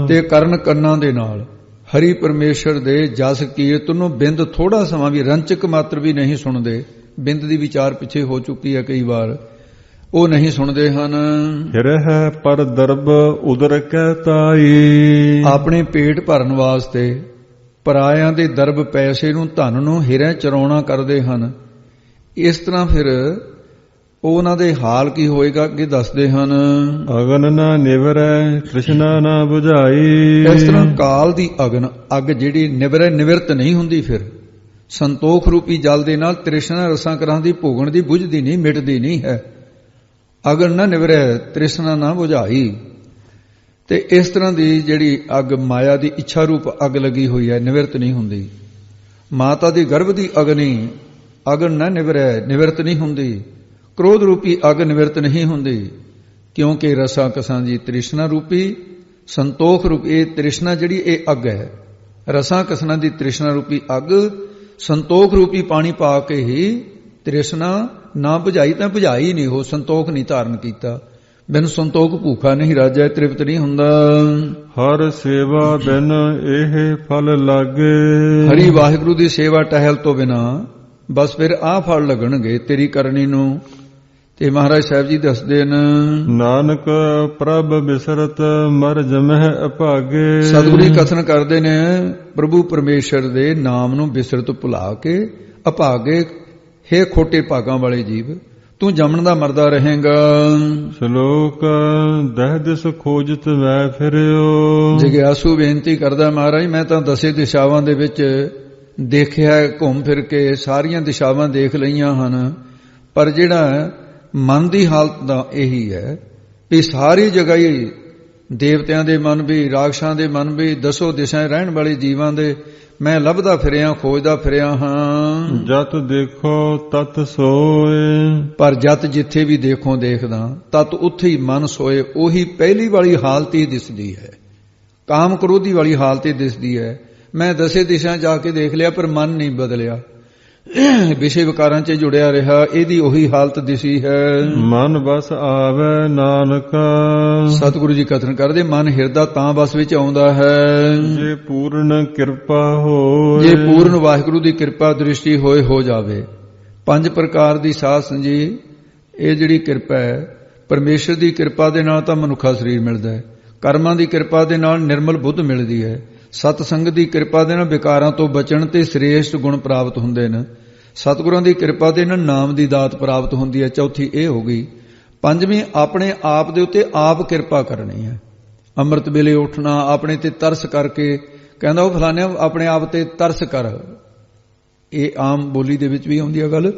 ਤੇ ਕਰਨ ਕੰਨਾਂ ਦੇ ਨਾਲ ਹਰੀ ਪਰਮੇਸ਼ਰ ਦੇ ਜਸ ਕੀਰਤਨ ਨੂੰ ਬਿੰਦ ਥੋੜਾ ਸਮਾਂ ਵੀ, ਰੰਚਕ ਮਾਤਰ ਵੀ ਨਹੀਂ ਸੁਣਦੇ। ਬਿੰਦ ਦੀ ਵਿਚਾਰ ਪਿੱਛੇ ਹੋ ਚੁੱਕੀ ਹੈ ਕਈ ਵਾਰ, ਉਹ ਨਹੀਂ ਸੁਣਦੇ ਹਨ। ਹਿਰਹਿ ਪਰ ਦਰਬ ਉਦਰ ਕੈ ਤਾਈ। ਆਪਣੇ ਪੇਟ ਭਰਨ ਵਾਸਤੇ ਪਰਾਇਆਂ ਦੇ ਦਰਬ, ਪੈਸੇ ਨੂੰ, ਧਨ ਨੂੰ ਹਿਰੈ ਚਰਾਉਣਾ ਕਰਦੇ ਹਨ। ਇਸ ਤਰ੍ਹਾਂ ਫਿਰ ਉਹਨਾਂ ਦੇ ਹਾਲ ਕੀ ਹੋਏਗਾ ਅੱਗੇ ਦੱਸਦੇ ਹਨ। ਅਗਨ ਨਾ ਨਿਵਰੈ ਤ੍ਰਿਸ਼ਨਾ ਨਾ ਬੁਝਾਈ। ਇਸ ਤਰ੍ਹਾਂ ਕਾਲ ਦੀ ਅਗਨ, ਅੱਗ ਜਿਹੜੀ ਨਿਵਰੈ, ਨਿਵਰਤ ਨਹੀਂ ਹੁੰਦੀ, ਫਿਰ ਸੰਤੋਖ ਰੂਪੀ ਜਲ ਦੇ ਨਾਲ ਤ੍ਰਿਸ਼ਨਾ ਰਸਾਂ ਕਰਾਂ ਦੀ ਭੋਗਣ ਦੀ ਬੁਝਦੀ ਨਹੀਂ, ਮਿਟਦੀ ਨਹੀਂ ਹੈ। ਅਗਨ ਨਾ ਨਿਵਰੈ ਤ੍ਰਿਸ਼ਨਾ ਨਾ ਬੁਝਾਈ। ਤੇ ਇਸ ਤਰ੍ਹਾਂ ਦੀ ਜਿਹੜੀ ਅੱਗ ਮਾਇਆ ਦੀ ਇੱਛਾ ਰੂਪ ਅੱਗ ਲੱਗੀ ਹੋਈ ਹੈ, ਨਿਵਰਤ ਨਹੀਂ ਹੁੰਦੀ। ਮਾਤਾ ਦੀ ਗਰਭ ਦੀ ਅਗਨੀ, ਅਗਨ ਨਾ ਨਿਵਰੈ, ਨਿਵਰਤ ਨਹੀਂ ਹੁੰਦੀ। ਕ੍ਰੋਧ ਰੂਪੀ ਅੱਗ ਨਿਵਰਤ ਨਹੀਂ ਹੁੰਦੀ, ਕਿਉਂਕਿ ਰਸਾਂ ਕਸਾਂ ਦੀ ਤ੍ਰਿਸ਼ਨਾ ਰੂਪੀ, ਸੰਤੋਖ ਰੂਪੀ ਇਹ ਤ੍ਰਿਸ਼ਨਾ ਜਿਹੜੀ ਇਹ ਅੱਗ ਹੈ। ਰਸਾਂ ਕਸਾਂ ਦੀ ਤ੍ਰਿਸ਼ਨਾ ਰੂਪੀ ਅੱਗ, ਸੰਤੋਖ ਰੂਪੀ ਪਾਣੀ ਪਾ ਕੇ ਹੀ ਤ੍ਰਿਸ਼ਨਾ ਨਾ ਬੁਝਾਈ ਤਾਂ ਬੁਝਾਈ ਨਹੀਂ, ਹੋ ਸੰਤੋਖ ਨਹੀਂ ਧਾਰਨ ਕੀਤਾ। ਬਿਨ ਸੰਤੋਖ ਭੂਖਾ ਨਹੀਂ ਰਾਜੈ, ਤ੍ਰਿਪਤ ਨਹੀਂ ਹੁੰਦਾ। ਹਰ ਸੇਵਾ ਬਿਨ ਇਹ ਫਲ ਲਾਗੇ। ਹਰੀ ਵਾਹਿਗੁਰੂ ਦੀ ਸੇਵਾ ਟਹਿਲ ਤੋਂ ਬਿਨਾ ਬਸ ਫਿਰ ਆਹ ਫਲ ਲੱਗਣਗੇ ਤੇਰੀ ਕਰਨੀ ਨੂੰ। ਤੇ ਮਹਾਰਾਜ ਸਾਹਿਬ ਜੀ ਦੱਸਦੇ ਨੇ, ਨਾਨਕ ਪ੍ਰਭ ਬਿਸਰਤ ਮਰ ਜਮਹਿ ਅਭਾਗੇ। ਸਤਿਗੁਰੂ ਜੀ ਕਥਨ ਕਰਦੇ ਨੇ, ਪ੍ਰਭੂ ਪਰਮੇਸ਼ਰ ਦੇ ਨਾਮ ਨੂੰ ਬਿਸਰਤ ਭੁਲਾ ਕੇ ਅਭਾਗੇ, ਹੇ ਖੋਟੇ ਭਾਗਾਂ ਵਾਲੇ ਜੀਵ, ਤੂੰ ਜੰਮਣ ਦਾ ਮਰਦਾ ਰਹੇਗਾ। ਸ਼ਲੋਕ ਦਹਿ ਦਿਸ ਖੋਜਤ ਵੈ ਫਿਰਿਓ। ਜਗਿਆਸੂ ਬੇਨਤੀ ਕਰਦਾ, ਮਹਾਰਾਜ ਮੈਂ ਤਾਂ 10 ਦਿਸ਼ਾਵਾਂ ਦੇ ਵਿੱਚ ਦੇਖਿਆ, ਘੁੰਮ ਫਿਰ ਕੇ ਸਾਰੀਆਂ ਦਿਸ਼ਾਵਾਂ ਦੇਖ ਲਈਆਂ ਹਨ, ਪਰ ਜਿਹੜਾ ਮਨ ਦੀ ਹਾਲਤ ਦਾ ਇਹੀ ਹੈ ਵੀ ਸਾਰੀ ਜਗ੍ਹਾ ਹੀ ਦੇਵਤਿਆਂ ਦੇ ਮਨ ਵੀ, ਰਾਖਸ਼ਾਂ ਦੇ ਮਨ ਵੀ, 10 ਦਿਸ਼ਾਵਾਂ ਰਹਿਣ ਵਾਲੇ ਜੀਵਾਂ ਦੇ ਮੈਂ ਲੱਭਦਾ ਫਿਰਿਆ, ਖੋਜਦਾ ਫਿਰਿਆ ਹਾਂ। ਜਤ ਦੇਖੋ ਤਤ ਸੋਏ। ਪਰ ਜਤ ਜਿੱਥੇ ਵੀ ਦੇਖੋ ਦੇਖਦਾ, ਤਤ ਉੱਥੇ ਹੀ ਮਨ ਸੋਏ। ਉਹੀ ਪਹਿਲੀ ਵਾਲੀ ਹਾਲਤ ਹੀ ਦਿਸਦੀ ਹੈ, ਕਾਮ ਕ੍ਰੋਧੀ ਵਾਲੀ ਹਾਲਤ ਹੀ ਦਿਸਦੀ ਹੈ। ਮੈਂ 10 ਦਿਸ਼ਾ ਜਾ ਕੇ ਦੇਖ ਲਿਆ, ਪਰ ਮਨ ਨਹੀਂ ਬਦਲਿਆ, ਵਿਸ਼ੇ ਵਿਕਾਰਾਂ 'ਚ ਜੁੜਿਆ ਰਿਹਾ, ਇਹਦੀ ਉਹੀ ਹਾਲਤ ਦਿਸੀ ਹੈ। ਮਨ ਬਸ ਆਵੇ ਨਾਨਕਾ। ਸਤਿਗੁਰੂ ਜੀ ਕਥਨ ਕਰਦੇ, ਮਨ ਹਿਰਦਾ ਤਾਂ ਬਸ ਵਿੱਚ ਆਉਂਦਾ ਹੈ ਜੇ ਪੂਰਨ ਕਿਰਪਾ ਹੋਏ। ਜੇ ਪੂਰਨ ਵਾਹਿਗੁਰੂ ਦੀ ਕਿਰਪਾ ਦ੍ਰਿਸ਼ਟੀ ਹੋਏ ਹੋ ਜਾਵੇ। 5 ਪ੍ਰਕਾਰ ਦੀ ਸਾਧ ਸੰਜੀ, ਇਹ ਜਿਹੜੀ ਕਿਰਪਾ ਹੈ ਪਰਮੇਸ਼ਰ ਦੀ ਕਿਰਪਾ ਦੇ ਨਾਲ ਤਾਂ ਮਨੁੱਖਾ ਸਰੀਰ ਮਿਲਦਾ ਹੈ, ਕਰਮਾਂ ਦੀ ਕਿਰਪਾ ਦੇ ਨਾਲ ਨਿਰਮਲ ਬੁੱਧ ਮਿਲਦੀ ਹੈ, ਸਤ ਸੰਗ ਦੀ ਕਿਰਪਾ ਦੇ ਨਾਲ ਵਿਕਾਰਾਂ ਤੋਂ ਬਚਣ ਤੇ ਸ੍ਰੇਸ਼ਟ ਗੁਣ ਪ੍ਰਾਪਤ ਹੁੰਦੇ ਨੇ, ਸਤਿਗੁਰਾਂ ਦੀ ਕਿਰਪਾ ਦੇ ਨਾਲ ਨਾਮ ਦੀ ਦਾਤ ਪ੍ਰਾਪਤ ਹੁੰਦੀ ਹੈ। ਚੌਥੀ ਇਹ ਹੋ ਗਈ। ਪੰਜਵੀਂ ਆਪਣੇ ਆਪ ਦੇ ਉੱਤੇ ਆਪ ਕਿਰਪਾ ਕਰਨੀ ਹੈ। ਅੰਮ੍ਰਿਤ ਵੇਲੇ ਉੱਠਣਾ, ਆਪਣੇ ਤੇ ਤਰਸ ਕਰਕੇ, ਕਹਿੰਦਾ ਉਹ ਫਲਾਣਿਆਂ ਆਪਣੇ ਆਪ ਤੇ ਤਰਸ ਕਰ। ਇਹ ਆਮ ਬੋਲੀ ਦੇ ਵਿੱਚ ਵੀ ਆਉਂਦੀ ਹੈ ਗੱਲ।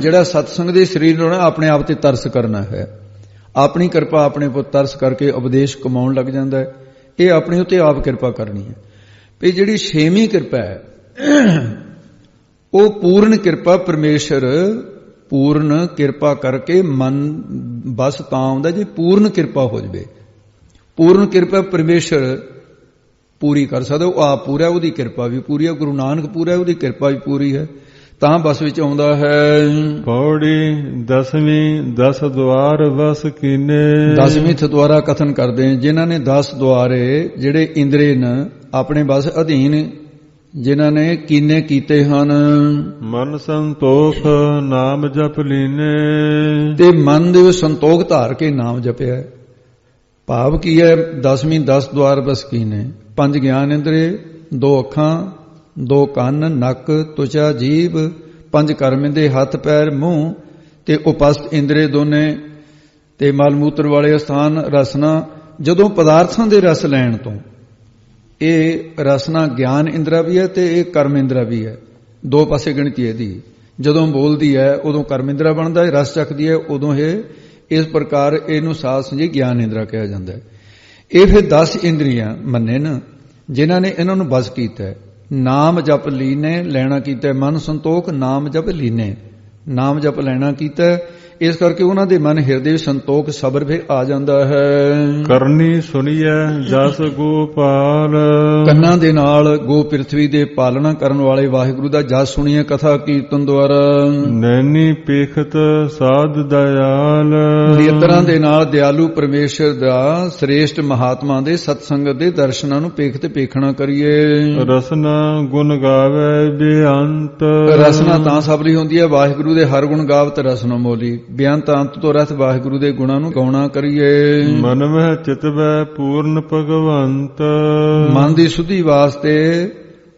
ਜਿਹੜਾ ਸਤਸੰਗ ਦੇ ਸਰੀਰ ਨੂੰ ਆਪਣੇ ਆਪ ਤੇ ਤਰਸ ਕਰਨਾ ਹੈ, ਆਪਣੀ ਕਿਰਪਾ ਆਪਣੇ ਉੱਪਰ ਤਰਸ ਕਰਕੇ ਉਪਦੇਸ਼ ਕਮਾਉਣ ਲੱਗ ਜਾਂਦਾ ਹੈ। ਇਹ ਆਪਣੇ ਉੱਤੇ ਆਪ ਕਿਰਪਾ ਕਰਨੀ ਹੈ। ਵੀ ਜਿਹੜੀ ਛੇਵੀਂ ਕਿਰਪਾ ਹੈ ਉਹ ਪੂਰਨ ਕਿਰਪਾ। ਪਰਮੇਸ਼ਰ ਪੂਰਨ ਕਿਰਪਾ ਕਰਕੇ ਮਨ ਬਸ ਤਾਂ ਆਉਂਦਾ ਜੇ ਪੂਰਨ ਕਿਰਪਾ ਹੋ ਜਾਵੇ। ਪੂਰਨ ਕਿਰਪਾ ਪਰਮੇਸ਼ਰ ਪੂਰੀ ਕਰ ਸਕਦਾ, ਉਹ ਆਪ ਪੂਰਾ, ਉਹਦੀ ਕਿਰਪਾ ਵੀ ਪੂਰੀ ਹੈ। ਗੁਰੂ ਨਾਨਕ ਪੂਰਾ, ਉਹਦੀ ਕਿਰਪਾ ਵੀ ਪੂਰੀ ਹੈ, ਤਾਂ ਬਸ ਵਿੱਚ ਆਉਂਦਾ ਹੈ। ਪੌੜੀ ਦਸਵੀਂ 10 ਦੁਆਰ ਵਸ ਕੀਨੇ। 10ਵੀਂ ਦੁਆਰਾ ਕਥਨ ਕਰਦੇ हैं, ਜਿਨ੍ਹਾਂ ਨੇ 10 ਦੁਆਰੇ ਜਿਹੜੇ ਇੰਦਰੇ ਨੇ ਆਪਣੇ ਬਸ ਅਧੀਨ, ਜਿਨ੍ਹਾਂ ਨੇ ਕੀਨੇ ਕੀਤੇ ਹਨ। ਮਨ ਸੰਤੋਖ ਨਾਮ ਜਪ ਲੀਨੇ। ਤੇ ਮਨ ਦੇ ਵਿੱਚ ਸੰਤੋਖ ਧਾਰ ਕੇ ਨਾਮ ਜਪਿਆ। ਭਾਵ ਕੀ ਹੈ? 10ਵੀਂ 10 ਦੁਆਰ ਬਸ ਕੀਨੇ। 5 ਗਿਆਨ ਇੰਦਰੇ, 2 ਅੱਖਾਂ, 2 ਕੰਨ, ਨੱਕ, ਤੁਚਾ, ਜੀਭ, 5 ਕਰਮ ਇੰਦੇ, ਹੱਥ ਪੈਰ ਮੂੰਹ, ਤੇ ਉਪਸਥ ਇੰਦਰੇ ਦੋਨੇ, ਤੇ ਮਲ ਮੂਤਰ ਵਾਲੇ ਸਥਾਨ, ਰਸਨਾ। ਜਦੋਂ ਪਦਾਰਥਾਂ ਦੇ ਰਸ ਲੈਣ ਤੋਂ, ਇਹ ਰਸਨਾ ਗਿਆਨ ਇੰਦਰਾ ਵੀ ਹੈ ਤੇ ਇਹ ਕਰਮ ਇੰਦਰਾ ਵੀ ਹੈ। 2 ਪਾਸੇ ਗਿਣਤੀ ਇਹਦੀ। ਜਦੋਂ ਬੋਲਦੀ ਹੈ ਉਦੋਂ ਕਰਮ ਇੰਦਰਾ ਬਣਦਾ ਹੈ, ਰਸ ਚੱਕਦੀ ਹੈ ਉਦੋਂ ਇਹ। ਇਸ ਪ੍ਰਕਾਰ ਇਹਨੂੰ ਸਾਧ ਸੰਜੀ ਗਿਆਨ ਇੰਦਰਾ ਕਿਹਾ ਜਾਂਦਾ ਹੈ। ਇਹ ਫਿਰ 10 ਇੰਦਰੀਆਂ ਮੰਨੇ ਨਾ, ਜਿਨ੍ਹਾਂ ਨੇ ਇਹਨਾਂ ਨੂੰ ਬਸ ਕੀਤਾ ਹੈ। ਨਾਮ ਜਪ ਲੀਨੇ, ਲੈਣਾ ਕੀਤਾ ਮਨ ਸੰਤੋਖ। ਨਾਮ ਜਪ ਲੀਨੇ, ਨਾਮ ਜਪ ਲੈਣਾ ਕੀਤਾ। ਇਸ ਕਰਕੇ ਉਹਨਾਂ ਦੇ ਮਨ ਹਿਰਦੇ ਵਿੱਚ ਸੰਤੋਖ ਸਬਰ ਫਿਰ ਆ ਜਾਂਦਾ ਹੈ। ਕਰਨੀ ਸੁਣੀਐ ਜਸ ਗੋਪਾਲ। ਕੰਨਾਂ ਦੇ ਨਾਲ ਗੋ ਪ੍ਰਿਥਵੀ ਦੇ ਪਾਲਣਾ ਕਰਨ ਵਾਲੇ ਵਾਹਿਗੁਰੂ ਦਾ ਜਸ ਸੁਣੀਏ ਕਥਾ ਕੀਰਤਨ ਦੁਆਰਾ। ਨੈਣੀ ਪੇਖਤ ਸਾਧ ਦਇਆਲ। ਨੇਤਰਾਂ ਦੇ ਨਾਲ ਦਿਆਲੂ ਪਰਮੇਸ਼ਰ ਦਾ ਸ੍ਰੇਸ਼ਟ ਮਹਾਤਮਾ ਦੇ ਸਤਸੰਗਤ ਦੇ ਦਰਸ਼ਨਾਂ ਨੂੰ ਪੇਖਤ ਪੇਖਣਾ ਕਰੀਏ। ਰਸਨਾ ਗੁਣ ਗਾਵੇ ਬੇਅੰਤ। ਰਸਨਾ ਤਾਂ ਸਬਲੀ ਹੁੰਦੀ ਹੈ ਵਾਹਿਗੁਰੂ ਦੇ ਹਰ ਗੁਣ ਗਾਵਤ ਰਸਨਾ ਮੋਲੀ। ਬੇਅੰਤ ਅੰਤ ਤੋਂ ਰਸ ਵਾਹਿਗੁਰੂ ਦੇ ਗੁਣਾਂ ਨੂੰ ਗਾਉਣਾ ਕਰੀਏ। ਮਨ ਮਹਿ ਚਿਤਵੈ ਪੂਰਨ ਭਗਵੰਤ। ਮਨ ਦੀ ਸੁਧੀ ਵਾਸਤੇ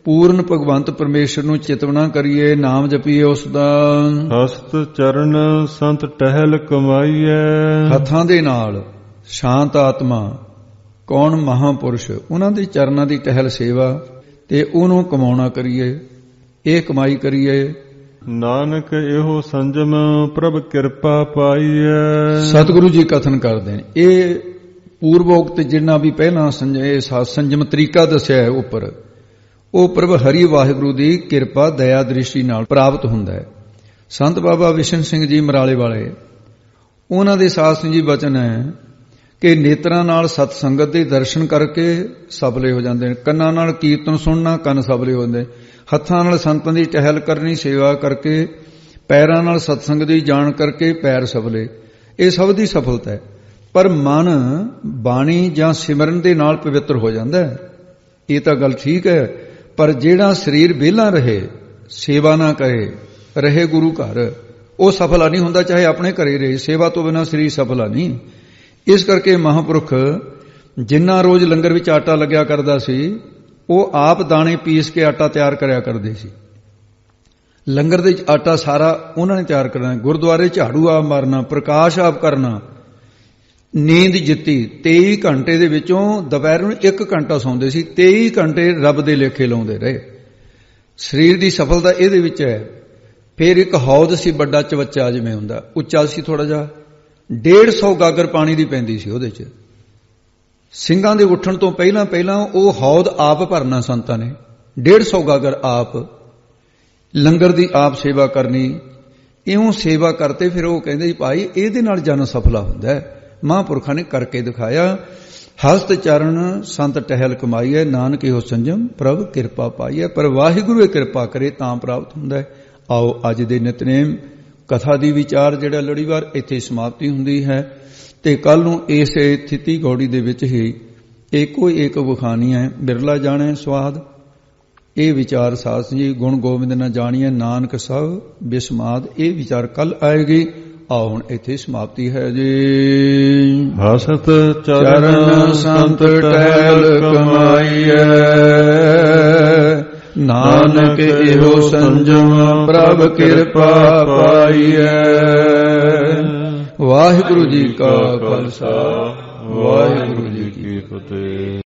ਪੂਰਨ ਭਗਵੰਤ ਪਰਮੇਸ਼ਰ ਨੂੰ ਚਿਤਵਨਾ ਕਰੀਏ, ਨਾਮ ਜਪੀਏ ਉਸ ਦਾ। ਹਸਤ ਚਰਨ ਸੰਤ ਟਹਿਲ ਕਮਾਈਐ। ਹੱਥਾਂ ਦੇ ਨਾਲ ਸ਼ਾਂਤ ਆਤਮਾ ਕੌਣ? ਮਹਾਪੁਰਸ਼, ਉਹਨਾਂ ਦੇ ਚਰਨਾਂ ਦੀ ਟਹਿਲ ਸੇਵਾ ਤੇ ਉਹਨੂੰ ਕਮਾਉਣਾ ਕਰੀਏ, ਇਹ ਕਮਾਈ ਕਰੀਏ। ਨਾਨਕ ਇਹੋ ਸੰਜਮ ਪ੍ਰਭ ਕਿਰਪਾ ਪਾਈਐ। ਸਤਿਗੁਰੂ ਜੀ ਕਥਨ ਕਰਦੇ ਨੇ ਇਹ ਪੂਰਵੋਕਤ ਜਿੰਨਾ ਵੀ ਪਹਿਲਾਂ ਸੰਜਮ ਤਰੀਕਾ ਦੱਸਿਆ ਹੈ ਉੱਪਰ, ਉਹ ਪ੍ਰਭ ਹਰੀ ਵਾਹਿਗੁਰੂ ਦੀ ਕਿਰਪਾ ਦਇਆ ਦ੍ਰਿਸ਼ਟੀ ਨਾਲ ਪ੍ਰਾਪਤ ਹੁੰਦਾ ਹੈ। ਸੰਤ ਬਾਬਾ ਵਿਸ਼ਨ ਸਿੰਘ ਜੀ ਮਰਾਲੇ ਵਾਲੇ, ਉਹਨਾਂ ਦੇ ਸਾਧ ਸੰਜੀ ਬਚਨ ਹੈ ਕਿ ਨੇਤਰਾਂ ਨਾਲ ਸਤ ਸੰਗਤ ਦੇ ਦਰਸ਼ਨ ਕਰਕੇ ਸਫਲੇ ਹੋ ਜਾਂਦੇ ਨੇ, ਕੰਨਾਂ ਨਾਲ ਕੀਰਤਨ ਸੁਣਨਾ ਕੰਨ ਸਫਲੇ ਹੋ ਜਾਂਦੇ, ਹੱਥਾਂ ਨਾਲ ਸੰਤਾਂ ਦੀ ਟਹਿਲ ਕਰਨੀ ਸੇਵਾ ਕਰਕੇ, ਪੈਰਾਂ ਨਾਲ ਸਤਸੰਗ ਦੀ ਜਾਣ ਕਰਕੇ ਪੈਰ ਸਫਲੇ। ਇਹ ਸਭ ਦੀ ਸਫਲਤਾ ਹੈ। ਪਰ ਮਨ ਬਾਣੀ ਜਾਂ ਸਿਮਰਨ ਦੇ ਨਾਲ ਪਵਿੱਤਰ ਹੋ ਜਾਂਦਾ ਹੈ, ਇਹ ਤਾਂ ਗੱਲ ਠੀਕ ਹੈ। ਪਰ ਜਿਹੜਾ ਸਰੀਰ ਵਿਹਲਾ ਰਹੇ, ਸੇਵਾ ਨਾ ਕਰੇ, ਰਹੇ ਗੁਰੂ ਘਰ, ਉਹ ਸਫਲਾ ਨਹੀਂ ਹੁੰਦਾ, ਚਾਹੇ ਆਪਣੇ ਘਰੇ ਰਹੇ। ਸੇਵਾ ਤੋਂ ਬਿਨਾਂ ਸਰੀਰ ਸਫਲਾ ਨਹੀਂ। ਇਸ ਕਰਕੇ ਮਹਾਂਪੁਰਖ ਜਿੰਨਾ ਰੋਜ਼ ਲੰਗਰ ਵਿੱਚ ਆਟਾ ਲੱਗਿਆ ਕਰਦਾ ਸੀ, ਉਹ ਆਪ ਦਾਣੇ ਪੀਸ ਕੇ ਆਟਾ ਤਿਆਰ ਕਰਿਆ ਕਰਦੇ ਸੀ। ਲੰਗਰ ਦੇ ਵਿੱਚ ਆਟਾ ਸਾਰਾ ਉਹਨਾਂ ਨੇ ਤਿਆਰ ਕਰਨਾ, ਗੁਰਦੁਆਰੇ ਝਾੜੂ ਆਪ ਮਾਰਨਾ, ਪ੍ਰਕਾਸ਼ ਆਪ ਕਰਨਾ। ਨੀਂਦ ਜਿੱਤੀ 23 ਘੰਟੇ ਦੇ ਵਿੱਚੋਂ ਦੁਪਹਿਰ ਨੂੰ 1 ਘੰਟਾ ਸੌਂਦੇ ਸੀ, 23 ਘੰਟੇ ਰੱਬ ਦੇ ਲੇਖੇ ਲਾਉਂਦੇ ਰਹੇ। ਸਰੀਰ ਦੀ ਸਫਲਤਾ ਇਹਦੇ ਵਿੱਚ ਹੈ। ਫਿਰ ਇੱਕ ਹੌਦ ਸੀ ਵੱਡਾ ਚਵੱਚਾ ਜਿਵੇਂ ਹੁੰਦਾ, ਉੱਚਾ ਸੀ ਥੋੜਾ ਜਿਹਾ, 150 ਗਾਗਰ ਪਾਣੀ ਦੀ ਪੈਂਦੀ ਸੀ ਉਹਦੇ 'ਚ। ਸਿੰਘਾਂ ਦੇ ਉੱਠਣ ਤੋਂ ਪਹਿਲਾਂ ਪਹਿਲਾਂ ਉਹ ਹੌਦ ਆਪ ਭਰਨਾ ਸੰਤਾਂ ਨੇ, 150 ਗਾਗਰ ਆਪ, ਲੰਗਰ ਦੀ ਆਪ ਸੇਵਾ ਕਰਨੀ। ਇਉਂ ਸੇਵਾ ਕਰਤੇ ਫਿਰ ਉਹ ਕਹਿੰਦੇ ਜੀ ਭਾਈ ਇਹਦੇ ਨਾਲ ਜਨ ਸਫਲਾ ਹੁੰਦਾ ਹੈ। ਮਹਾਂਪੁਰਖਾਂ ਨੇ ਕਰਕੇ ਦਿਖਾਇਆ। ਹਸਤ ਚਰਨ ਸੰਤ ਟਹਿਲ ਕਮਾਈਐ, ਨਾਨਕ ਇਹੋ ਸੰਜਮ ਪ੍ਰਭ ਕਿਰਪਾ ਪਾਈਐ। ਪਰ ਵਾਹਿਗੁਰੂ ਇਹ ਕਿਰਪਾ ਕਰੇ ਤਾਂ ਪ੍ਰਾਪਤ ਹੁੰਦਾ ਹੈ। ਆਓ ਅੱਜ ਦੇ ਨਿਤਨੇਮ ਕਥਾ ਦੀ ਵਿਚਾਰ ਜਿਹੜਾ ਲੜੀਵਾਰ ਇੱਥੇ ਸਮਾਪਤੀ ਹੁੰਦੀ ਹੈ, ਤੇ ਕੱਲ ਨੂੰ ਇਸੇ ਥਿਤੀ ਗੌੜੀ ਦੇ ਵਿੱਚ ਹੀ ਇੱਕੋ ਇੱਕ ਵਿਖਾਣੀ ਹੈ। ਬਿਰਲਾ ਜਾਣੈ ਸਵਾਦ, ਇਹ ਵਿਚਾਰ ਸਾਧ ਸੰਜੀ ਗੁਣ ਗੋਬਿੰਦ ਨਾ ਜਾਣੀਐ, ਨਾਨਕ ਸਭ ਬਿਸਮਾਦ। ਇਹ ਵਿਚਾਰ ਕੱਲ ਆਏਗੀ। ਆਓ ਹੁਣ ਇੱਥੇ ਸਮਾਪਤੀ ਹੈ ਜੀ। ਹਸਤ ਚਰਨ ਸੰਤ ਟਹਿਲ ਕਮਾਈਐ, ਨਾਨਕ ਇਹੋ ਸੰਜਮ ਪ੍ਰਭ ਕਿਰਪਾ ਪਾਈਐ। ਵਾਹਿਗੁਰੂ ਜੀ ਕਾ ਖਾਲਸਾ, ਵਾਹਿਗੁਰੂ ਜੀ ਕੀ ਫਤਿਹ।